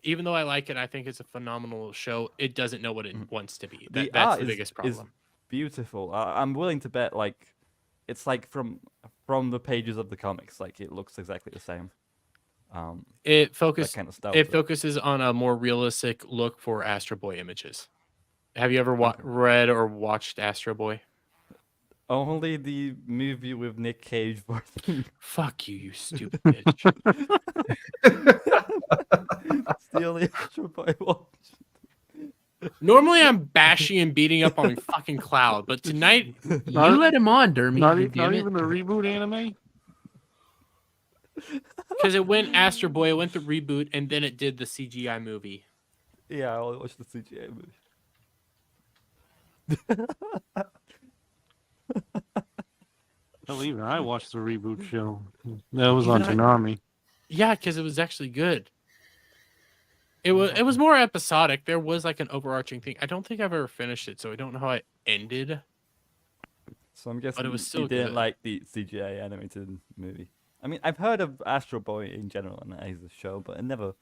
A: Even though I like it, I think it's a phenomenal show. It doesn't know what it wants to be. That's the biggest problem.
F: Is beautiful. I'm willing to bet like it's like from the pages of the comics, like it looks exactly the same.
A: It focuses on a more realistic look for Astro Boy images. Have you ever read or watched Astro Boy?
F: Only the movie with Nick Cage.
A: Fuck you, you stupid bitch.
F: It's the only Astro Boy watch.
A: Normally I'm bashing and beating up on fucking Cloud, but tonight
E: you let him on, Dermy.
D: Not even the reboot anime?
A: Because it went Astro Boy, it went the reboot, and then it did the CGI movie.
F: Yeah, I only watched the CGI movie.
D: Hell, even I watched the reboot show. That was on Toonami.
A: Yeah, because it was actually good. It was more episodic. There was like an overarching thing. I don't think I've ever finished it, so I don't know how it ended.
F: So I'm guessing
A: but it was still
F: you didn't
A: good.
F: like the CGI animated movie. I mean, I've heard of Astro Boy in general and as a show, but I never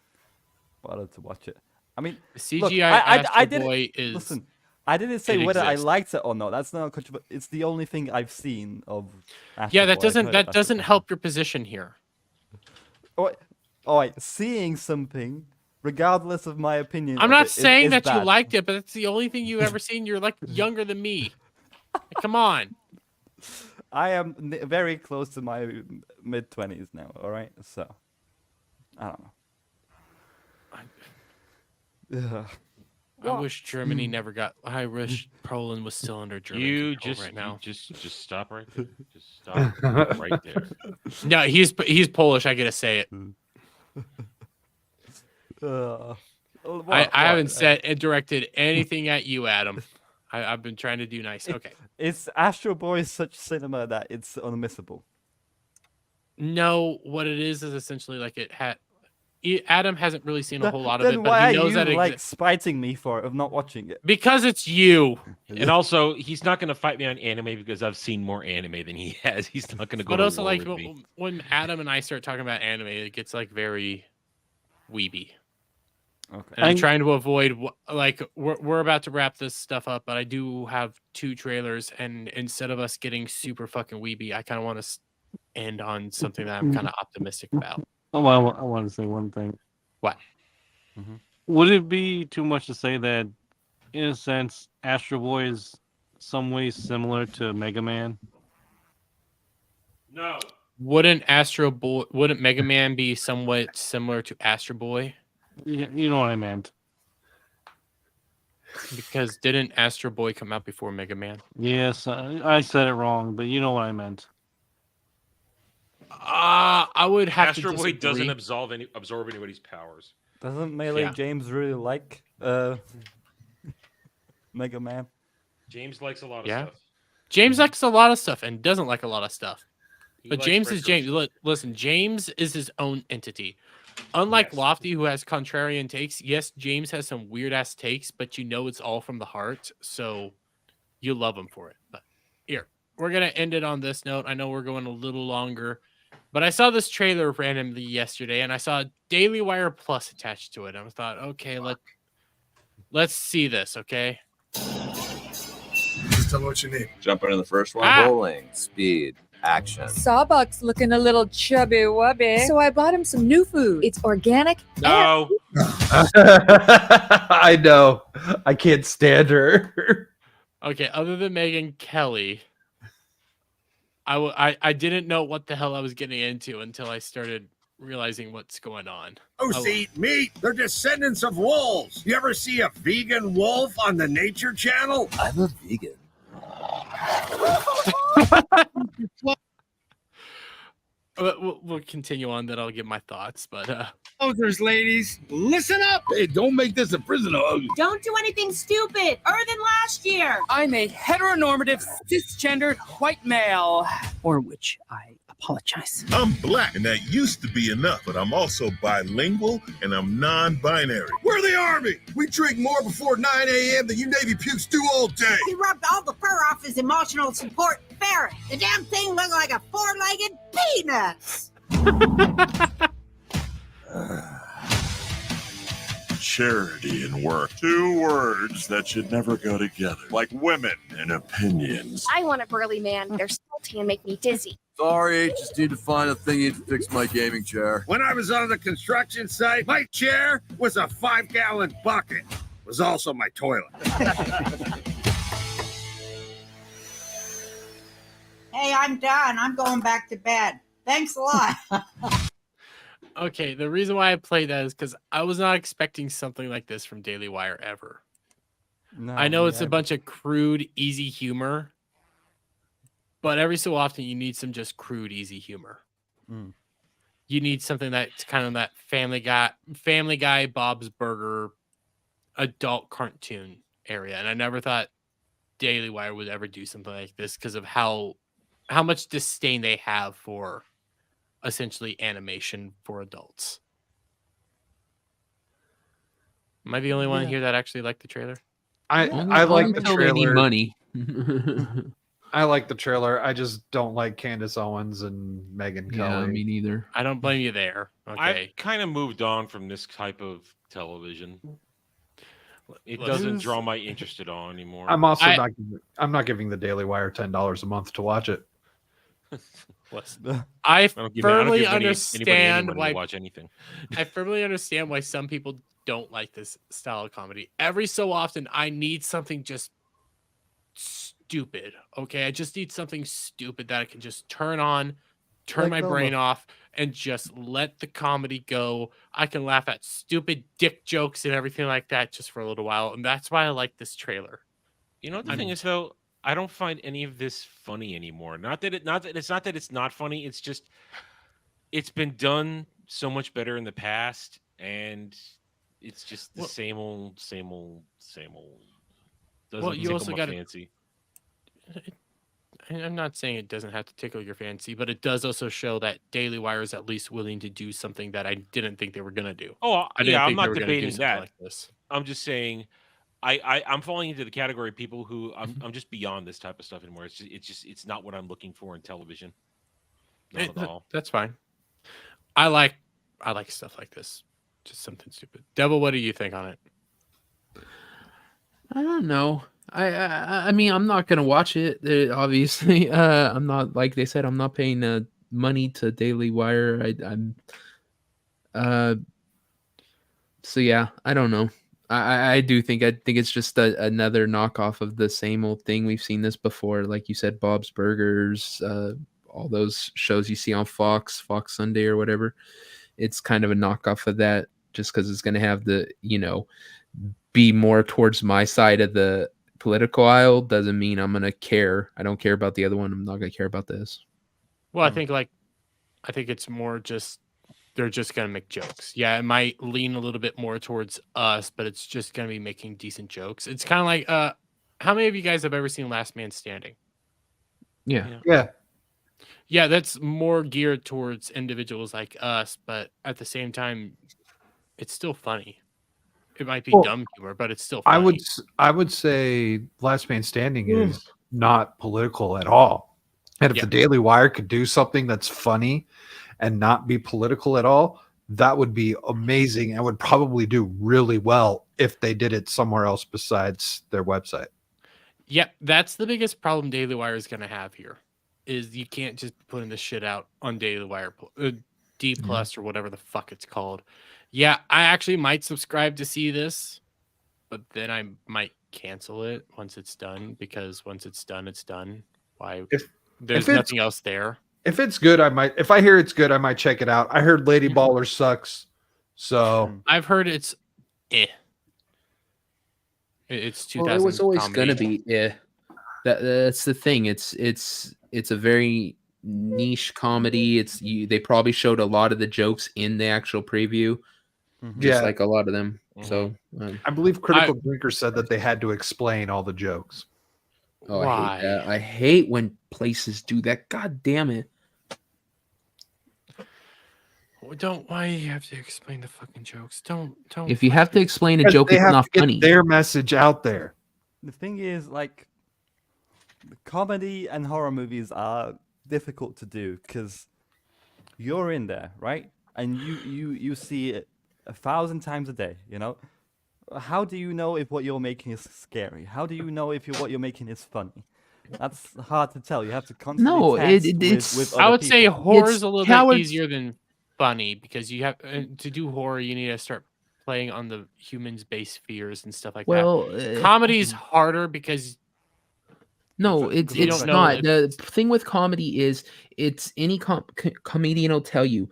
F: bothered to watch it. I mean,
A: The CGI
F: look,
A: Astro
F: I didn't,
A: Boy is
F: listen. I didn't say
B: It
F: whether I
B: exists.
F: liked it or not. That's not controversial. It's the only thing I've seen of.
A: Yeah,
F: Astro
A: that
F: Boy. I've heard of Astro
A: doesn't
F: Boy.
A: help your position here.
F: All right, seeing something, regardless of my opinion.
A: I'm
F: of
A: not
F: it,
A: saying
F: is
A: that you
F: bad.
A: liked it, but it's the only thing you've ever seen. You're like younger than me. Like, come on.
F: I am very close to my mid-20s now. All right, so I don't know. Ugh.
A: I wish Germany never got. I wish Poland was still under German
B: You
A: control
B: just
A: right now.
B: just stop right there. Just stop right there.
A: No, he's Polish. I gotta say it. I haven't said directed anything at you, Adam. I've been trying to do nice. Okay.
F: It's Astro Boy is such cinema that it's unmissable.
A: No, what it is essentially like it had. Adam hasn't really seen a whole lot of
F: Then
A: it,
F: why
A: but
F: are
A: he knows
F: you
A: that it
F: like
A: exists.
F: spiting me for of not watching it?
A: Because it's you.
B: And also, he's not going to fight me on anime because I've seen more anime than he has. He's not going to go
A: But
B: to
A: also,
B: war
A: like
B: with me.
A: when Adam and I start talking about anime, it gets like very weeby.
F: Okay.
A: And I'm trying to avoid like we're about to wrap this stuff up, but I do have 2 trailers, and instead of us getting super fucking weeby, I kind of want to end on something that I'm kind of optimistic about.
D: Oh, I want to say one thing.
A: What?
D: Would it be too much to say that, in a sense, Astro Boy is some ways similar to Mega Man?
B: No.
A: Wouldn't Mega Man be somewhat similar to Astro Boy?
D: Yeah, you know what I meant.
A: Because didn't Astro Boy come out before Mega Man?
D: Yes, I said it wrong, but you know what I meant.
A: I would have
B: Astro
A: to
B: Boy
A: disagree.
B: doesn't absorb anybody's powers.
F: Doesn't Melee
A: Yeah.
F: James really like Mega Man?
B: James likes a lot of
A: Yeah.
B: stuff.
A: James likes a lot of stuff and doesn't like a lot of stuff.
B: He
A: But
B: likes
A: James is
B: restoration.
A: James. Listen, James is his own entity. Unlike
B: Yes.
A: Lofty, who has contrarian takes, yes, James has some weird ass takes, but you know it's all from the heart, so you love him for it. But here, we're gonna end it on this note. I know we're going a little longer, but I saw this trailer randomly yesterday, and I saw Daily Wire Plus attached to it. I thought, okay, let's see this, okay?
J: Just tell me what you need.
K: Jump into the first one.
A: Ah!
K: Rolling. Speed. Action.
L: Sawbuck's looking a little chubby wubby. So I bought him some new food. It's organic.
B: No.
C: I know. I can't stand her.
A: Okay, other than Megan Kelly, I didn't know what the hell I was getting into until I started realizing what's going on.
J: Moose eat meat. They're descendants of wolves. You ever see a vegan wolf on the Nature Channel?
K: I'm a vegan.
A: We'll continue on. Then I'll give my thoughts. But
J: Posers, ladies, listen up. Hey, don't make this a prison hug.
L: Don't do anything stupid, other than last year. I'm a heteronormative, cisgendered white male. For which I apologize.
J: I'm black, and that used to be enough, but I'm also bilingual, and I'm non-binary. We're the Army. We drink more before 9 a.m. than you Navy pukes do all day.
L: He rubbed all the fur off his emotional support ferret. The damn thing looked like a 4-legged penis.
J: Charity and work. 2 words that should never go together. Like women and opinions.
L: I want a burly man. They're salty and make me dizzy.
K: Sorry, just need to find a thingy to fix my gaming chair.
J: When I was on the construction site, my chair was a 5-gallon bucket. It was also my toilet.
L: Hey, I'm done. I'm going back to bed. Thanks a lot.
A: okay, the reason why I played that is because I was not expecting something like this from Daily Wire ever.
F: No,
A: I know it's
F: yeah.
A: a bunch of crude, easy humor, but every so often you need some just crude, easy humor.
F: Mm.
A: You need something that's kind of that Family Guy, Bob's Burger, adult cartoon area, and I never thought Daily Wire would ever do something like this because of how much disdain they have for essentially animation for adults. Am I the only one here that actually liked the trailer?
C: I like the
E: Until they need
C: trailer.
E: money.
C: I like the trailer. I just don't like Candace Owens and Megan
E: Yeah,
C: Kelly.
E: me neither.
A: I don't blame you there. Okay.
B: I've kind of moved on from this type of television. It
A: Listen,
B: doesn't draw my interest at all anymore.
C: I'm also not giving the Daily Wire $10 a month to watch it.
A: listen. I
B: don't give
A: firmly
B: anybody any
A: understand
B: money
A: why
B: to watch anything.
A: I firmly understand why some people don't like this style of comedy. Every so often, I need something just stupid. Okay, I just need something stupid that I can just turn on, turn
F: Like
A: my brain
F: Velma.
A: off, and just let the comedy go. I can laugh at stupid dick jokes and everything like that just for a little while, and that's why I like this trailer.
B: You know what the thing is though? I don't find any of this funny anymore. Not that it's not funny. It's just it's been done so much better in the past, and it's just the same old. Doesn't
A: you
B: tickle
A: also
B: my
A: gotta-
B: fancy.
A: I'm not saying it doesn't have to tickle your fancy, but it does also show that Daily Wire is at least willing to do something that I didn't think they were gonna do.
B: Oh,
A: I didn't
B: yeah, I'm
A: think they
B: not
A: were gonna do
B: debating
A: something
B: that.
A: like this.
B: I'm just saying, I'm falling into the category of people who I'm just beyond this type of stuff anymore. It's not what I'm looking for in television. Not at all.
A: That's fine. I like stuff like this. Just something stupid. Devil, what do you think on it?
E: I don't know. I mean, I'm not gonna watch it. Obviously, I'm not, like they said, I'm not paying money to Daily Wire. So yeah, I don't know. I think it's just another knockoff of the same old thing. We've seen this before, like you said, Bob's Burgers, all those shows you see on Fox Sunday or whatever. It's kind of a knockoff of that, just because it's going to have the, be more towards my side of the political aisle doesn't mean I'm going to care. I don't care about the other one. I'm not going to care about this.
A: Well, I think it's more just they're just gonna make jokes. Yeah, it might lean a little bit more towards us, but it's just gonna be making decent jokes. It's kind of like how many of you guys have ever seen Last Man Standing?
E: Yeah.
A: Yeah, that's more geared towards individuals like us, but at the same time, it's still funny. It might be dumb humor, but it's still funny.
C: I would say Last Man Standing is not political at all. And if the Daily Wire could do something that's funny and not be political at all, that would be amazing and would probably do really well if they did it somewhere else besides their website.
A: Yep, that's the biggest problem Daily Wire is going to have here, is you can't just be putting this shit out on Daily Wire, D Plus or whatever the fuck it's called. Yeah, I actually might subscribe to see this, but then I might cancel it once it's done, because once it's done, it's done. Why? There's nothing else there.
C: If it's good, I might. If I hear it's good, I might check it out. I heard Lady Baller sucks, so
A: I've heard it's It's 2000.
E: Well, it was always
A: comedy.
E: gonna be That's the thing. It's a very niche comedy. They probably showed a lot of the jokes in the actual preview, just like a lot of them. So
C: I believe Critical Drinker said that they had to explain all the jokes.
E: Oh, I hate that. I hate when places do that. God damn it.
A: Why do you have to explain the fucking jokes? Don't.
E: If you have to explain a joke,
C: they
E: it's
C: have
E: not
C: to get
E: funny.
C: their message out there.
F: The thing is, like, comedy and horror movies are difficult to do because you're in there, right? And you see it 1,000 times a day, How do you know if what you're making is scary? How do you know if what you're making is funny? That's hard to tell. You have to constantly test with
A: I
F: other
A: would say
F: people.
A: horror is a little bit easier than funny, because you have to do horror, you need to start playing on the humans' base fears and stuff like that. Comedy's harder because
E: no, it's not. The thing with comedy is it's any comedian will tell you.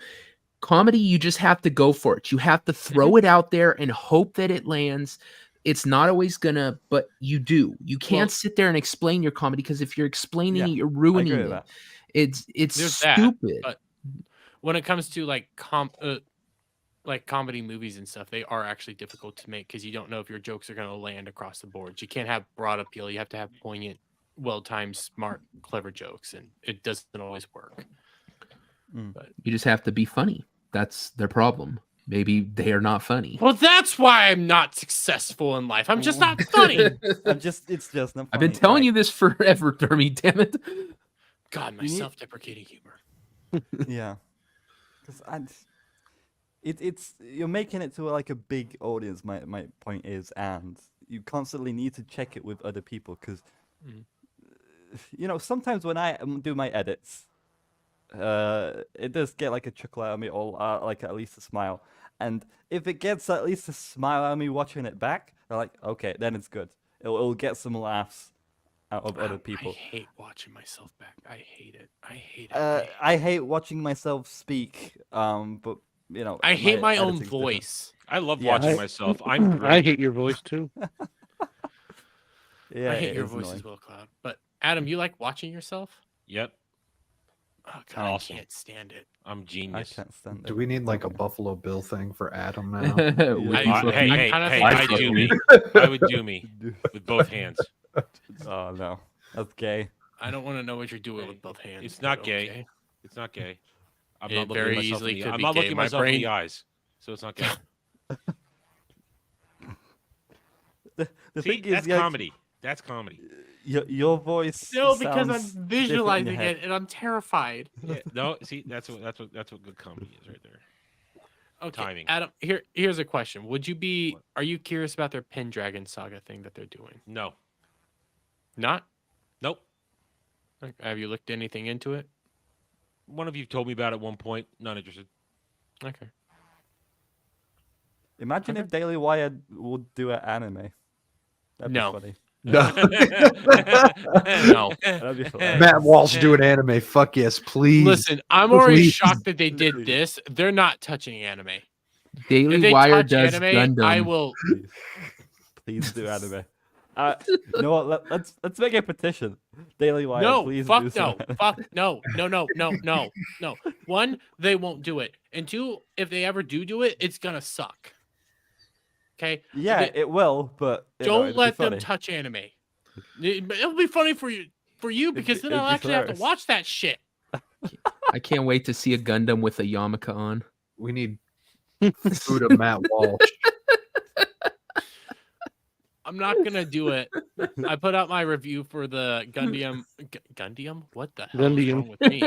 E: Comedy, you just have to go for it. You have to throw it out there and hope that it lands. It's not always gonna, but you do. You can't sit there and explain your comedy, because if you're explaining it, you're ruining it. It's
A: There's
E: stupid.
A: But when it comes to like comedy movies and stuff, they are actually difficult to make because you don't know if your jokes are gonna land across the board. You can't have broad appeal. You have to have poignant, well-timed, smart, clever jokes, and it doesn't always work. But
E: you just have to be funny. That's their problem. Maybe they are not funny.
A: Well, that's why I'm not successful in life. I'm just not funny.
F: It's just not funny.
E: I've been telling you this forever, Dermy. Damn it.
A: God, my self-deprecating humor.
F: Yeah. Because it's you're making it to like a big audience. My point is, and you constantly need to check it with other people because sometimes when I do my edits, it does get like a chuckle out of me or like at least a smile. And if it gets at least a smile out of me watching it back, they're like, okay, then it's good. It'll get some laughs out of other people.
A: I hate watching myself back. I hate it. I hate it.
F: I hate watching myself speak. But
A: I hate my own
F: editing's different.
A: voice.
B: I love watching myself. I'm
D: I hate your voice too.
F: Yeah,
A: I hate
F: it
A: your
F: is
A: voice
F: annoying.
A: as well, Cloud. But Adam, you like watching yourself?
B: Yep.
A: Oh God,
B: Awesome.
A: I can't stand it.
B: I'm
F: I
B: genius.
F: can't stand it.
C: Do we need like a Buffalo Bill thing for Adam now?
A: I
B: do me. I would do me with both hands.
F: Oh no, that's gay.
A: I don't want to know what you're doing with both hands.
B: It's not
A: but
B: gay.
A: okay.
B: It's not gay. I'm
A: It
B: not looking
A: very
B: myself
A: easily
B: in the,
A: could
B: I'm
A: be
B: not
A: gay.
B: looking
A: My
B: myself in the
A: brain-
B: eyes, so it's not gay.
F: The
B: See,
F: thing is,
B: that's comedy. That's comedy.
F: Your voice.
A: No, because I'm
F: sounds different in
A: visualizing
F: your head.
A: it and I'm terrified.
B: Yeah, no, see, that's what good comedy is right there.
A: Okay,
B: Timing.
A: Adam, here's a question. Are you curious about their Pendragon Saga thing that they're doing?
B: No.
A: Not?
B: Nope.
A: Like, have you looked anything into it?
B: One of you told me about it at one point. Not interested.
A: Okay.
F: Imagine if Daily Wire would do an anime. That'd
A: No.
F: be funny.
C: No.
A: No.
F: That'd be funny.
C: Matt Walsh doing anime. Fuck yes, please.
A: Listen, I'm already
C: Please.
A: shocked that they did this. They're not touching anime. If
E: Daily
A: they
E: Wire
A: touch
E: does
A: anime,
E: Gundam.
A: I will.
F: Please do anime. You know what? Let's make a petition. Daily Wire.
A: No,
F: please
A: fuck
F: do some
A: no,
F: anime.
A: fuck no. One, they won't do it, and two, if they ever do it, it's gonna suck. Okay.
F: Yeah, it will, but
A: Don't
F: it'd
A: let
F: be
A: them
F: funny.
A: touch anime. It'll be funny for you because then
F: it'd
A: I'll
F: be
A: actually have to
F: hilarious.
A: watch that shit.
E: I can't wait to see a Gundam with a yarmulke on.
C: We need food of Matt Walsh.
A: I'm not gonna do it. I put out my review for the Gundam. Gundam? What the hell is wrong with me?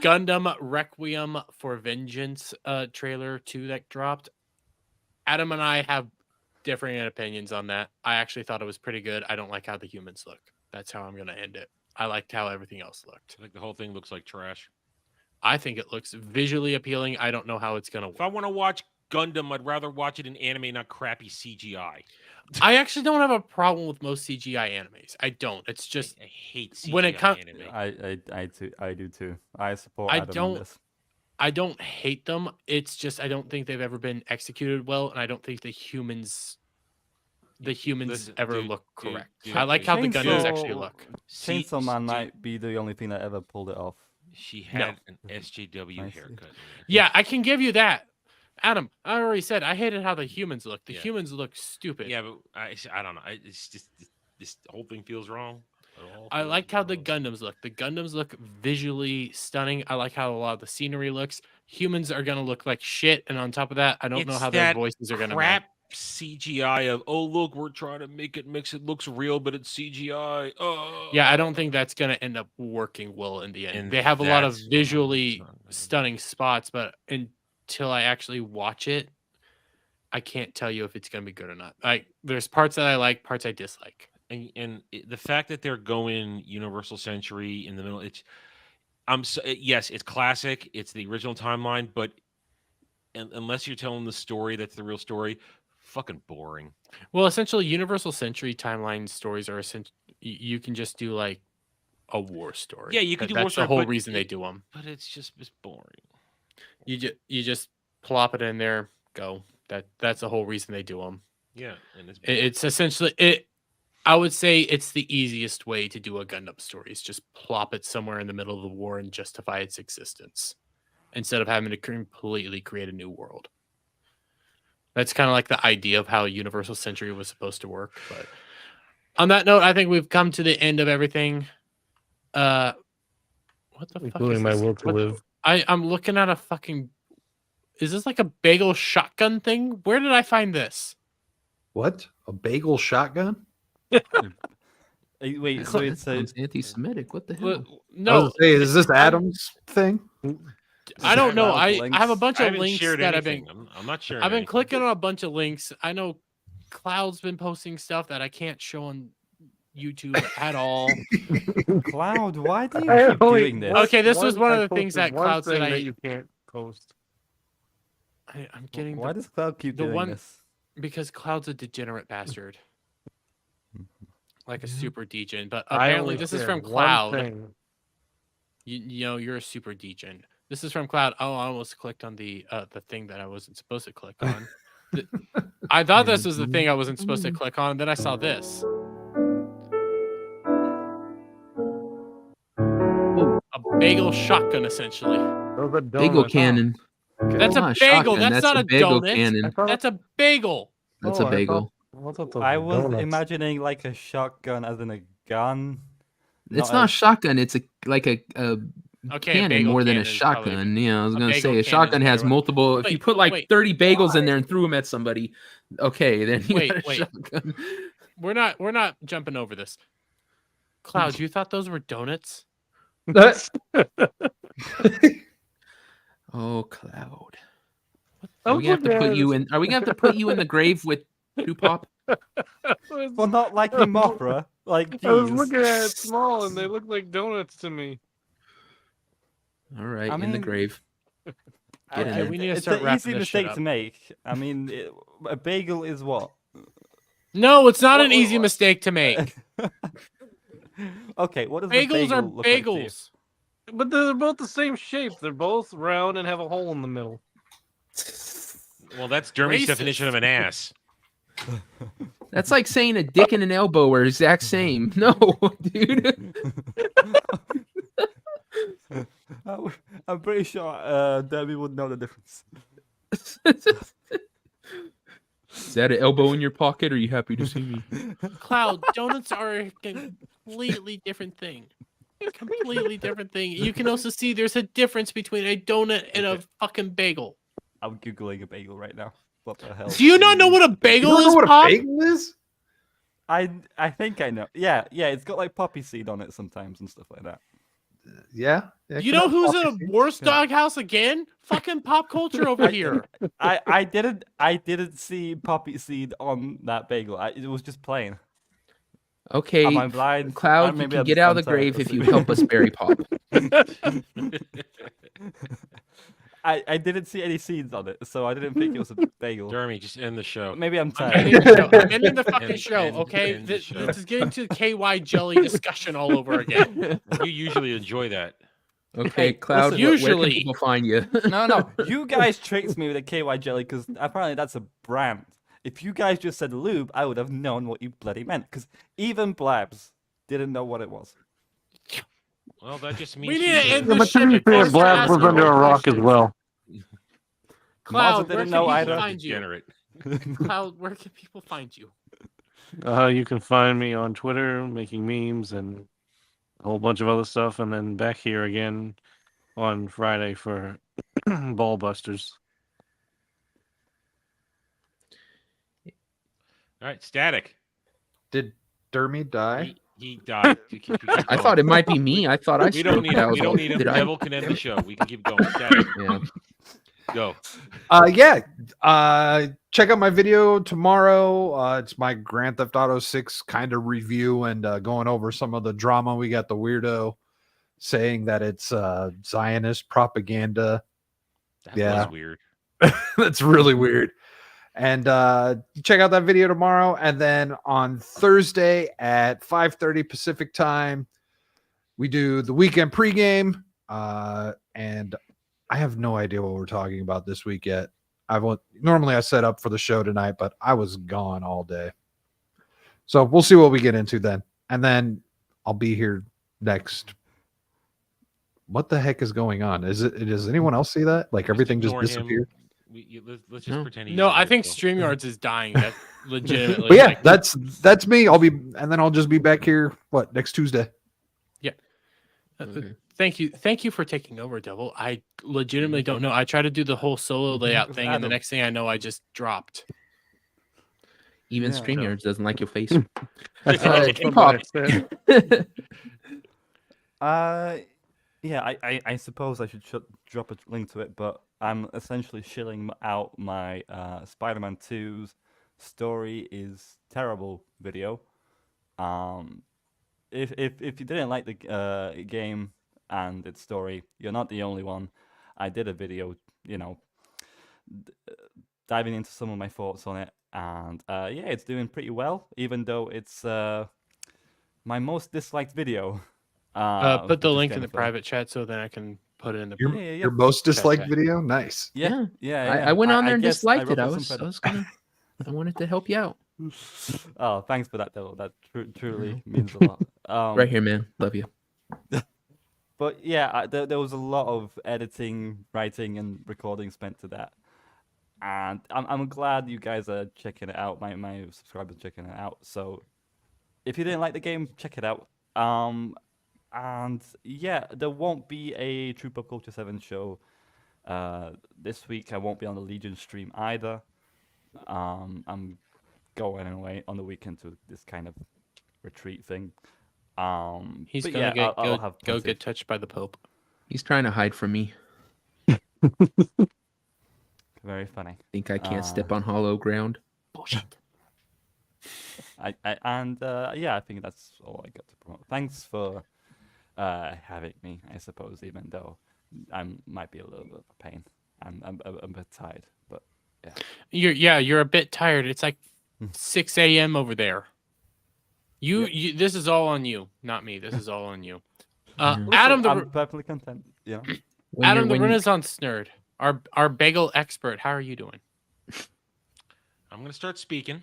A: Gundam Requiem for Vengeance trailer 2 that dropped. Adam and I have differing opinions on that. I actually thought it was pretty good. I don't like how the humans look. That's how I'm gonna end it. I liked how everything else looked.
B: I think the whole thing looks like trash.
A: I think it looks visually appealing. I don't know how it's gonna
B: If I
A: work.
B: want to watch Gundam, I'd rather watch it in anime, not crappy CGI.
A: I actually don't have a problem with most CGI animes. I don't. It's just
B: I hate CGI
A: when it comes.
B: anime.
F: I do too. I support
A: I
F: Adam on
A: don't-
F: this.
A: I don't hate them. It's just I don't think they've ever been executed well, and I don't think the humans
B: Listen,
A: ever
B: dude,
A: look
B: dude,
A: correct.
B: dude,
A: I like how the
F: Chainsaw-
A: Gundams actually look.
F: Chainsaw Man
B: dude,
F: might be the only thing that ever pulled it off.
B: She
A: No.
B: had an SJW
F: I see.
B: haircut.
A: Yeah, I can give you that. Adam, I already said I hated how the humans look. The
B: Yeah.
A: humans look stupid.
B: Yeah, but I don't know. It's just this whole thing feels wrong. It all
A: I
B: feels
A: like how the
B: wrong.
A: Gundams look. The Gundams look visually stunning. I like how a lot of the scenery looks. Humans are gonna look like shit, and on top of that, I don't know
B: It's
A: how their
B: that
A: voices are gonna
B: crap
A: match.
B: CGI of look, we're trying to make it looks real, but it's CGI. Oh.
A: Yeah, I don't think that's gonna end up working well in the end.
B: And
A: They have a lot of
B: that's what I'm
A: visually
B: trying to-
A: stunning spots, but until I actually watch it, I can't tell you if it's gonna be good or not. There's parts that I like, parts I dislike.
B: And the fact that they're going Universal Century in the middle, yes, it's classic. It's the original timeline, but unless you're telling the story, that's the real story. Fucking boring.
A: Well, essentially, Universal Century timeline stories are you can just do like a war story.
B: Yeah, you can do war
A: That's the
B: story,
A: whole
B: but
A: reason they do them.
B: But it's boring.
A: You just plop it in there, go. That's the whole reason they do them.
B: Yeah, and
A: It's essentially it. I would say it's the easiest way to do a Gundam story is just plop it somewhere in the middle of the war and justify its existence instead of having to completely create a new world. That's kind of like the idea of how Universal Century was supposed to work. But on that note, I think we've come to the end of everything. What the fuck is
D: Including my
A: this?
D: will to
A: What-
D: live.
A: I'm looking at a fucking. Is this like a bagel shotgun thing? Where did I find this?
C: What? A bagel shotgun?
F: Wait, so
E: That
F: it's a
E: sounds anti-Semitic. What the hell?
C: I was
A: No,
C: gonna say, is this Adam's thing?
A: I don't know.
F: Cloud
A: I have a
F: links.
A: bunch
B: I
A: of
B: haven't
A: links
B: shared
A: that I've
B: anything.
A: been
B: I'm not sharing.
A: I've been
B: anything.
A: clicking on a bunch of links. I know Cloud's been posting stuff that I can't show on YouTube at all.
F: Cloud, why do
D: I
F: you keep
D: only-
F: doing this?
A: Okay, this was one
D: I
A: of the things
D: posted
A: that
D: one
A: Cloud said
D: thing
A: I
D: that you can't post.
A: I'm getting
F: Why
A: the,
F: does Cloud keep
A: the
F: doing
A: one-
F: this?
A: because Cloud's a degenerate bastard. Like a super degen. But
D: I
A: apparently
D: only
A: this is
D: shared
A: from
D: one
A: Cloud.
D: thing.
A: You know, you're a super degen. This is from Cloud. Oh, I almost clicked on the thing that I wasn't supposed to click on. I thought this was the thing I wasn't supposed to click on. Then I saw this. A bagel shotgun, essentially.
D: Those are
E: Bagel
D: donuts.
E: cannon.
A: That's
E: not
A: a
E: a
A: bagel.
E: shotgun,
A: That's
E: that's
A: not
E: a
A: a
E: bagel
A: donut.
E: cannon.
A: That's a bagel.
E: That's
D: Oh,
E: a bagel.
D: I thought those
F: I
D: were
F: was
D: donuts.
F: imagining like a shotgun as in a gun.
E: It's not a shotgun. It's like a
A: Okay, a
E: cannon
A: bagel
E: more than a
A: cannon is probably
E: shotgun. Yeah, I was
A: a
E: gonna
A: bagel
E: say a
A: cannon is
E: shotgun has
A: better.
E: multiple. If you
A: Wait,
E: put like
A: wait,
E: 30 bagels in there and threw them at somebody, okay, then you
A: Wait,
E: got a
A: wait.
E: shotgun.
A: We're not jumping over this. Cloud, you thought those were donuts?
E: Oh, Cloud.
D: I
E: Are
D: was
E: we gonna have to
D: looking
E: put
D: at
E: you
D: it.
E: in? Are we gonna have to put you in the grave with Pop?
F: Well, not like Mothra. Like,
D: I was
F: geez.
D: looking at it small and they look like donuts to me.
E: All right,
F: I
E: in the
F: mean,
E: grave. Get in
A: Okay,
E: there.
A: we need to
F: it's
A: start
F: an
A: wrapping
F: easy
A: this shit
F: mistake
A: up.
F: to make. I mean, a bagel is what?
A: No, it's not
F: What-
A: an
F: what-
A: easy
F: what-
A: mistake to make.
F: Okay, what does
A: Bagels
F: a bagel
A: are
F: look like to you?
A: bagels.
D: But they're both the same shape. They're both round and have a hole in the middle.
B: Well, that's Jeremy's
A: Racist.
B: definition of an ass.
E: That's like saying a dick and an elbow are exact same. No, dude.
F: I'm pretty sure Debbie would know the difference.
E: Is that an elbow in your pocket? Or are you happy to see me?
A: Cloud, donuts are a completely different thing. Completely different thing. You can also see there's a difference between a donut and a fucking bagel.
F: I'm googling a bagel right now. What the hell?
A: Do you not know what a
C: You
A: bagel
C: don't
A: is,
C: know what
A: Pop?
C: a bagel is?
F: I think I know. Yeah, it's got like poppy seed on it sometimes and stuff like that.
C: Yeah.
A: You know who's in a worse doghouse again? Fucking pop culture over here.
F: I didn't see poppy seed on that bagel. It was just plain.
E: Okay,
F: Am I blind?
E: Cloud, you
F: Maybe
E: can
F: I'm
E: get
F: just
E: out of the
F: untight
E: grave
F: or
E: if you
F: something.
E: help us bury Pop.
F: I didn't see any seeds on it, so I didn't think it was a bagel.
B: Jeremy, just end the show.
F: Maybe I'm
A: I'm
F: tired.
A: ending the show. I'm ending the fucking
B: End-
A: show,
B: end-
A: okay?
B: end the
A: This,
B: show.
A: this is getting to KY jelly discussion all over again.
B: You usually enjoy that.
E: Okay,
F: Hey,
E: Cloud,
F: listen,
E: where
A: usually-
E: can people find you?
F: No, you guys tricked me with a KY jelly because apparently that's a brand. If you guys just said lube, I would have known what you bloody meant. Because even Blabs didn't know what it was.
B: Well, that just means
A: We need
B: you
A: to
B: should-
A: end
D: Yeah,
A: this
D: but to
A: shit
D: be fair,
A: before
D: Blab was
A: Sasha
D: under a
A: asks
D: rock as
A: questions.
D: well.
A: Cloud,
F: Mazza
A: where
F: didn't
A: can
F: know
A: people
F: either.
A: find you?
B: Degenerate.
A: Cloud, where can people find you?
D: You can find me on Twitter making memes and a whole bunch of other stuff, and then back here again on Friday for Ball Busters.
B: All right, Static.
C: Did Dermy die?
B: He died. Keep
E: I
B: going.
E: thought it might be me. I thought I
B: We don't need
E: spoke. I
B: him.
E: was
B: We don't
E: like,
B: need him.
E: did I?
B: Devil can end the show. We can keep going. Static.
E: Yeah.
B: Go.
C: Check out my video tomorrow. It's my Grand Theft Auto 6 kind of review and going over some of the drama. We got the weirdo saying that it's Zionist propaganda.
B: That
C: Yeah.
B: was weird.
C: That's really weird. And check out that video tomorrow. And then on Thursday at 5:30 Pacific time, we do the weekend pregame. And I have no idea what we're talking about this week yet. Normally I set up for the show tonight, but I was gone all day. So we'll see what we get into then. And then I'll be here next. What the heck is going on? Does anyone else see that? Like everything just
B: ignore him.
C: disappeared?
B: Let's just pretend he's
A: No,
B: not
A: I
B: here,
A: think
B: so.
A: StreamYards is dying. That legitimately.
C: But yeah,
A: like,
C: that's me. And then I'll just be back here next Tuesday.
E: Okay.
A: Thank you for taking over, Devil. I legitimately don't know. I tried to do the whole solo layout thing, and the next thing I know, I just dropped.
E: Even
F: Yeah.
E: StreamYards doesn't like your face.
D: That's what
E: Pop.
D: I said.
F: Yeah, I suppose I should drop a link to it, but I'm essentially shilling out my Spider-Man 2's story is terrible video. Um, if you didn't like the game and its story, you're not the only one. I did a video, diving into some of my thoughts on it, and yeah, it's doing pretty well, even though it's my most disliked video.
A: Put the
F: which is
A: link in the
F: Jennifer.
A: private chat so then I can put it in the.
C: Your,
F: Yeah.
C: your most disliked
A: Okay.
C: video? Nice.
F: Yeah.
E: I went on there and
F: guess
E: disliked
F: wrote
E: it. I
F: some
E: was
F: credit.
E: gonna. I wanted to help you out.
F: Oh, thanks for that, though. That truly means a lot.
E: Right here, man. Love you.
F: But yeah, there was a lot of editing, writing, and recording spent to that, and I'm glad you guys are checking it out. My subscribers checking it out. So if you didn't like the game, check it out. And yeah, there won't be a True Pop Culture 7 show this week. I won't be on the Legion stream either. I'm going away on the weekend to this kind of retreat thing.
A: He's
F: but
A: gonna
F: yeah, I'll have
A: go
F: plenty
A: get touched by the Pope.
E: He's trying to hide from me.
F: Very funny.
E: Think I can't step on hollow ground? Bullshit.
F: Yeah, I think that's all I got to promote. Thanks for having me. I suppose, even though I might be a little bit of a pain. I'm a bit tired, but yeah.
A: You're a bit tired. It's like 6 a.m. over there. You this is all on you, not me. This is all on you.
F: Listen,
A: Adam,
F: I'm perfectly content.
A: Adam, the Renaissance nerd, our bagel expert. How are you doing?
B: I'm gonna start speaking,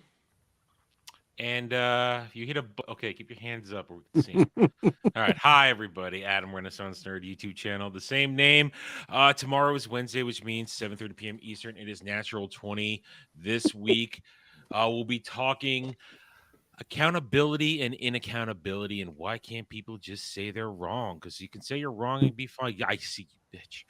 B: and if you hit okay, keep your hands up. Or we can see. All right, hi everybody. Adam, Renaissance Nerd YouTube channel, the same name. Tomorrow is Wednesday, which means 7:30 p.m. Eastern. It is Natural 20 this week. We'll be talking accountability and inaccountability, and why can't people just say they're wrong? Because you can say you're wrong and be fine. Yeah, I see you, bitch.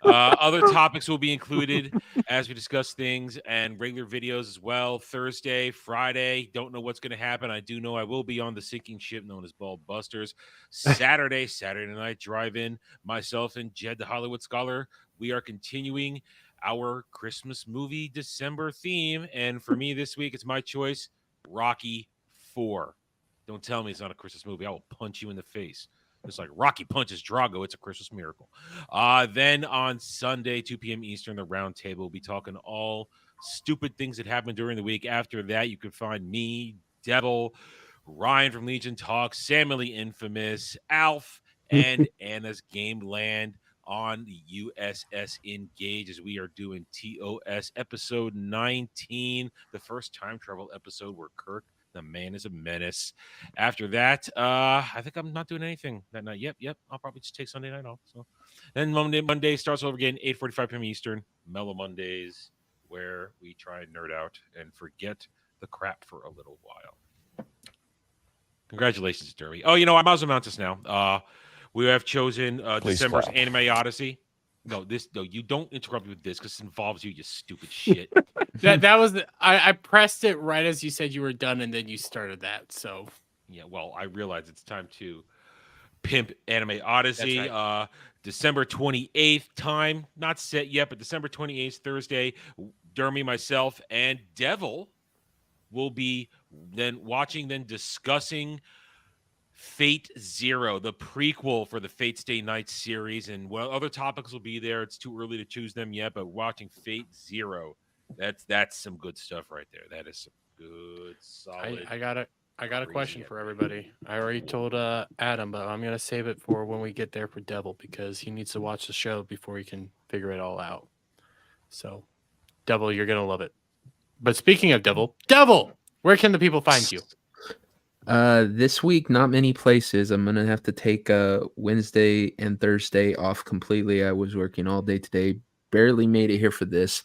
B: Other topics will be included as we discuss things, and regular videos as well. Thursday, Friday, don't know what's going to happen. I do know I will be on the sinking ship known as Ball Busters. Saturday night drive-in. Myself and Jed, the Hollywood Scholar, we are continuing our Christmas movie December theme, and for me this week, it's my choice, Rocky 4. Don't tell me it's not a Christmas movie. I will punch you in the face. It's like Rocky punches Drago. It's a Christmas miracle. Then on Sunday, 2 p.m. Eastern, the round table will be talking all stupid things that happened during the week. After that, you can find me, Devil, Ryan from Legion Talk, Samuel Infamous, Alf, and Anna's Game Land on the USS Engage as we are doing TOS episode 19, the first time travel episode where Kirk the man is a menace. After that, I think I'm not doing anything that night. Yep. I'll probably just take Sunday night off. So then Monday starts over again, 8:45 p.m. Eastern. Mellow Mondays, where we try and nerd out and forget the crap for a little while. Congratulations, Derby. Oh, I might as well announce this now. We have chosen December's
M: clap.
B: Anime Odyssey. No, you don't interrupt me with this because it involves you stupid shit.
A: that was I pressed it right as you said you were done, and then you started that. So
B: yeah, well, I realize it's time to pimp Anime Odyssey. Right. December 28th time, not set yet, but December 28th, Thursday. Dermy, myself, and Devil will be then discussing Fate Zero, the prequel for the Fate Stay Night series, and other topics will be there. It's too early to choose them yet, but watching Fate Zero, that's some good stuff right there. That is some good solid.
A: I got a question for everybody. I already told Adam, but I'm gonna save it for when we get there for Devil because he needs to watch the show before he can figure it all out. So, Devil, you're gonna love it. But speaking of Devil, where can the people find you?
E: This week, not many places. I'm gonna have to take Wednesday and Thursday off completely. I was working all day today, barely made it here for this.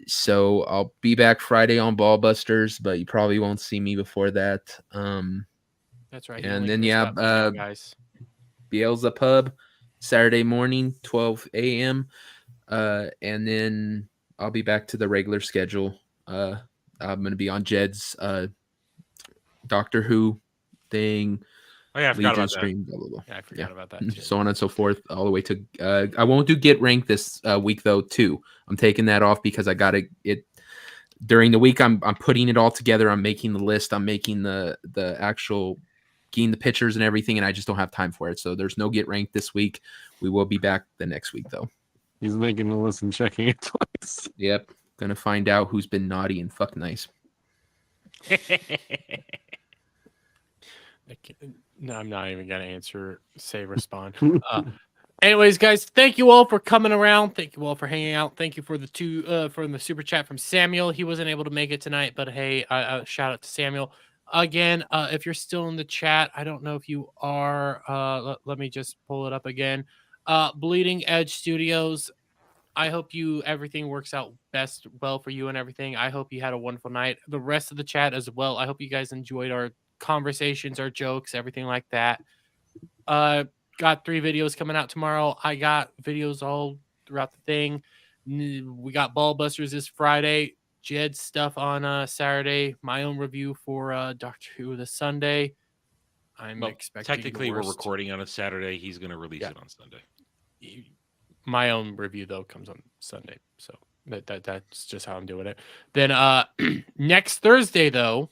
E: So I'll be back Friday on Ball Busters, but you probably won't see me before that.
A: That's right.
E: And then guys, Beelzebub Saturday morning, 12 a.m. And then I'll be back to the regular schedule. I'm gonna be on Jed's Doctor Who thing.
B: Oh yeah, I forgot
E: Legion
B: about that.
E: stream, blah blah blah.
A: Yeah, I forgot about that too.
E: So on and so forth, all the way to. I won't do Get Ranked this week though. Too, I'm taking that off because I got it during the week. I'm putting it all together. I'm making the list. I'm making the actual getting the pictures and everything, and I just don't have time for it. So there's no Get Ranked this week. We will be back the next week though.
D: He's making the list and checking it twice.
E: Yep, gonna find out who's been naughty and fuck nice.
A: No, I'm not even gonna respond. Anyways, guys, thank you all for coming around. Thank you all for hanging out. Thank you for the super chat from Samuel. He wasn't able to make it tonight, but hey, shout out to Samuel again. If you're still in the chat, I don't know if you are. Let me just pull it up again. Bleeding Edge Studios. I hope everything works out well for you and everything. I hope you had a wonderful night. The rest of the chat as well. I hope you guys enjoyed our conversations, our jokes, everything like that. Got 3 videos coming out tomorrow. I got videos all throughout the thing. We got Ballbusters this Friday. Jed's stuff on Saturday. My own review for Doctor Who this Sunday. I'm expecting.
B: Technically, we're recording on a Saturday. He's going to release it on Sunday.
A: My own review though comes on Sunday, so that's just how I'm doing it. Then next Thursday though,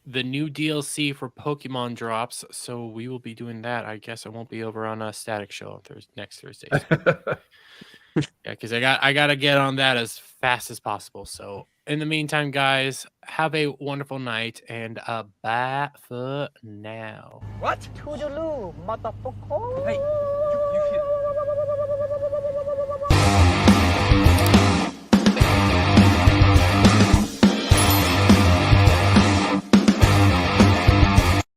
A: the new DLC for Pokemon drops, so we will be doing that. I guess I won't be over on a Static Show next Thursday. Yeah, because I gotta get on that as fast as possible. So in the meantime, guys, have a wonderful night and bye for now.
L: What? Toodaloo, motherfucker. Hey, you